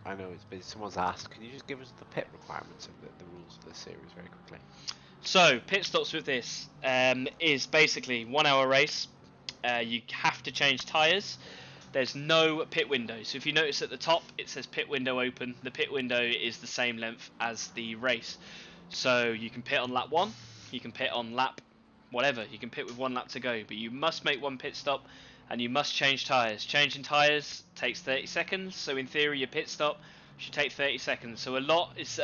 I know it's busy. Someone's asked. Can you just give us the pit requirements of the rules of the series very quickly? So pit stops with this is basically 1 hour race. You have to change tyres. There's no pit window. So if you notice at the top, it says pit window open. The pit window is the same length as the race. So you can pit on lap 1, you can pit on lap whatever. You can pit with 1 lap to go, but you must make 1 pit stop and you must change tyres. Changing tyres takes 30 seconds. So in theory, your pit stop should take 30 seconds. So a lot is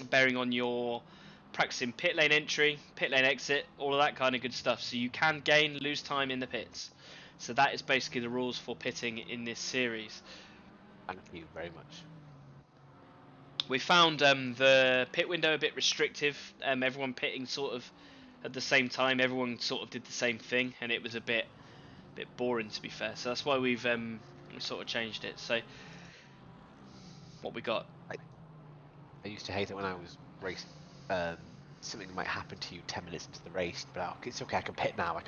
bearing on your practicing pit lane entry, pit lane exit, all of that kind of good stuff. So you can gain, lose time in the pits. So that is basically the rules for pitting in this series. Thank you very much. We found the pit window a bit restrictive. Everyone pitting sort of at the same time. Everyone sort of did the same thing, and it was a bit boring, to be fair. So that's why we sort of changed it. So what we got? I used to hate it when I was racing. Something might happen to you 10 minutes into the race, but it's okay, I can pit now.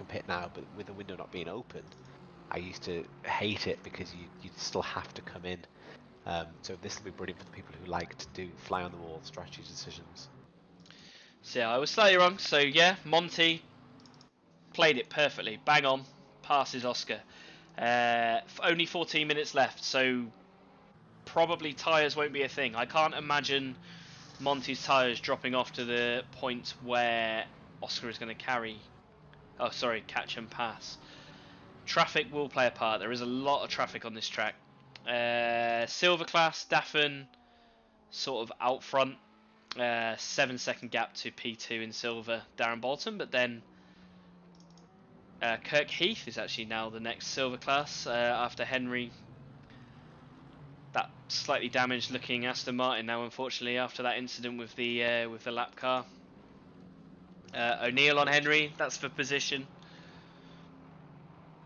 But with the window not being open, I used to hate it because you still have to come in. So this will be brilliant for the people who like to do fly on the wall strategy decisions. So yeah, I was slightly wrong. So yeah, Monty played it perfectly, bang on, passes Oscar. Only 14 minutes left, so probably tyres won't be a thing. I can't imagine Monty's tyres dropping off to the point where Oscar is going to catch and pass. Traffic will play a part. There is a lot of traffic on this track. Silver class, Daffin sort of out front. 7-second gap to P2 in silver, Darren Bolton, but then Kirk Heath is actually now the next silver class after Henry. That slightly damaged looking Aston Martin now, unfortunately, after that incident with the lap car. O'Neill on Henry, that's for position.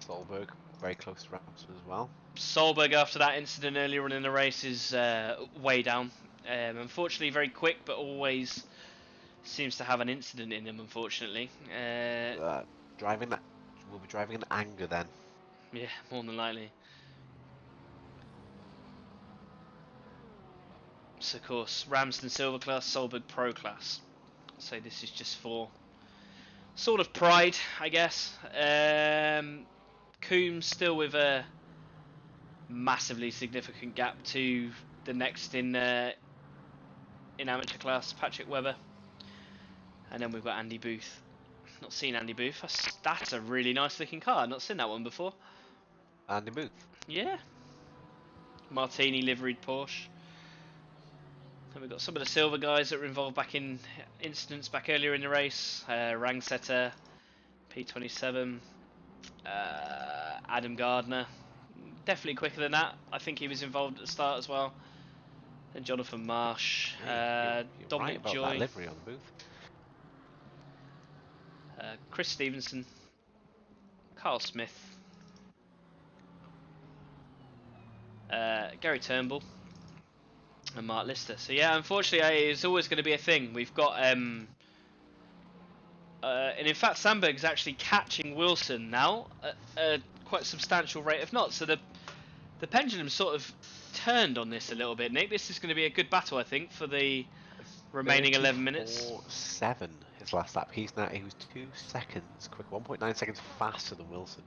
Solberg, very close to Ramsden as well. Solberg, after that incident earlier on in the race, is way down. Unfortunately, very quick, but always seems to have an incident in him, unfortunately. We'll be driving in anger then. Yeah, more than likely. So, of course, Ramsden Silver Class, Solberg Pro Class. So this is just for sort of pride, I guess. Coombs still with a massively significant gap to the next in amateur class, Patrick Webber. And then we've got Andy Booth. Not seen Andy Booth. That's a really nice looking car. I've not seen that one before. Andy Booth? Yeah. Martini liveried Porsche. And we've got some of the silver guys that were involved back in incidents back earlier in the race. Rangsetter, P27, Adam Gardner. Definitely quicker than that. I think he was involved at the start as well. Then Jonathan Marsh, You're Dominic right about Joy, that livery on the booth. Chris Stevenson, Carl Smith, Gary Turnbull, and Mark Lister. So yeah, unfortunately, it's always going to be a thing. We've got, and in fact, Sandberg's actually catching Wilson now at a quite substantial rate of knots. So the pendulum sort of turned on this a little bit, Nick. This is going to be a good battle, I think, for the remaining 11 minutes. 7 his last lap. He was 2 seconds quick, 1.9 seconds faster than Wilson.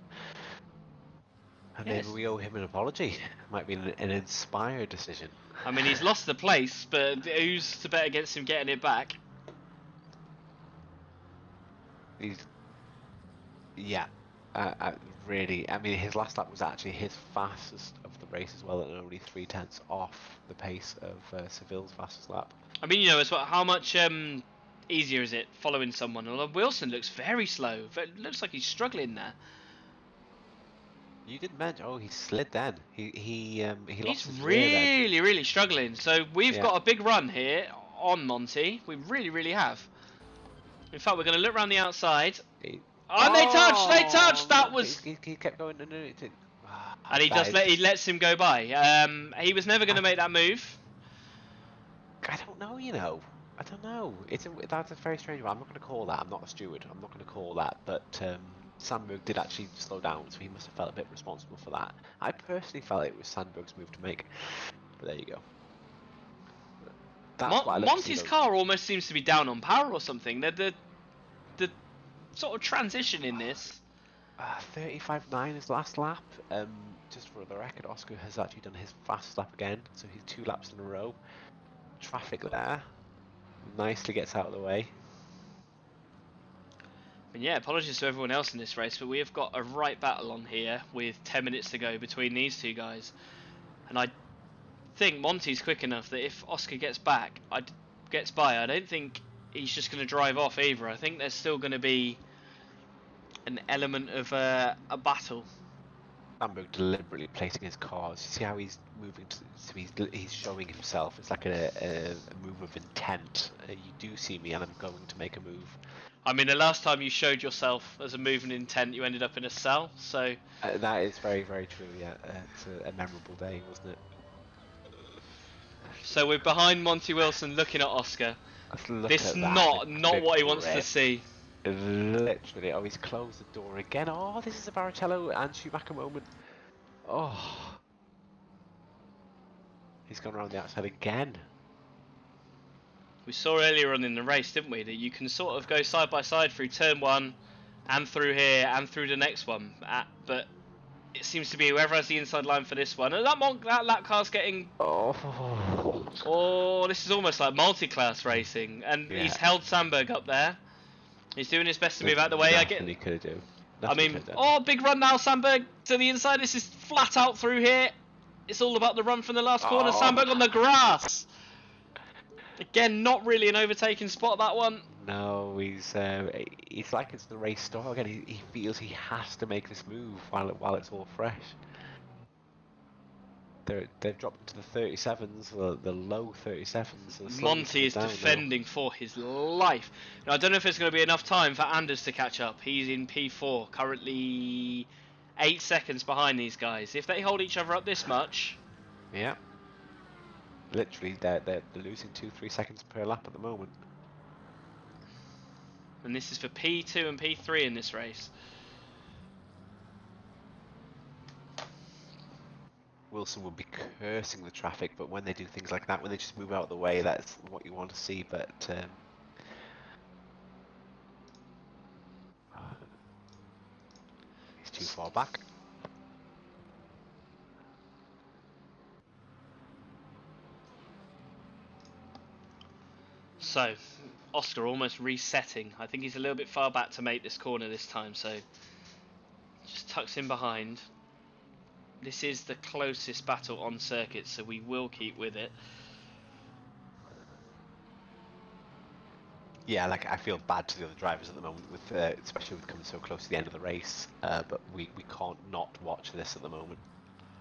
And Yes. maybe we owe him an apology. Might be an inspired decision. I mean, he's lost the place, but who's to bet against him getting it back? Really, I mean, his last lap was actually his fastest of the race as well, and only 0.3 off the pace of Seville's fastest lap. I mean, you know, as well, how much easier is it following someone? Although Wilson looks very slow. Looks like he's struggling there. You didn't mention. Oh, he slid then. He lost He's his rear then. really struggling. So we've got a big run here on Monty. We really have. In fact, we're going to look around the outside. And they touched. That was. He kept going. No, and he lets him go by. He was never going to make that move. I don't know. You know, I don't know. That's a very strange one. I'm not going to call that. I'm not a steward. I'm not going to call that. But Sandberg did actually slow down, so he must have felt a bit responsible for that. I personally felt it was Sandberg's move to make. But there you go. Monty's car almost seems to be down on power or something. The sort of transition in this. 35.9 is last lap. Just for the record, Oscar has actually done his fast lap again, so he's 2 laps in a row. Traffic there. Nicely gets out of the way. And yeah, apologies to everyone else in this race, but we have got a right battle on here with 10 minutes to go between these two guys. And I think Monty's quick enough that if Oscar gets by, I don't think he's just going to drive off either. I think there's still going to be an element of a battle. Sandberg deliberately placing his cars. See how he's moving so he's showing himself. It's like a move of intent. You do see me and I'm going to make a move. I mean, the last time you showed yourself as a move and intent, you ended up in a cell, so... that is very, very true, yeah. It's a memorable day, wasn't it? So we're behind Monty Wilson looking at Oscar. This is not what he wants to see. Literally, oh, he's closed the door again. Oh, this is a Barrichello and Schumacher moment. Oh. He's gone around the outside again. We saw earlier on in the race, didn't we, that you can sort of go side by side through turn 1 and through here and through the next one. But it seems to be whoever has the inside line for this one. And that lap car's getting... Oh, this is almost like multi-class racing. And he's held Sandberg up there. He's doing his best to move out the way. He could do. I mean, big run now, Sandberg to the inside. This is flat out through here. It's all about the run from the last corner. Sandberg on the grass. Again, not really an overtaking spot, that one. No, he's like it's the race start again. He feels he has to make this move while it's all fresh. They've dropped into the 37s, the low 37s. Monty is defending for his life. Now, I don't know if there's going to be enough time for Anders to catch up. He's in P4, currently 8 seconds behind these guys. If they hold each other up this much... Yeah. Literally, they're losing 2-3 seconds per lap at the moment. And this is for P2 and P3 in this race. Wilson will be cursing the traffic, but when they do things like that, when they just move out of the way, that's what you want to see. But he's too far back. So, Oscar almost resetting. I think he's a little bit far back to make this corner this time, so just tucks in behind. This is the closest battle on circuit, so we will keep with it. Yeah, like I feel bad to the other drivers at the moment, with especially with coming so close to the end of the race. But we can't not watch this at the moment.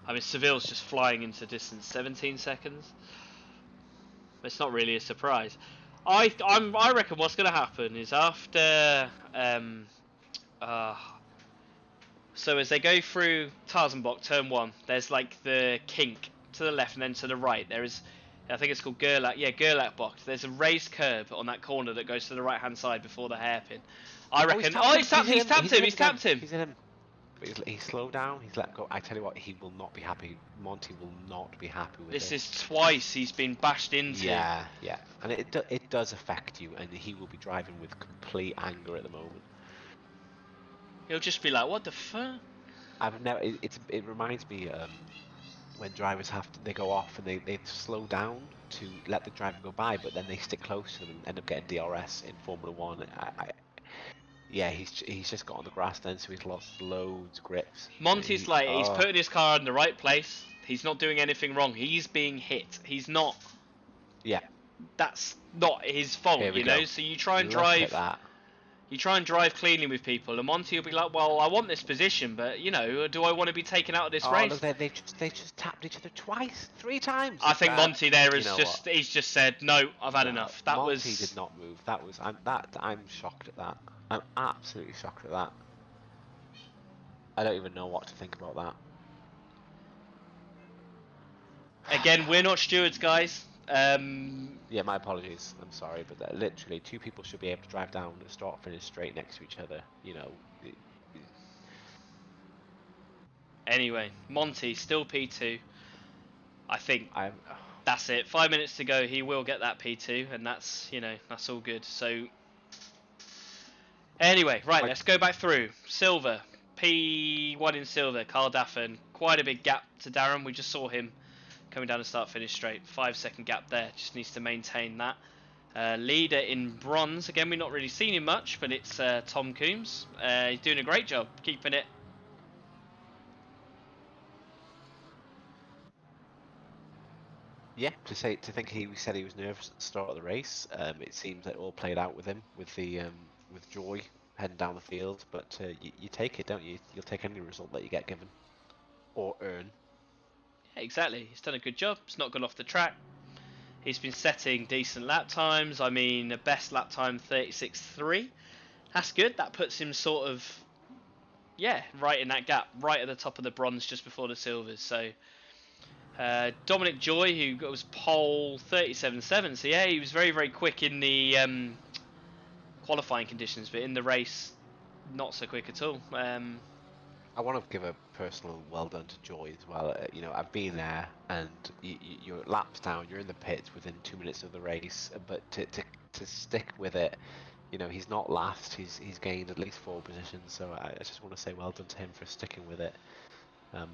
I mean, Seville's just flying into distance, 17 seconds. It's not really a surprise. I reckon what's going to happen is after so as they go through Tarzanbock turn 1, there's like the kink to the left and then to the right. There is, I think it's called Gerlach. Yeah, Gerlachbock. There's a raised curb on that corner that goes to the right hand side before the hairpin. I reckon. He's tapped him. He's tapped him. He's in him. But he's slowed down. He's let go. I tell you what, he will not be happy. Monty will not be happy with this. This is twice he's been bashed into. Yeah, yeah, and it does affect you, and he will be driving with complete anger at the moment. He'll just be like, "What the fuck?" I've never. It reminds me when drivers they go off and they slow down to let the driver go by, but then they stick close to them and end up getting DRS in Formula One. Yeah, he's just got on the grass then, so he's lost loads of grips. Monty's he's putting his car in the right place. He's not doing anything wrong. He's being hit. He's not. Yeah. That's not his fault, you know. So you try and drive. You try and drive cleanly with people, and Monty will be like, "Well, I want this position, but you know, do I want to be taken out of this race?" Look, they just tapped each other twice, 3 times. I think Monty there is he's just said, "No, I've had enough." That Monty did not move. That was I'm shocked at that. I'm absolutely shocked at that. I don't even know what to think about that. Again, we're not stewards, guys. Yeah, my apologies. I'm sorry, but literally 2 people should be able to drive down and start finish straight next to each other. You know. Anyway, Monty still P2. I think that's it. 5 minutes to go. He will get that P2, and that's that's all good. So. Anyway, right, let's go back through. Silver, P1 in silver, Carl Daffin. Quite a big gap to Darren. We just saw him coming down the start-finish straight. 5-second gap there. Just needs to maintain that. Leader in bronze. Again, we've not really seen him much, but it's Tom Coombs. He's doing a great job keeping it. Yeah, to think he said he was nervous at the start of the race. It seems that it all played out with him, with Joy heading down the field. But you take it, don't you? You'll take any result that you get given, or earn. Yeah, exactly. He's done a good job. He's not gone off the track. He's been setting decent lap times. I mean, the best lap time 36.3. That's good. That puts him sort of, yeah, right in that gap, right at the top of the bronze, just before the silvers. So. Dominic Joy, who was pole 37.7, so yeah, he was very, very quick in the qualifying conditions, but in the race, not so quick at all. I want to give a personal well done to Joy as well. You know, I've been there, and you're laps down, you're in the pits within 2 minutes of the race, but to stick with it, you know, he's not last, he's gained at least 4 positions, so I just want to say well done to him for sticking with it.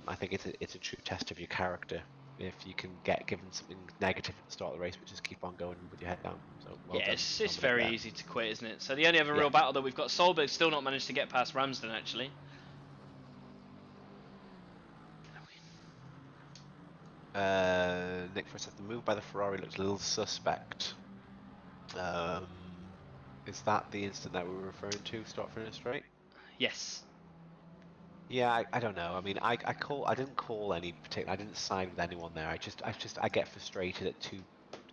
I think it's a true test of your character if you can get given something negative at the start of the race, but just keep on going with your head down. So well done, it's very easy to quit, isn't it? So the only other real battle that we've got, Solberg still not managed to get past Ramsden actually. Nick Frost, the move by the Ferrari looked a little suspect. Is that the instant that we were referring to, start finish straight? Yes. Yeah, I don't know. I mean, I didn't call any particular. I didn't side with anyone there. I get frustrated at 2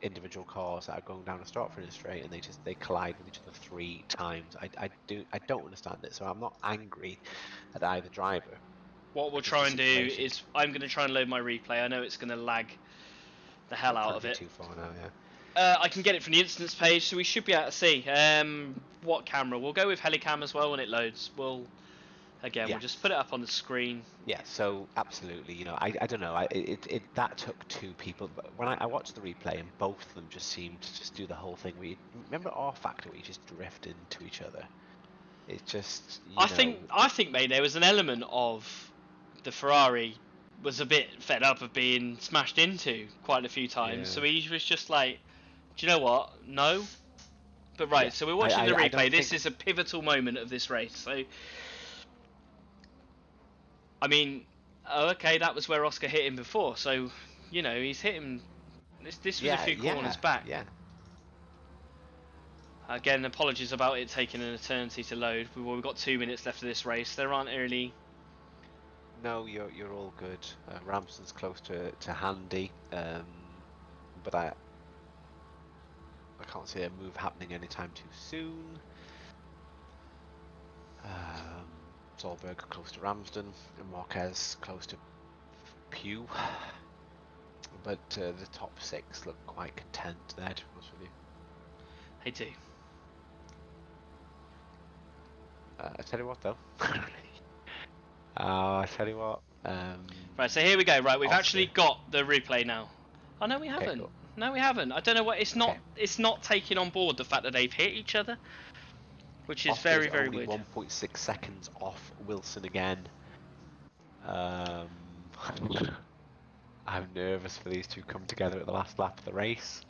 individual cars that are going down a start finish straight, and they collide with each other 3 times. I don't understand it. So I'm not angry at either driver. What we'll try and do is I'm going to try and load my replay. I know it's going to lag the hell out of it. Too far now, yeah. I can get it from the instance page, so we should be able to see. What camera? We'll go with Helicam as well when it loads. We'll just put it up on the screen. Yeah, so absolutely, you know, I don't know, that took 2 people, but when I watched the replay, and both of them just seemed to just do the whole thing. Remember R Factor, where you just drift into each other. It's just, I think, mate, there was an element of the Ferrari was a bit fed up of being smashed into quite a few times, so he was just like, do you know what? No. But right, so we're watching the replay. This is a pivotal moment of this race, so. I mean, okay, that was where Oscar hit him before, so, you know, he's hit him. This was a few corners back. Yeah. Again, apologies about it taking an eternity to load. We've got 2 minutes left of this race. There aren't really. No, you're all good. Ramsden's close to Handy, but I can't see a move happening anytime too soon. Solberg close to Ramsden, and Marquez close to Pugh. But the top 6 look quite content there, to be honest with you. They do. I tell you what, though. I tell you what. Right, so here we go. Right, we've actually got the replay now. Oh no, we haven't. Okay, cool. No, we haven't. I don't know what. It's not. It's not taking on board the fact that they've hit each other, which is Oscar's very, very only weird. 1.6 seconds off Wilson again. I'm nervous for these 2 come together at the last lap of the race.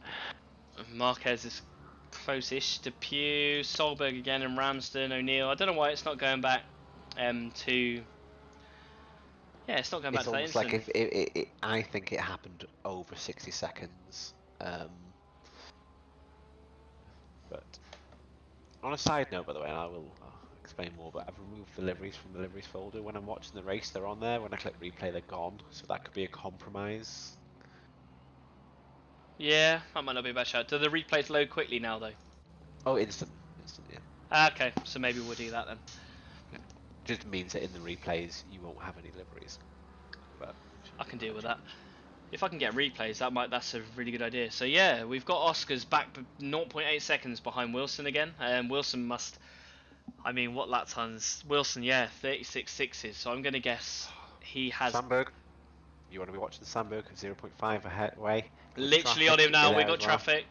Marquez is close-ish to Pugh, Solberg again, and Ramsden, O'Neill. I don't know why it's not going back to. Yeah, it's not going back It's to that almost instant. like if I think it happened over 60 seconds. But on a side note, by the way, and I'll explain more, but I've removed the liveries from the liveries folder. When I'm watching the race, they're on there. When I click replay, they're gone. So that could be a compromise. Yeah, that might not be a bad shout. Do the replays load quickly now, though? Oh, instant, yeah. Okay, so maybe we'll do that then. Just means that in the replays you won't have any liveries. But I can deal with that. If I can get replays, that's a really good idea. So yeah, we've got Oscars back 0.8 seconds behind Wilson again. Wilson must. I mean, what lap times? Wilson, yeah, 36.6s. So I'm going to guess he has. Sandberg. You want to be watching Sandberg 0.5 away. Literally on him now. We got traffic.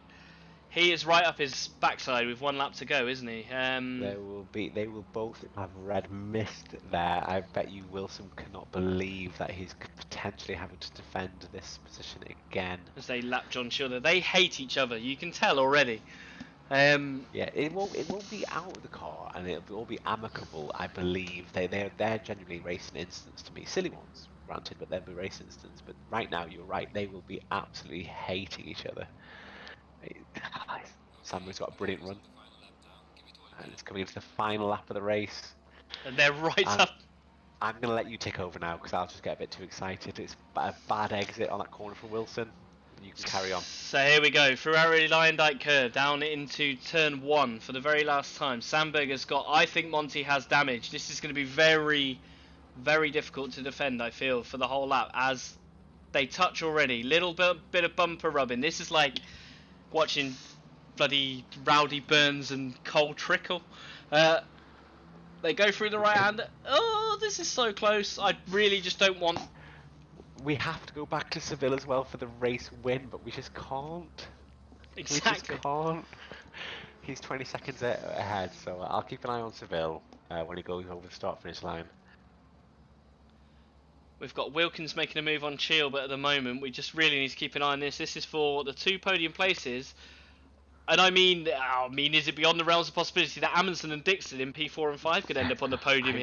He is right up his backside with 1 lap to go, isn't he? They will both have red mist there. I bet you Wilson cannot believe that he's potentially having to defend this position again. As they lap John Schilder. They hate each other, you can tell already. Yeah, it won't be out of the car, and it'll all be amicable. I believe they're genuinely racing incidents to me, silly ones, granted, but they'll be race incidents. But right now, you're right, they will be absolutely hating each other. Sambo's got a brilliant run, and it's coming into the final lap of the race. And they're right up. I'm gonna let you take over now because I'll just get a bit too excited. It's a bad exit on that corner for Wilson. You can carry on. So here we go, through our Lion Dyke curve, down into turn 1 for the very last time. Sandberg has got, I think Monty has damage. This is going to be very, very difficult to defend, I feel, for the whole lap, as they touch already. Little bit of bumper rubbing. This is like watching bloody Rowdy Burns and Cole Trickle. They go through the right hand. Oh, this is so close. I really just don't want... We have to go back to Seville as well for the race win, but we just can't. Exactly. We just can't. He's 20 seconds ahead, so I'll keep an eye on Seville when he goes over the start-finish line. We've got Wilkins making a move on Cheel, but at the moment we just really need to keep an eye on this. This is for the 2 podium places. And I mean, is it beyond the realms of possibility that Amundsen and Dixon in P4 and 5 could end up on the podium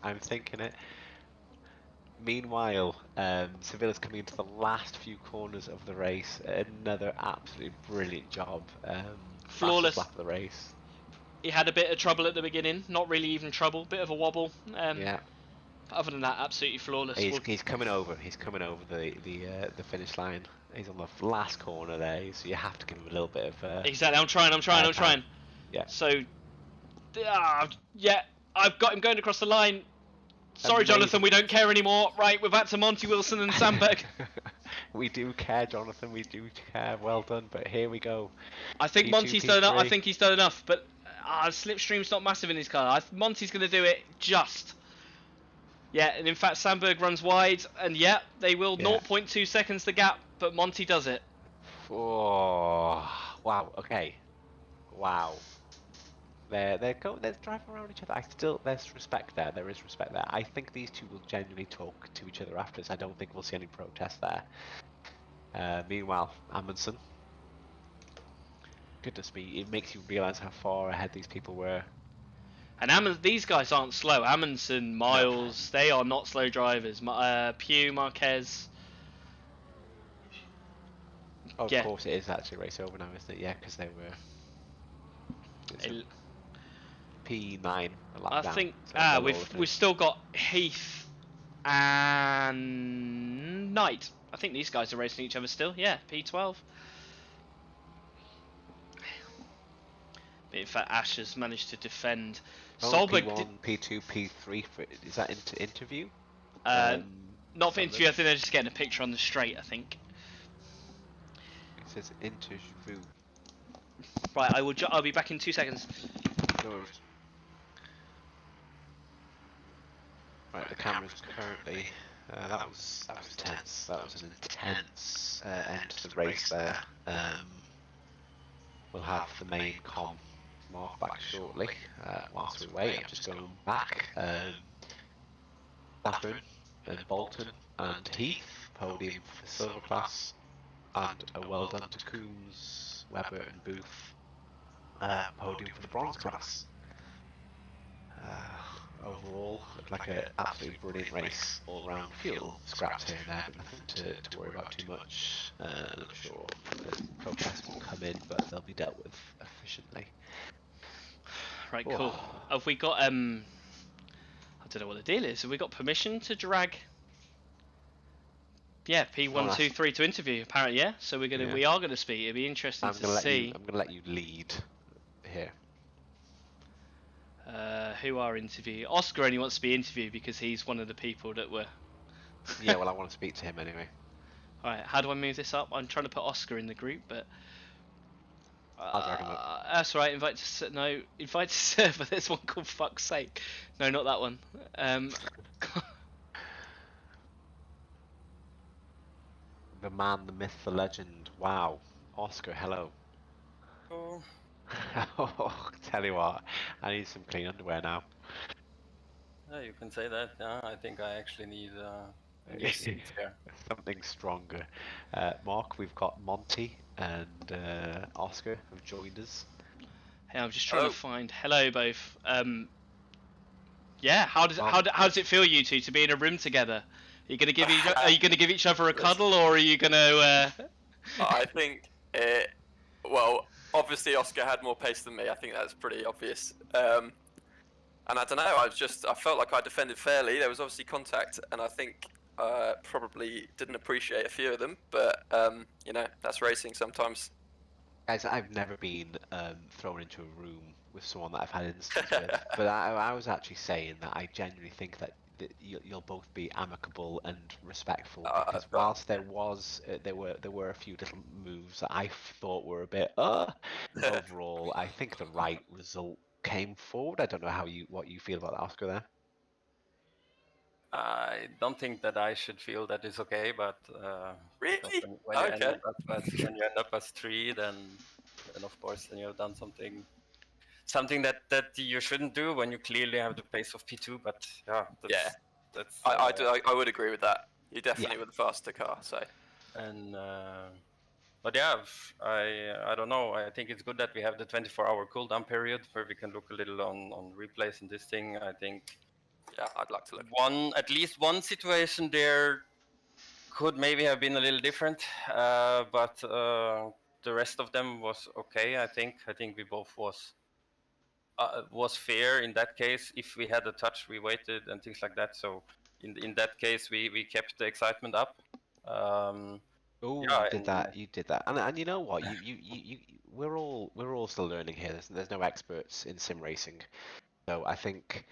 I'm thinking it. Meanwhile, Sevilla's coming into the last few corners of the race. Another absolutely brilliant job. Flawless lap of the race. He had a bit of trouble at the beginning. Not really even trouble. Bit of a wobble. Yeah. Other than that, absolutely flawless. He's coming over. He's coming over the finish line. He's on the last corner there, so you have to give him a little bit of. Exactly. I'm trying. Yeah. So, yeah, I've got him going across the line. Sorry, Jonathan, we don't care anymore. Right, we're back to Monty Wilson and Sandberg. We do care, Jonathan. We do care. Well done. But here we go. I think Monty's done enough. I think he's done enough. But slipstream's not massive in his car. Monty's going to do it just. Yeah, and in fact, Sandberg runs wide, and yeah, they will 0.2 seconds the gap, but Monty does it. Oh, wow. Okay. Wow. They're driving around each other. There's respect there. There is respect there. I think these two will genuinely talk to each other after this. I don't think we'll see any protest there. Meanwhile, Amundsen. Goodness me, it makes you realise how far ahead these people were. And these guys aren't slow. Amundsen, Miles, they are not slow drivers. Pugh, Marquez. Oh, of course it is actually race over now, isn't it? Yeah, because they were. P9. I think we've still got Heath and Knight. I think these guys are racing each other still. Yeah, P12. But in fact, Ash has managed to defend. Solberg P1, P2, P3. Is that interview? Not for interview. I think they're just getting a picture on the straight. I think. It says interview. Right, I'll be back in 2 seconds. No worries. Right, the camera's currently. That was intense. That was an intense end to the race there. We'll have the main comm mark back shortly. Whilst we wait, I'm just going back. Blackburn and Bolton and Heath podium for silver class, and a well done to Coombs, Webber and Booth podium for the bronze class. Overall, looked like an absolutely brilliant race all round. Few scraps here and there, but nothing to worry about too much. I'm sure the protests will come in, but they'll be dealt with efficiently. Right, cool. Have we got I don't know what the deal is. Have we got permission to drag? Yeah, P123 to interview. Apparently, yeah. So we are gonna speak. It'll be interesting to see. I'm gonna let you lead here. Who are interviewed? Oscar only wants to be interviewed because he's one of the people that were. Yeah, well, I want to speak to him anyway. Alright, how do I move this up? I'm trying to put Oscar in the group, but. I'll drag him up. That's right. Invite to server. There's one called Fuck's Sake. No, not that one. The man, the myth, the legend. Wow, Oscar, hello. Marco? Oh, tell you what, I need some clean underwear now. Yeah, you can say that. Yeah, I think I actually need a new seat here. Something stronger. Mark, we've got Monty and Oscar have joined us. Hey, I'm just trying to find. Hello, both. Yeah, how does it feel, you two, to be in a room together? Are you gonna give each other a cuddle, or are you gonna? I think well, obviously Oscar had more pace than me. I think that's pretty obvious. And I don't know. I felt like I defended fairly. There was obviously contact, and I think probably didn't appreciate a few of them. But you know, that's racing sometimes. Guys, I've never been thrown into a room with someone that I've had instances with, but I was actually saying that I genuinely think that you'll both be amicable and respectful, because whilst there were a few little moves that I thought were a bit overall, I think the right result came forward. I don't know what you feel about that, Oscar, there. I don't think that I should feel that it's okay, but really, when you end up as 3, then of course then you've done something that you shouldn't do when you clearly have the pace of P2. But that's I would agree with that. You definitely were the faster car, so. And but yeah, I don't know. I think it's good that we have the 24-hour cooldown period where we can look a little on replays in this thing. I think. Yeah, I'd like to look. At least one situation there could maybe have been a little different, but the rest of them was okay. I think we both was fair in that case. If we had a touch, we waited and things like that. So in that case, we kept the excitement up. You did that, and you know what? We're all still learning here. There's no experts in sim racing, so I think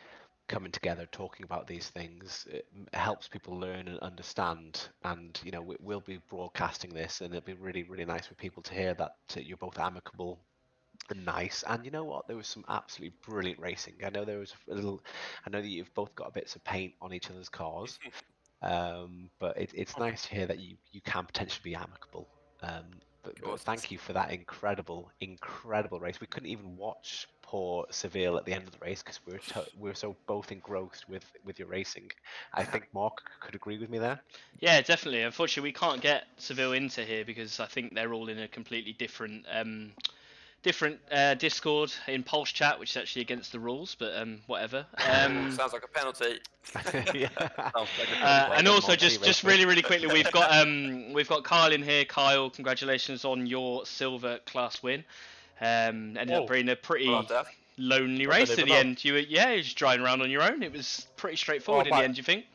coming together, talking about these things, it helps people learn and understand. And you know, we'll be broadcasting this, and it'll be really, really nice for people to hear that you're both amicable and nice. And you know what? There was some absolutely brilliant racing. I know there was I know that you've both got bits of paint on each other's cars, but it's nice to hear that you can potentially be amicable. But thank you for that incredible race. We couldn't even watch poor Seville at the end of the race because we were so both engrossed with your racing. I think Mark could agree with me there. Yeah, definitely. Unfortunately, we can't get Seville into here because I think they're all in a completely different Discord in Pulse Chat, which is actually against the rules, but whatever. Sounds like a penalty. And also, just really quickly, we've got Kyle in here. Kyle, congratulations on your silver class win. Ended up being a pretty lonely race at the end. You were just driving around on your own. It was pretty straightforward in the end. Do you think?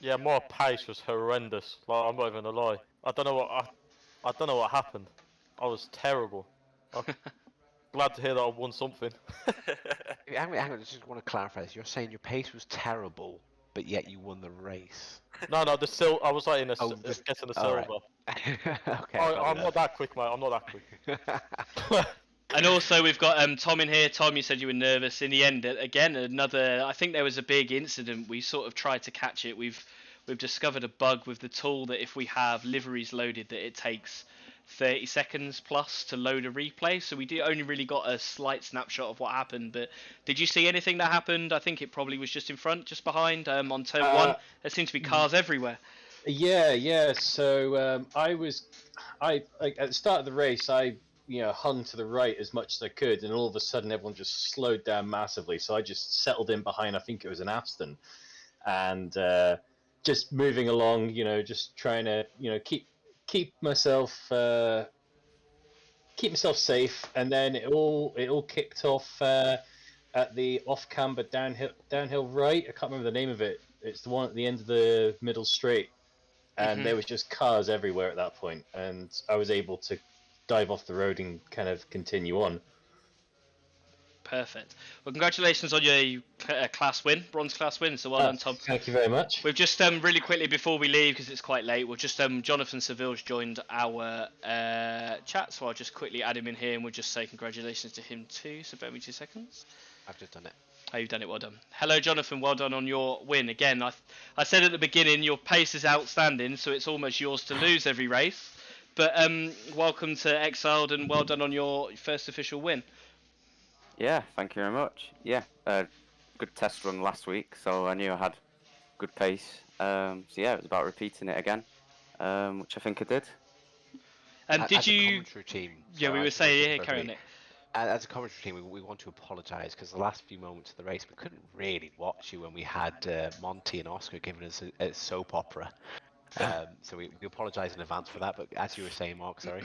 Yeah, my pace was horrendous. Like, I'm not even gonna lie. I don't know what happened. I was terrible. I'm glad to hear that I won something. Hang on, I just want to clarify this. You're saying your pace was terrible, but yet you won the race. No, I was like getting the silver. Okay. I'm not that quick, mate. I'm not that quick. And also we've got Tom in here. Tom, you said you were nervous. In the end, again, I think there was a big incident. We sort of tried to catch it. We've discovered a bug with the tool that if we have liveries loaded, that it takes 30 seconds plus to load a replay. So we only really got a slight snapshot of what happened. But did you see anything that happened? I think it probably was just in front, just behind, on turn 1. There seemed to be cars everywhere. Yeah. So I at the start of the race, I hung to the right as much as I could, and all of a sudden everyone just slowed down massively. So I just settled in behind, I think it was an Aston, and just moving along, just trying to, keep myself safe. And then it all kicked off at the off-camber downhill right. I can't remember the name of it. It's the one at the end of the middle straight, and there was just cars everywhere at that point, and I was able to dive off the road and kind of continue on. Perfect. Well, congratulations on your class win, bronze class win. So well done, Tom. Thank you very much. We've just really quickly before we leave, because it's quite late, we'll just Jonathan Seville's joined our chat, so I'll just quickly add him in here, and we'll just say congratulations to him too. So bear me 2 seconds. I've just done it. Oh, you've done it. Well done. Hello, Jonathan. Well done on your win. Again, I said at the beginning, your pace is outstanding, so it's almost yours to lose every race. But welcome to Exiled and well done on your first official win. Yeah, thank you very much. Yeah, good test run last week, so I knew I had good pace. So yeah, it was about repeating it again, which I think I did. Did as you? A commentary team, Yeah, we sorry, were saying. Yeah, carry on, Nick. As a commentary team, we want to apologise because the last few moments of the race we couldn't really watch you when we had Monty and Oscar giving us a soap opera. So we apologise in advance for that. But as you were saying, Mark, sorry.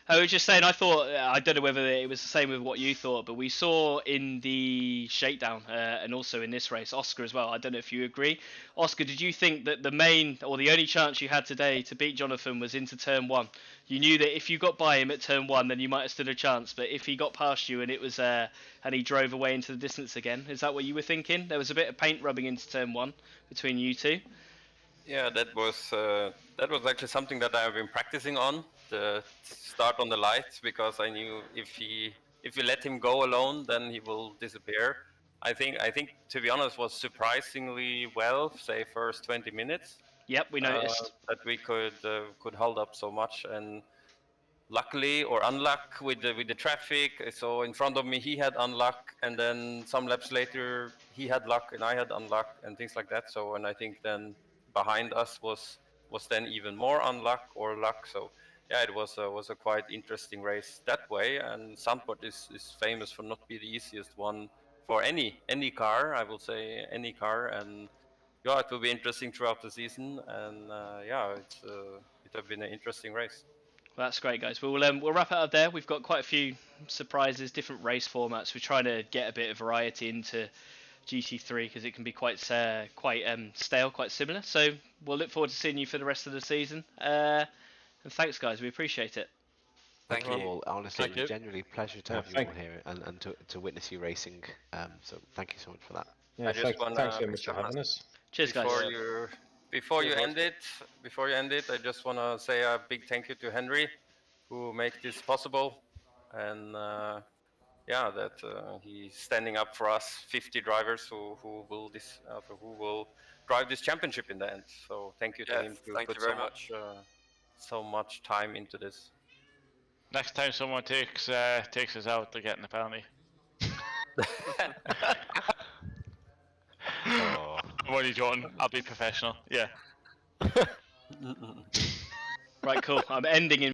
I was just saying, I thought, I don't know whether it was the same with what you thought, but we saw in the shakedown and also in this race, Oscar as well. I don't know if you agree. Oscar, did you think that the main or the only chance you had today to beat Jonathan was into turn 1? You knew that if you got by him at turn 1, then you might have stood a chance. But if he got past you and it was and he drove away into the distance again, is that what you were thinking? There was a bit of paint rubbing into turn 1 between you two. Yeah, that was actually something that I've been practicing on, the start on the lights, because I knew if you let him go alone, then he will disappear. I think to be honest was surprisingly well, say first 20 minutes. Yep, we noticed that we could hold up so much, and luckily or unluck with the traffic. So in front of me he had unluck, and then some laps later he had luck and I had unluck and things like that. So and I think then behind us was then even more unluck or luck. So yeah, it was a quite interesting race that way. And Zandvoort is famous for not being the easiest one for any car. I will say any car, and yeah, it will be interesting throughout the season. And yeah, it has been an interesting race. Well, that's great, guys. We'll wrap it up there. We've got quite a few surprises, different race formats. We're trying to get a bit of variety into GT3 because it can be quite stale, quite similar. So we'll look forward to seeing you for the rest of the season. And thanks, guys. We appreciate it. Thank you. All. Honestly, Thank it was you. genuinely a pleasure to have you all here and to witness you racing. So thank you so much for that. Yeah, thanks very much for having us. Cheers, guys. Before you end it, I just want to say a big thank you to Henry, who made this possible, and yeah, that he's standing up for us 50 drivers who will drive this championship in the end. So thank you to him to put so much time into this. Next time someone takes us out, they're getting the penalty. Oh. I'm only joking. I'll be professional. Yeah. Right, cool. I'm ending in